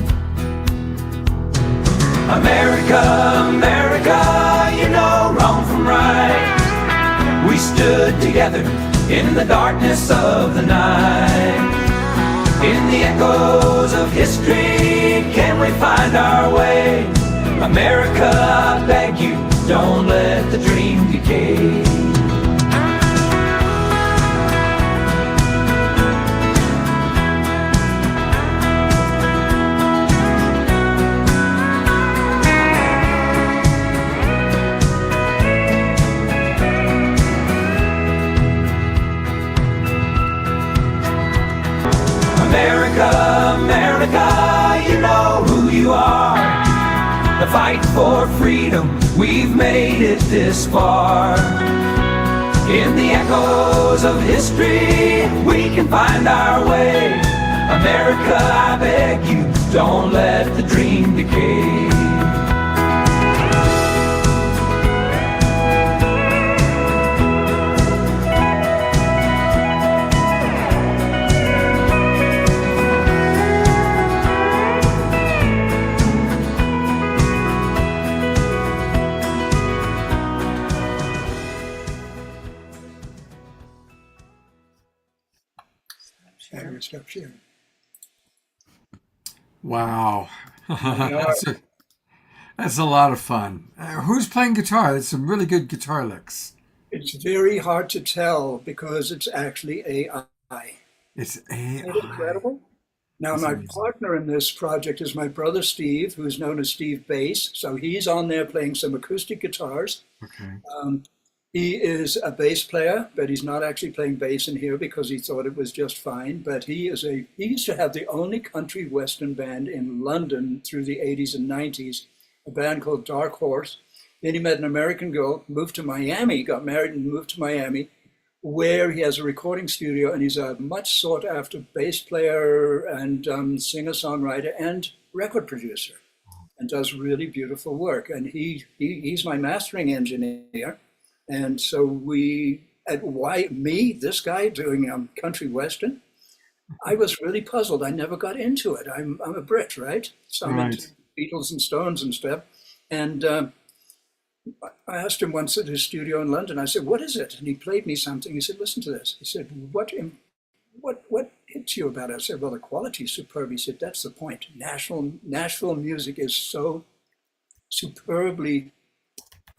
America, America, you know wrong from right. We stood together in the darkness of the night. In the echoes of history, can we find our way? America, I beg you, don't let the dream decay. America, America, you know who you are. The fight for freedom, we've made it this far. In the echoes of history, we can find our way. America, I beg you, don't let the dream decay. And stop sharing. Wow. know. That's a lot of fun. Who's playing guitar? That's some really good guitar licks. It's very hard to tell because it's actually AI. It's Isn't it AI. incredible? Now, That's my amazing. partner in this project is my brother Steve, who's known as Steve Bass. So he's on there playing some acoustic guitars. Okay. He is a bass player, but he's not actually playing bass in here because he thought it was just fine. But he used to have the only country western band in London through the 80s and 90s, a band called Dark Horse. Then he met an American girl, moved to Miami, got married and moved to Miami, where he has a recording studio, and he's a much sought after bass player and singer-songwriter and record producer, and does really beautiful work. And he's my mastering engineer. And so this guy doing country western, I was really puzzled. I never got into it. I'm a Brit, right? So I'm into Beatles and Stones and stuff. And I asked him once at his studio in London, I said, what is it? And he played me something. He said, listen to this. He said, what hits you about it? I said, well, the quality is superb. He said, that's the point. Nashville music is so superbly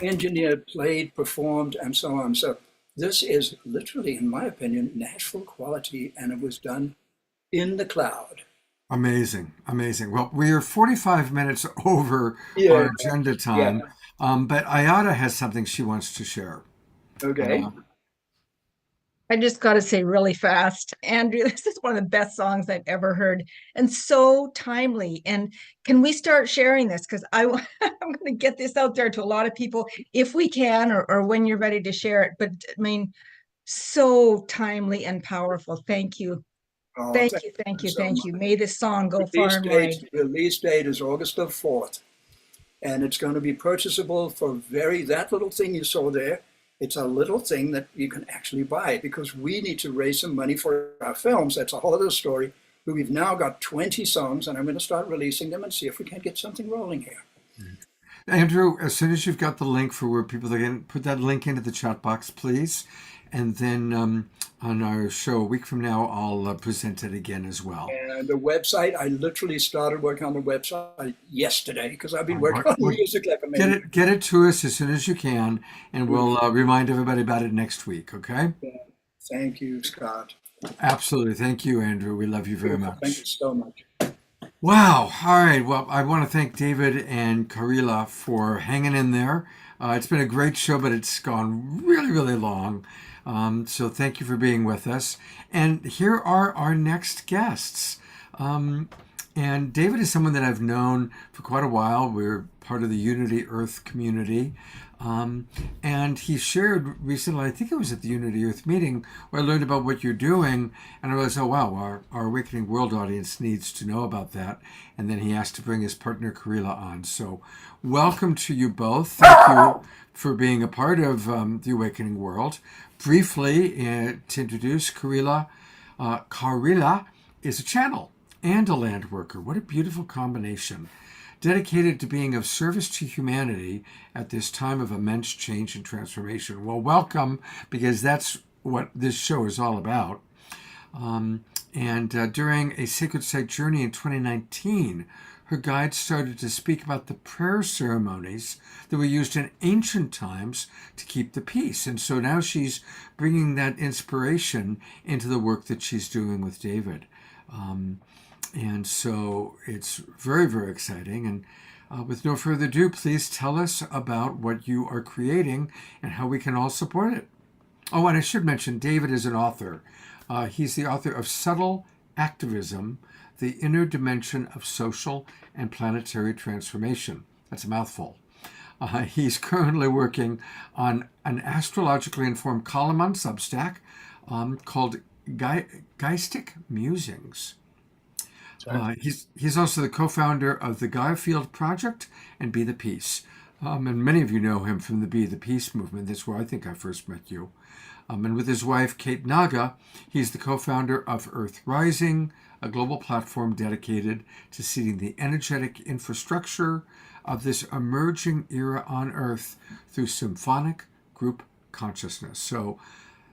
engineered, played, performed, and so on. So this is literally, in my opinion, Nashville quality, and it was done in the cloud. Amazing. Amazing. Well, we are 45 minutes over Yeah. our agenda time, but Ayada has something she wants to share. Okay. I just got to say really fast, Andrew, this is one of the best songs I've ever heard and so timely. And can we start sharing this? Because I'm going to get this out there to a lot of people if we can, or when you're ready to share it. But I mean, so timely and powerful. Thank you. Oh, Thank thank you. you Thank you. so Thank much. you. May this song go far and wide. Release date is August the 4th, and it's going to be purchasable for that little thing you saw there. It's a little thing that you can actually buy because we need to raise some money for our films. That's a whole other story. But we've now got 20 songs, and I'm going to start releasing them and see if we can get something rolling here. Andrew, as soon as you've got the link for where people can put that link into the chat box, please. And then on our show a week from now, I'll present it again as well. And the website, I literally started working on the website yesterday because I've been working on music like a maniac. Get it to us as soon as you can, and we'll remind everybody about it next week, okay? Thank you, Scott. Absolutely. Thank you, Andrew. We love you very much. Thank you so much. Wow. All right. Well, I want to thank David and Karila for hanging in there. It's been a great show, but it's gone really, really long. So thank you for being with us. And here are our next guests. And David is someone that I've known for quite a while. We're part of the Unity Earth community. And he shared recently, I think it was at the Unity Earth meeting, where I learned about what you're doing. And I realized, oh, wow, our Awakening World audience needs to know about that. And then he asked to bring his partner, Karila, on. So welcome to you both. Thank you for being a part of the Awakening World. Briefly, to introduce Karila, Karila is a channel and a land worker. What a beautiful combination. Dedicated to being of service to humanity at this time of immense change and transformation. Well, welcome, because that's what this show is all about. During a sacred site journey in 2019, her guide started to speak about the prayer ceremonies that were used in ancient times to keep the peace. And so now she's bringing that inspiration into the work that she's doing with David. And so it's very, very exciting. And with no further ado, please tell us about what you are creating and how we can all support it. Oh, and I should mention, David is an author. He's the author of Subtle Activism, The Inner Dimension of Social and Planetary Transformation. That's a mouthful. He's currently working on an astrologically informed column on Substack called Geistic Musings. He's also the co-founder of the Gaia Field Project and Be the Peace. And many of you know him from the Be the Peace movement. That's where I think I first met you. And with his wife, Kate Naga, he's the co-founder of Earth Rising, a global platform dedicated to seeding the energetic infrastructure of this emerging era on Earth through symphonic group consciousness. So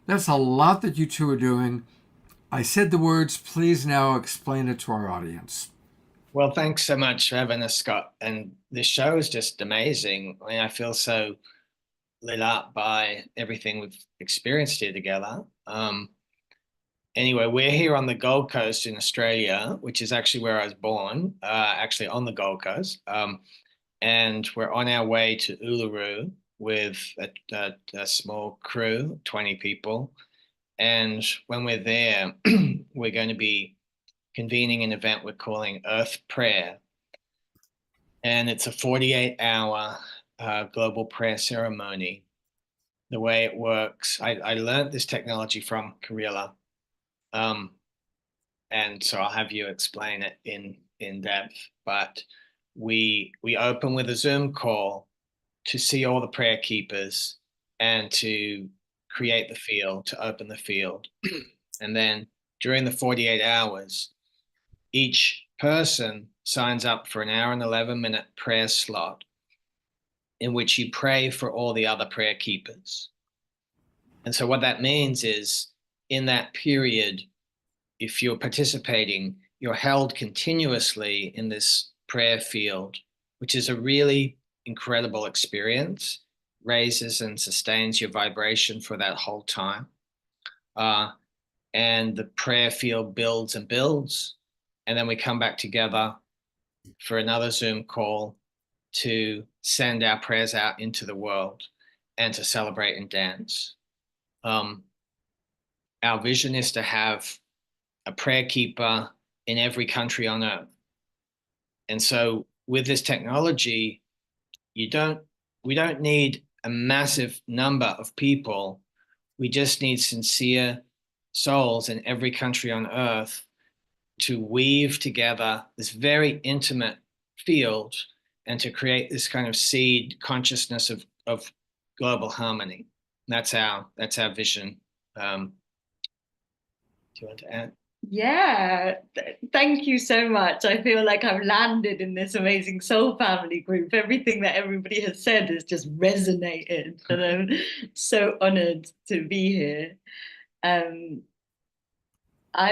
that's a lot that you two are doing. I said the words, please now explain it to our audience. Well, thanks so much for having us, Scott. And this show is just amazing. I mean, I feel so lit up by everything we've experienced here together. Anyway, we're here on the Gold Coast in Australia, which is actually where I was born, actually on the Gold Coast. And we're on our way to Uluru with a small crew, 20 people. And when we're there, we're going to be convening an event we're calling Earth Prayer. And it's a 48-hour global prayer ceremony. The way it works, I learned this technology from Karila. And so I'll have you explain it in depth. But we open with a Zoom call to see all the prayer keepers and to create the field, to open the field. And then during the 48 hours, each person signs up for an hour and 11-minute prayer slot in which you pray for all the other prayer keepers. And so what that means is in that period, if you're participating, you're held continuously in this prayer field, which is a really incredible experience, raises and sustains your vibration for that whole time. And the prayer field builds and builds. And then we come back together for another Zoom call to send our prayers out into the world and to celebrate and dance. Our vision is to have a prayer keeper in every country on earth. And so with this technology, we don't need a massive number of people. We just need sincere souls in every country on earth to weave together this very intimate field and to create this kind of seed consciousness of global harmony. That's our vision. Do you want to add? Yeah, thank you so much. I feel like I've landed in this amazing soul family group. Everything that everybody has said has just resonated, and I'm so honored to be here. I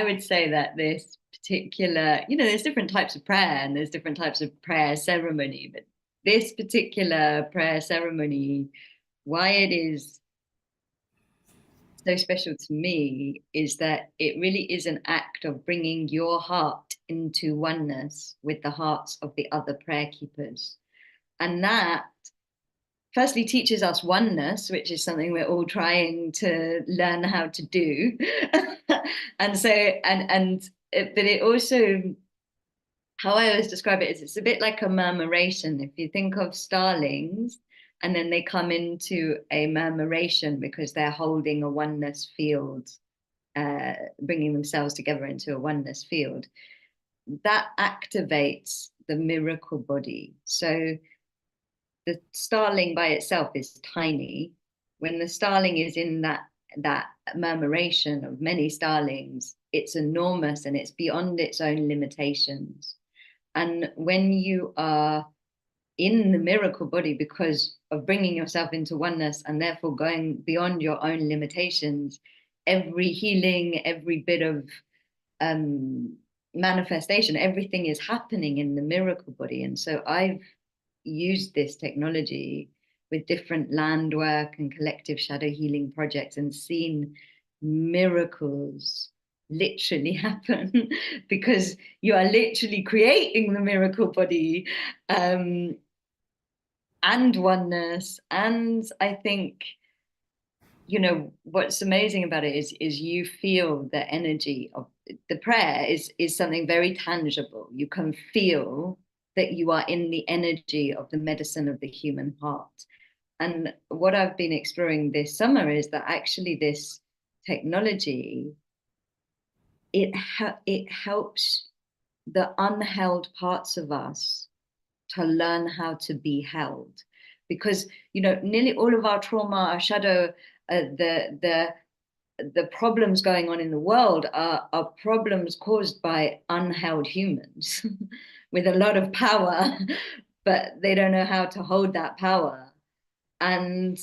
would say that this particular, there's different types of prayer and there's different types of prayer ceremony, but this particular prayer ceremony, why it is so special to me is that it really is an act of bringing your heart into oneness with the hearts of the other prayer keepers. And that firstly teaches us oneness, which is something we're all trying to learn how to do. And so, but it also, how I always describe it is it's a bit like a murmuration. If you think of starlings, and then they come into a murmuration because they're holding a oneness field, bringing themselves together into a oneness field. That activates the miracle body. So the starling by itself is tiny. When the starling is in that murmuration of many starlings, it's enormous and it's beyond its own limitations. And when you are in the miracle body because of bringing yourself into oneness and therefore going beyond your own limitations, every healing, every bit of manifestation, everything is happening in the miracle body. And so I've used this technology with different land work and collective shadow healing projects and seen miracles literally happen because you are literally creating the miracle body and oneness. And I think, what's amazing about it is you feel the energy of the prayer is something very tangible. You can feel that you are in the energy of the medicine of the human heart. And what I've been exploring this summer is that actually this technology, it helps the unheld parts of us to learn how to be held. Because, you know, nearly all of our trauma, our shadow, the problems going on in the world are problems caused by unheld humans with a lot of power, but they don't know how to hold that power. And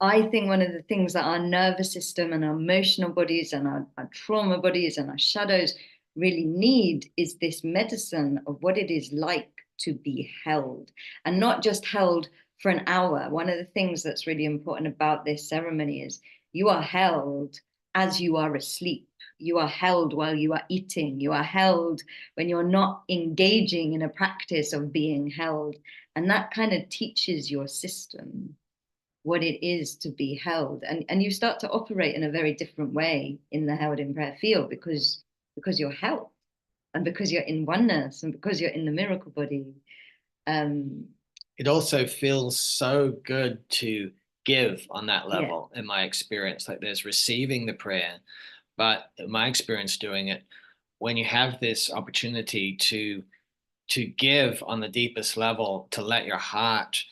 I think one of the things that our nervous system and our emotional bodies and our trauma bodies and our shadows really need is this medicine of what it is like to be held, and not just held for an hour. One of the things that's really important about this ceremony is you are held as you are asleep. You are held while you are eating. You are held when you're not engaging in a practice of being held. And that kind of teaches your system what it is to be held. And you start to operate in a very different way in the Held in Prayer field because you're held, and because you're in oneness, and because you're in the miracle body. It also feels so good to give on that level, in my experience. Like there's receiving the prayer, but in my experience doing it, when you have this opportunity to give on the deepest level, to let your heart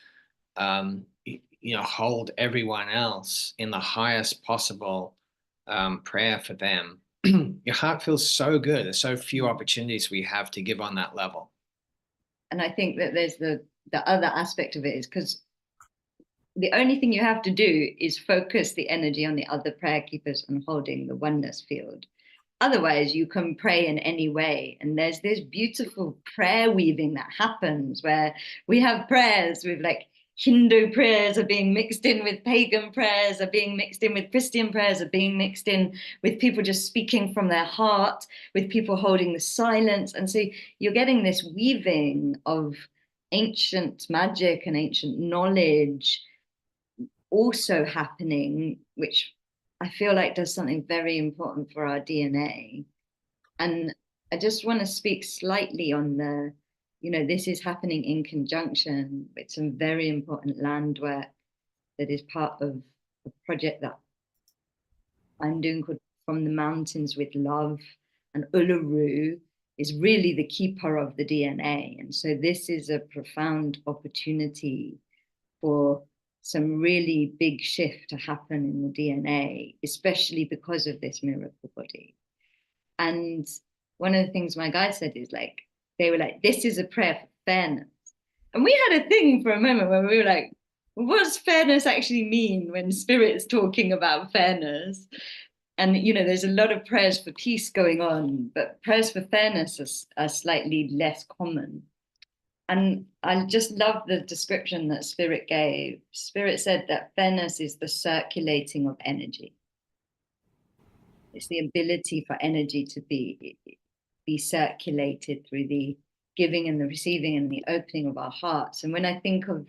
hold everyone else in the highest possible prayer for them, your heart feels so good. There's so few opportunities we have to give on that level. And I think that there's the other aspect of it is because the only thing you have to do is focus the energy on the other prayer keepers and holding the oneness field. Otherwise, you can pray in any way. And there's this beautiful prayer weaving that happens where we have prayers with like Hindu prayers are being mixed in with pagan prayers, are being mixed in with Christian prayers, are being mixed in with people just speaking from their heart, with people holding the silence. And so you're getting this weaving of ancient magic and ancient knowledge also happening, which I feel like does something very important for our DNA. And I just want to speak slightly on this is happening in conjunction with some very important land work that is part of a project that I'm doing called From the Mountains with Love. And Uluru is really the keeper of the DNA. And so this is a profound opportunity for some really big shift to happen in the DNA, especially because of this miracle body. And one of the things my guide said is like, they were like, this is a prayer for fairness. And we had a thing for a moment where we were like, what does fairness actually mean when Spirit's talking about fairness? And, there's a lot of prayers for peace going on, but prayers for fairness are slightly less common. And I just love the description that Spirit gave. Spirit said that fairness is the circulating of energy. It's the ability for energy to be circulated through the giving and the receiving and the opening of our hearts. And when I think of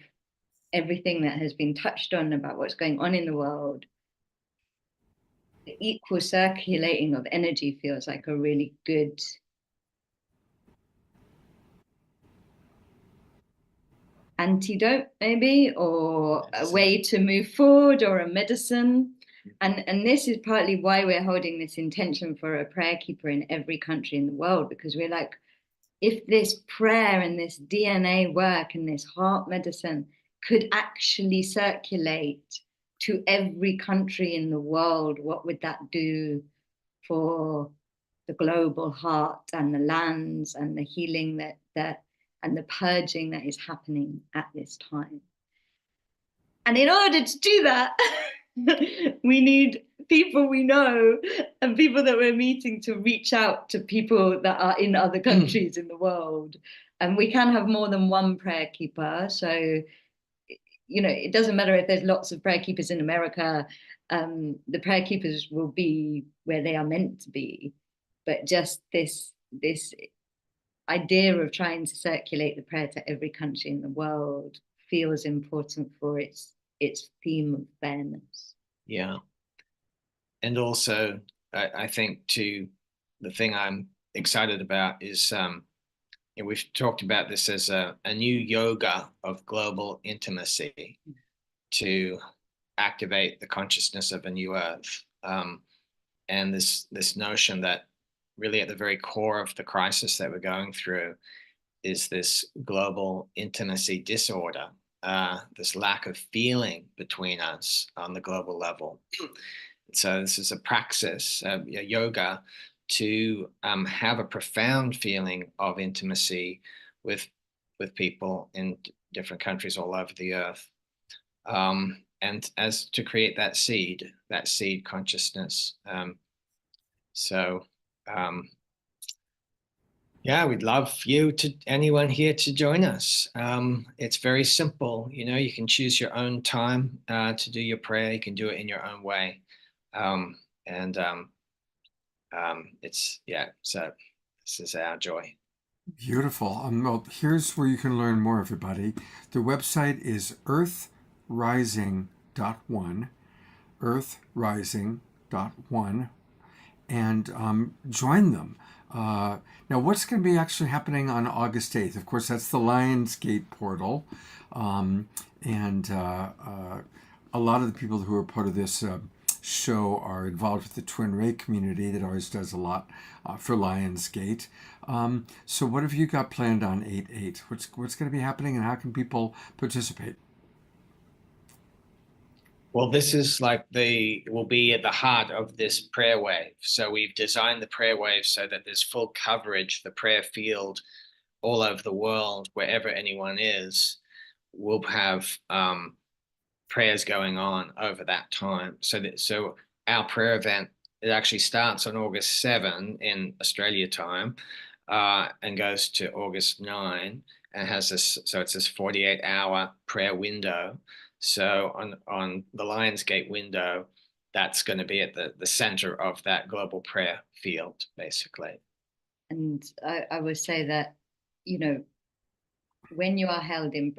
everything that has been touched on about what's going on in the world, the equal circulating of energy feels like a really good antidote, maybe, or a way to move forward, or a medicine. And this is partly why we're holding this intention for a prayer keeper in every country in the world, because we're like, if this prayer and this DNA work and this heart medicine could actually circulate to every country in the world, what would that do for the global heart and the lands and the healing that and the purging that is happening at this time? And in order to do that, we need people we know and people that we're meeting to reach out to people that are in other countries in the world. And we can have more than one prayer keeper. So, it doesn't matter if there's lots of prayer keepers in America. The prayer keepers will be where they are meant to be. But just this idea of trying to circulate the prayer to every country in the world feels important for its theme of fairness. Yeah. And also, I think too, the thing I'm excited about is we've talked about this as a new yoga of global intimacy to activate the consciousness of a new earth. And this notion that really at the very core of the crisis that we're going through is this global intimacy disorder, this lack of feeling between us on the global level. So this is a praxis, yoga, to have a profound feeling of intimacy with people in different countries all over the earth, and as to create that seed consciousness. Yeah, we'd love anyone here to join us. It's very simple. You can choose your own time to do your prayer. You can do it in your own way. So this is our joy. Beautiful. Well, here's where you can learn more, everybody. The website is earthrising.one, earthrising.one, and join them. Now, what's going to be actually happening on August 8th? Of course, that's the Lionsgate portal. And a lot of the people who are part of this show are involved with the Twin Ray community that always does a lot for Lionsgate. So what have you got planned on 8/8? What's going to be happening, and how can people participate? Well, this is will be at the heart of this prayer wave. So we've designed the prayer wave so that there's full coverage, the prayer field all over the world, wherever anyone is, will have prayers going on over that time. So our prayer event, it actually starts on August 7 in Australia time, and goes to August 9, and has this 48-hour prayer window. So on the Lionsgate window, that's going to be at the center of that global prayer field, basically. And I would say that, when you are held in,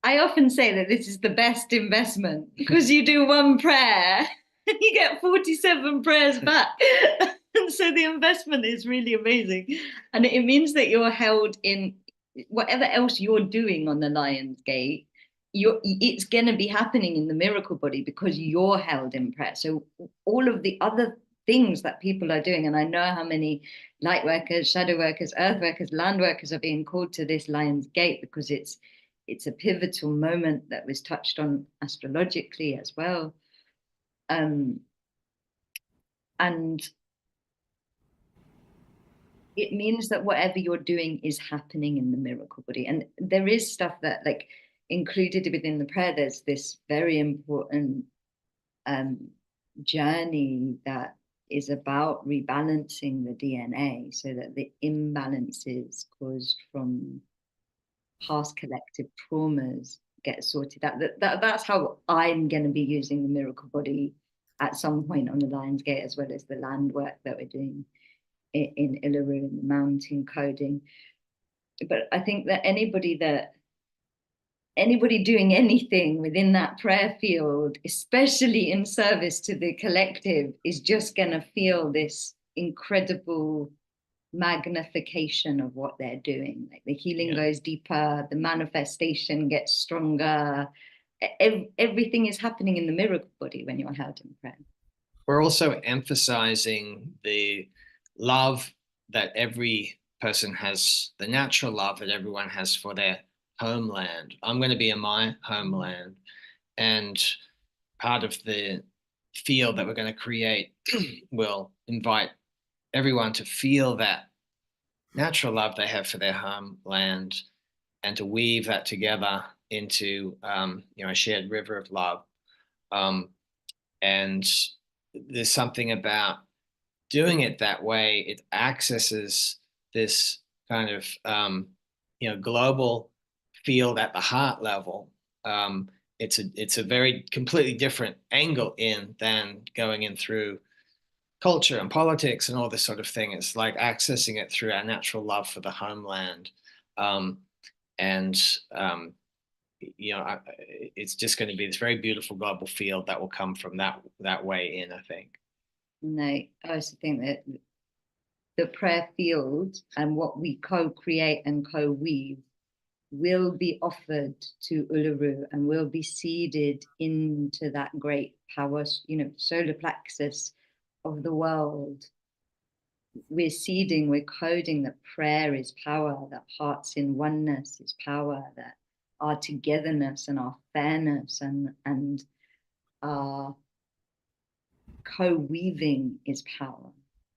I often say that this is the best investment, because you do one prayer and you get 47 prayers back. And so the investment is really amazing. And it means that you're held in whatever else you're doing on the Lionsgate. It's going to be happening in the miracle body because you're held in prayer. So all of the other things that people are doing, and I know how many light workers, shadow workers, earth workers, land workers are being called to this Lionsgate, because it's a pivotal moment that was touched on astrologically as well. And it means that whatever you're doing is happening in the miracle body. And there is stuff that, like, included within the prayer, there's this very important journey that is about rebalancing the DNA so that the imbalances caused from past collective traumas get sorted out. That's how I'm going to be using the miracle body at some point on the Lionsgate, as well as the land work that we're doing in Uluru and the mountain coding. But I think that anybody doing anything within that prayer field, especially in service to the collective, is just going to feel this incredible magnification of what they're doing. Like, the healing goes deeper, the manifestation gets stronger. Everything is happening in the miracle body when you're held in prayer. We're also emphasizing the love that every person has, the natural love that everyone has for their homeland. I'm going to be in my homeland, and part of the field that we're going to create will invite everyone to feel that natural love they have for their homeland, and to weave that together into a shared river of love. And there's something about doing it that way. It accesses this kind of global field at the heart level. It's a very completely different angle than going in through culture and politics and all this sort of thing. It's like accessing it through our natural love for the homeland. It's just going to be this very beautiful global field that will come from that way in, I think. And I also think that the prayer field and what we co-create and co-weave will be offered to Uluru and will be seeded into that great power, solar plexus of the world. We're seeding, we're coding that prayer is power, that hearts in oneness is power, that our togetherness and our fairness and our co-weaving is power.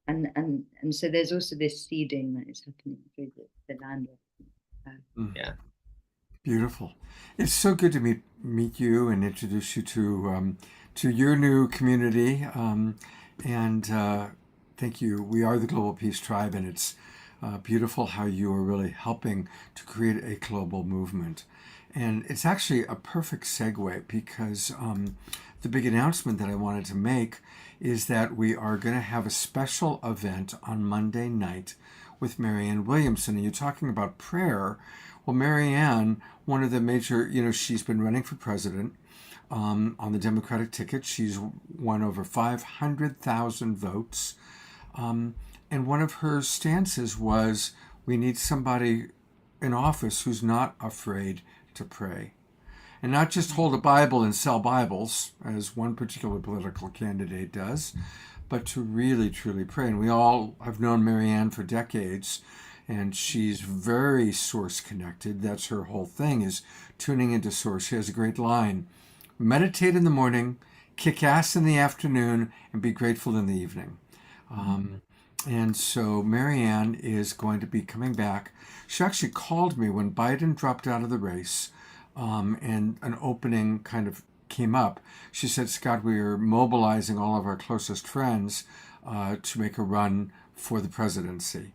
And so there's also this seeding that is happening through the land. Yeah. Beautiful. It's so good to meet you and introduce you to your new community. Thank you. We are the Global Peace Tribe, and it's beautiful how you are really helping to create a global movement. And it's actually a perfect segue because the big announcement that I wanted to make is that we are going to have a special event on Monday night with Marianne Williamson. And you're talking about prayer. Well, Marianne, one of the major, she's been running for president on the Democratic ticket. She's won over 500,000 votes. And one of her stances was, we need somebody in office who's not afraid to pray. And not just hold a Bible and sell Bibles, as one particular political candidate does, but to really, truly pray. And we all have known Marianne for decades, and she's very source connected. That's her whole thing, is tuning into source. She has a great line: meditate in the morning, kick ass in the afternoon, and be grateful in the evening. And so Marianne is going to be coming back. She actually called me when Biden dropped out of the race, and an opening kind of came up. She said, Scott, we are mobilizing all of our closest friends to make a run for the presidency.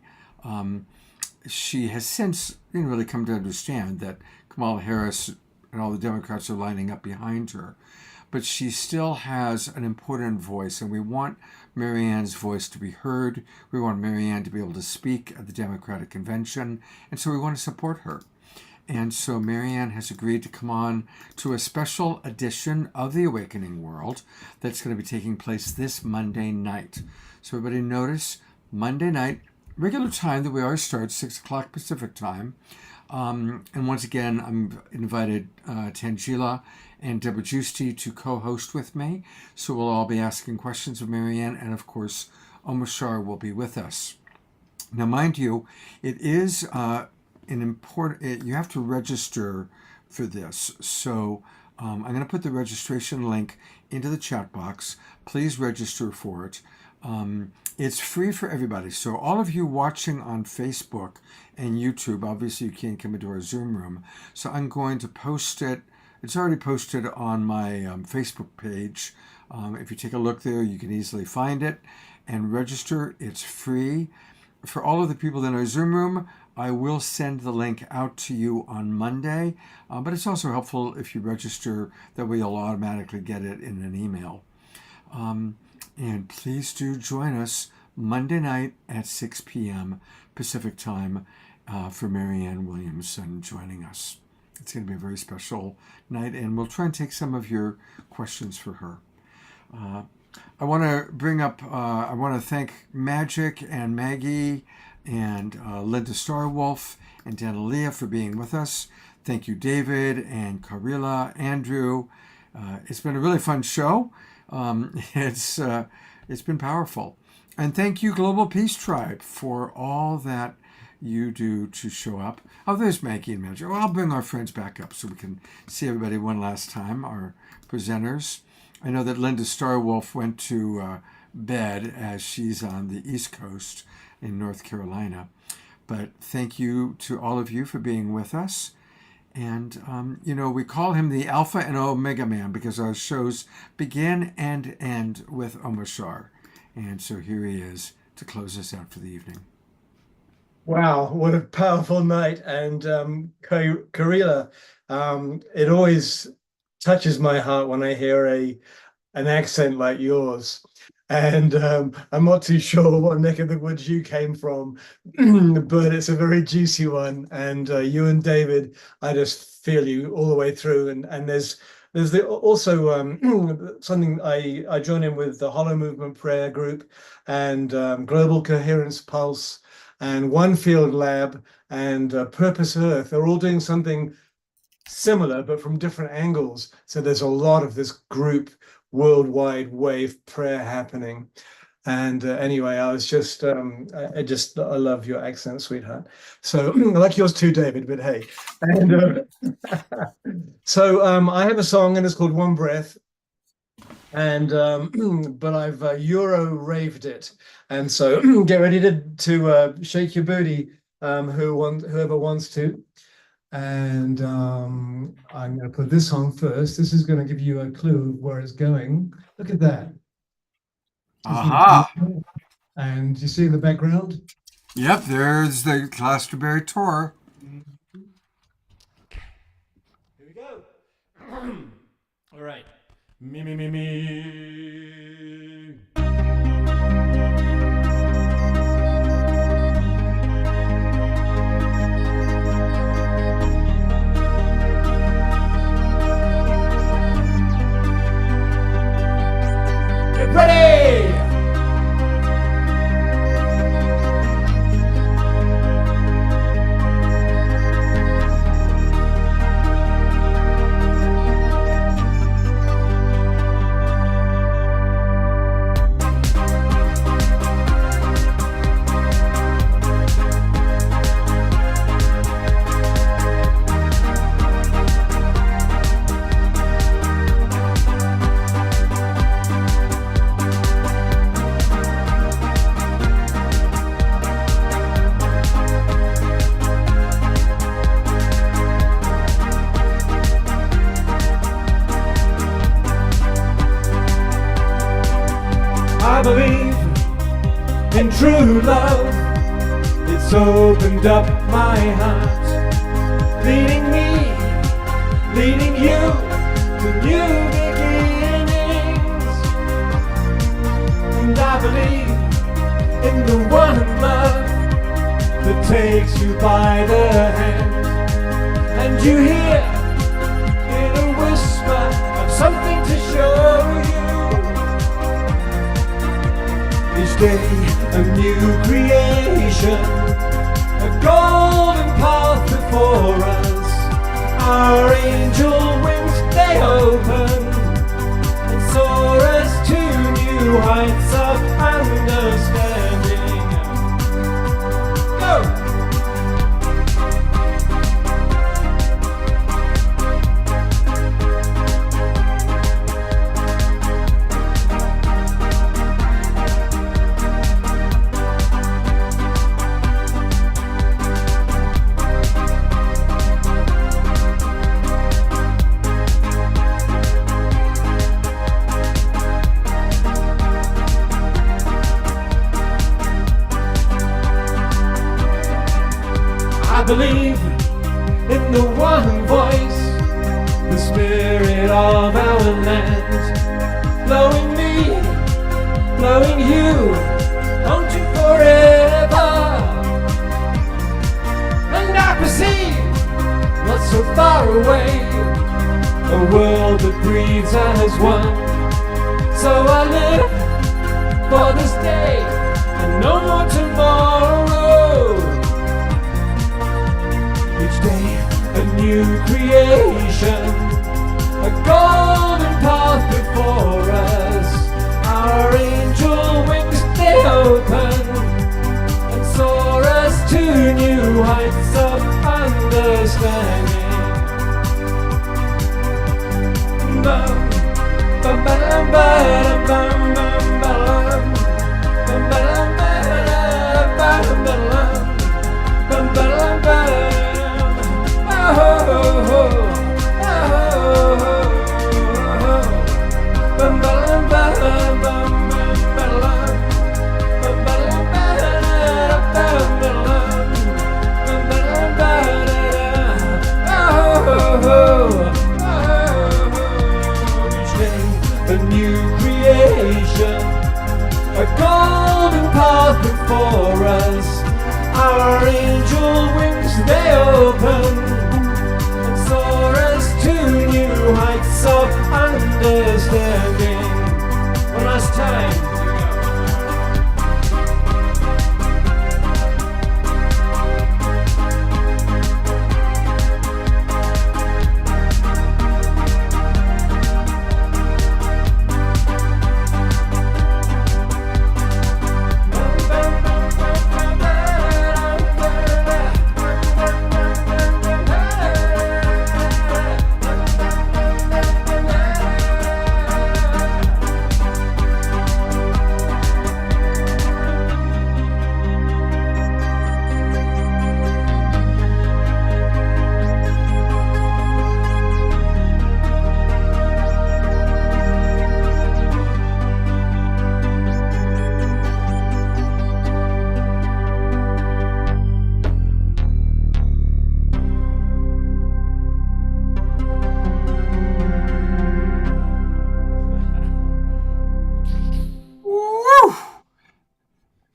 She has since really come to understand that Kamala Harris and all the Democrats are lining up behind her. But she still has an important voice, and we want Marianne's voice to be heard. We want Marianne to be able to speak at the Democratic Convention, and so we want to support her. And so Marianne has agreed to come on to a special edition of The Awakening World that's going to be taking place this Monday night. So everybody notice, Monday night, regular time that we always start, 6 o'clock Pacific time. And once again, I'm invited Tangela and Deborah Giusti to co-host with me. So we'll all be asking questions of Marianne, and of course, Omashar will be with us. Now, mind you, it is you have to register for this. So I'm going to put the registration link into the chat box. Please register for it. It's free for everybody. So all of you watching on Facebook and YouTube, obviously you can't come into our Zoom room. So I'm going to post it. It's already posted on my Facebook page. If you take a look there, you can easily find it and register. It's free. For all of the people in our Zoom room, I will send the link out to you on Monday, but it's also helpful if you register, that way you'll automatically get it in an email. And please do join us Monday night at 6 p.m. Pacific time for Marianne Williamson joining us. It's going to be a very special night, and we'll try and take some of your questions for her. I want to bring up, I want to thank Magic and Maggie and Linda Starwolf and Danalia for being with us. Thank you, David and Karila, Andrew. It's been a really fun show. It's been powerful. And thank you, Global Peace Tribe, for all that you do to show up. Oh, there's Maggie and Magic. Well, I'll bring our friends back up so we can see everybody one last time, our presenters. I know that Linda Starwolf went to bed as she's on the East Coast in North Carolina. But thank you to all of you for being with us. And, we call him the Alpha and Omega Man because our shows begin and end with Omashar. And so here he is to close us out for the evening. Wow, what a powerful night. And Karila, it always touches my heart when I hear an accent like yours. And I'm not too sure what neck of the woods you came from, but it's a very juicy one. And you and David, I just feel you all the way through. And there's There's also something I join in with the Hollow Movement Prayer Group and Global Coherence Pulse and One Field Lab and Purpose Earth. They're all doing something similar, but from different angles. So there's a lot of this group worldwide wave prayer happening. And anyway, I was just, I love your accent, sweetheart. So I like yours too, David, but hey. And so I have a song and it's called One Breath. And, but I've Euro raved it. And so get ready to shake your booty, whoever wants to. And I'm going to put this on first. This is going to give you a clue of where it's going. Look at that. Aha. And you see in the background? Yep, there's the Glastonbury tour. Here we go. All right. Me, me, me, me. Get ready! I believe in true love. It's opened up my heart, leading me, leading you to new beginnings. And I believe in the one love that takes you by the hand, and you hear in a whisper of something to show you. Each day a new creation, a golden path before us. Our angel wings, they open and soar us to new heights of understanding. Go! I believe in the one voice, the spirit of our land, blowing me, blowing you, on to forever. And I perceive not so far away, a world that breathes as one. So I live for this day and no more tomorrow. Each day a new creation, a golden path before us. Our angel wings, they open and soar us to new heights of understanding. Bum, bum, ba-dum, ba-dum, bum, bum, ba-dum. Bum, ba-dum, ba-dum, ba-dum, ba-dum. Bum, ba-dum, ba-dum. Oh, oh, oh, oh, oh. Bum, ba-dum, ba-dum, bum, ba-dum. Bum, ba-dum, ba-dum, bum, ba-dum. Bum, ba-dum, ba-dum. Oh, oh, oh, oh. Each day a new creation, a golden path before us. Our angel wings, they open and soar us to new heights of standing. One last time.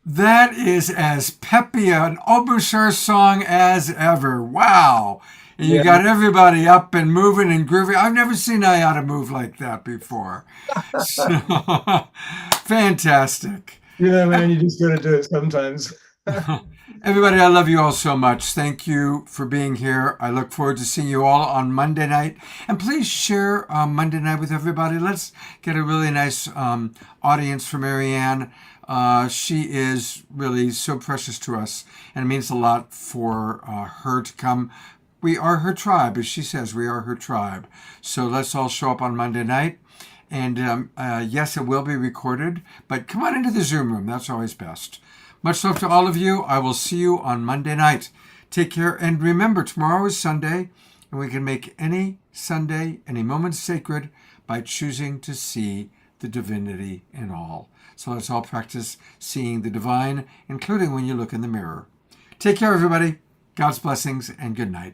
That is as peppy an Oberschur song as ever. Wow. And you got everybody up and moving and grooving. I've never seen Ayada move like that before. So, fantastic. Yeah, man, you just got to do it sometimes. Everybody, I love you all so much. Thank you for being here. I look forward to seeing you all on Monday night. And please share Monday night with everybody. Let's get a really nice audience for Marianne. She is really so precious to us, and it means a lot for her to come. We are her tribe, as she says, we are her tribe. So let's all show up on Monday night. And yes, it will be recorded, but come on into the Zoom room. That's always best. Much love to all of you. I will see you on Monday night. Take care. And remember, tomorrow is Sunday, and we can make any Sunday, any moment sacred by choosing to see the divinity in all. So let's all practice seeing the divine, including when you look in the mirror. Take care, everybody. God's blessings and good night.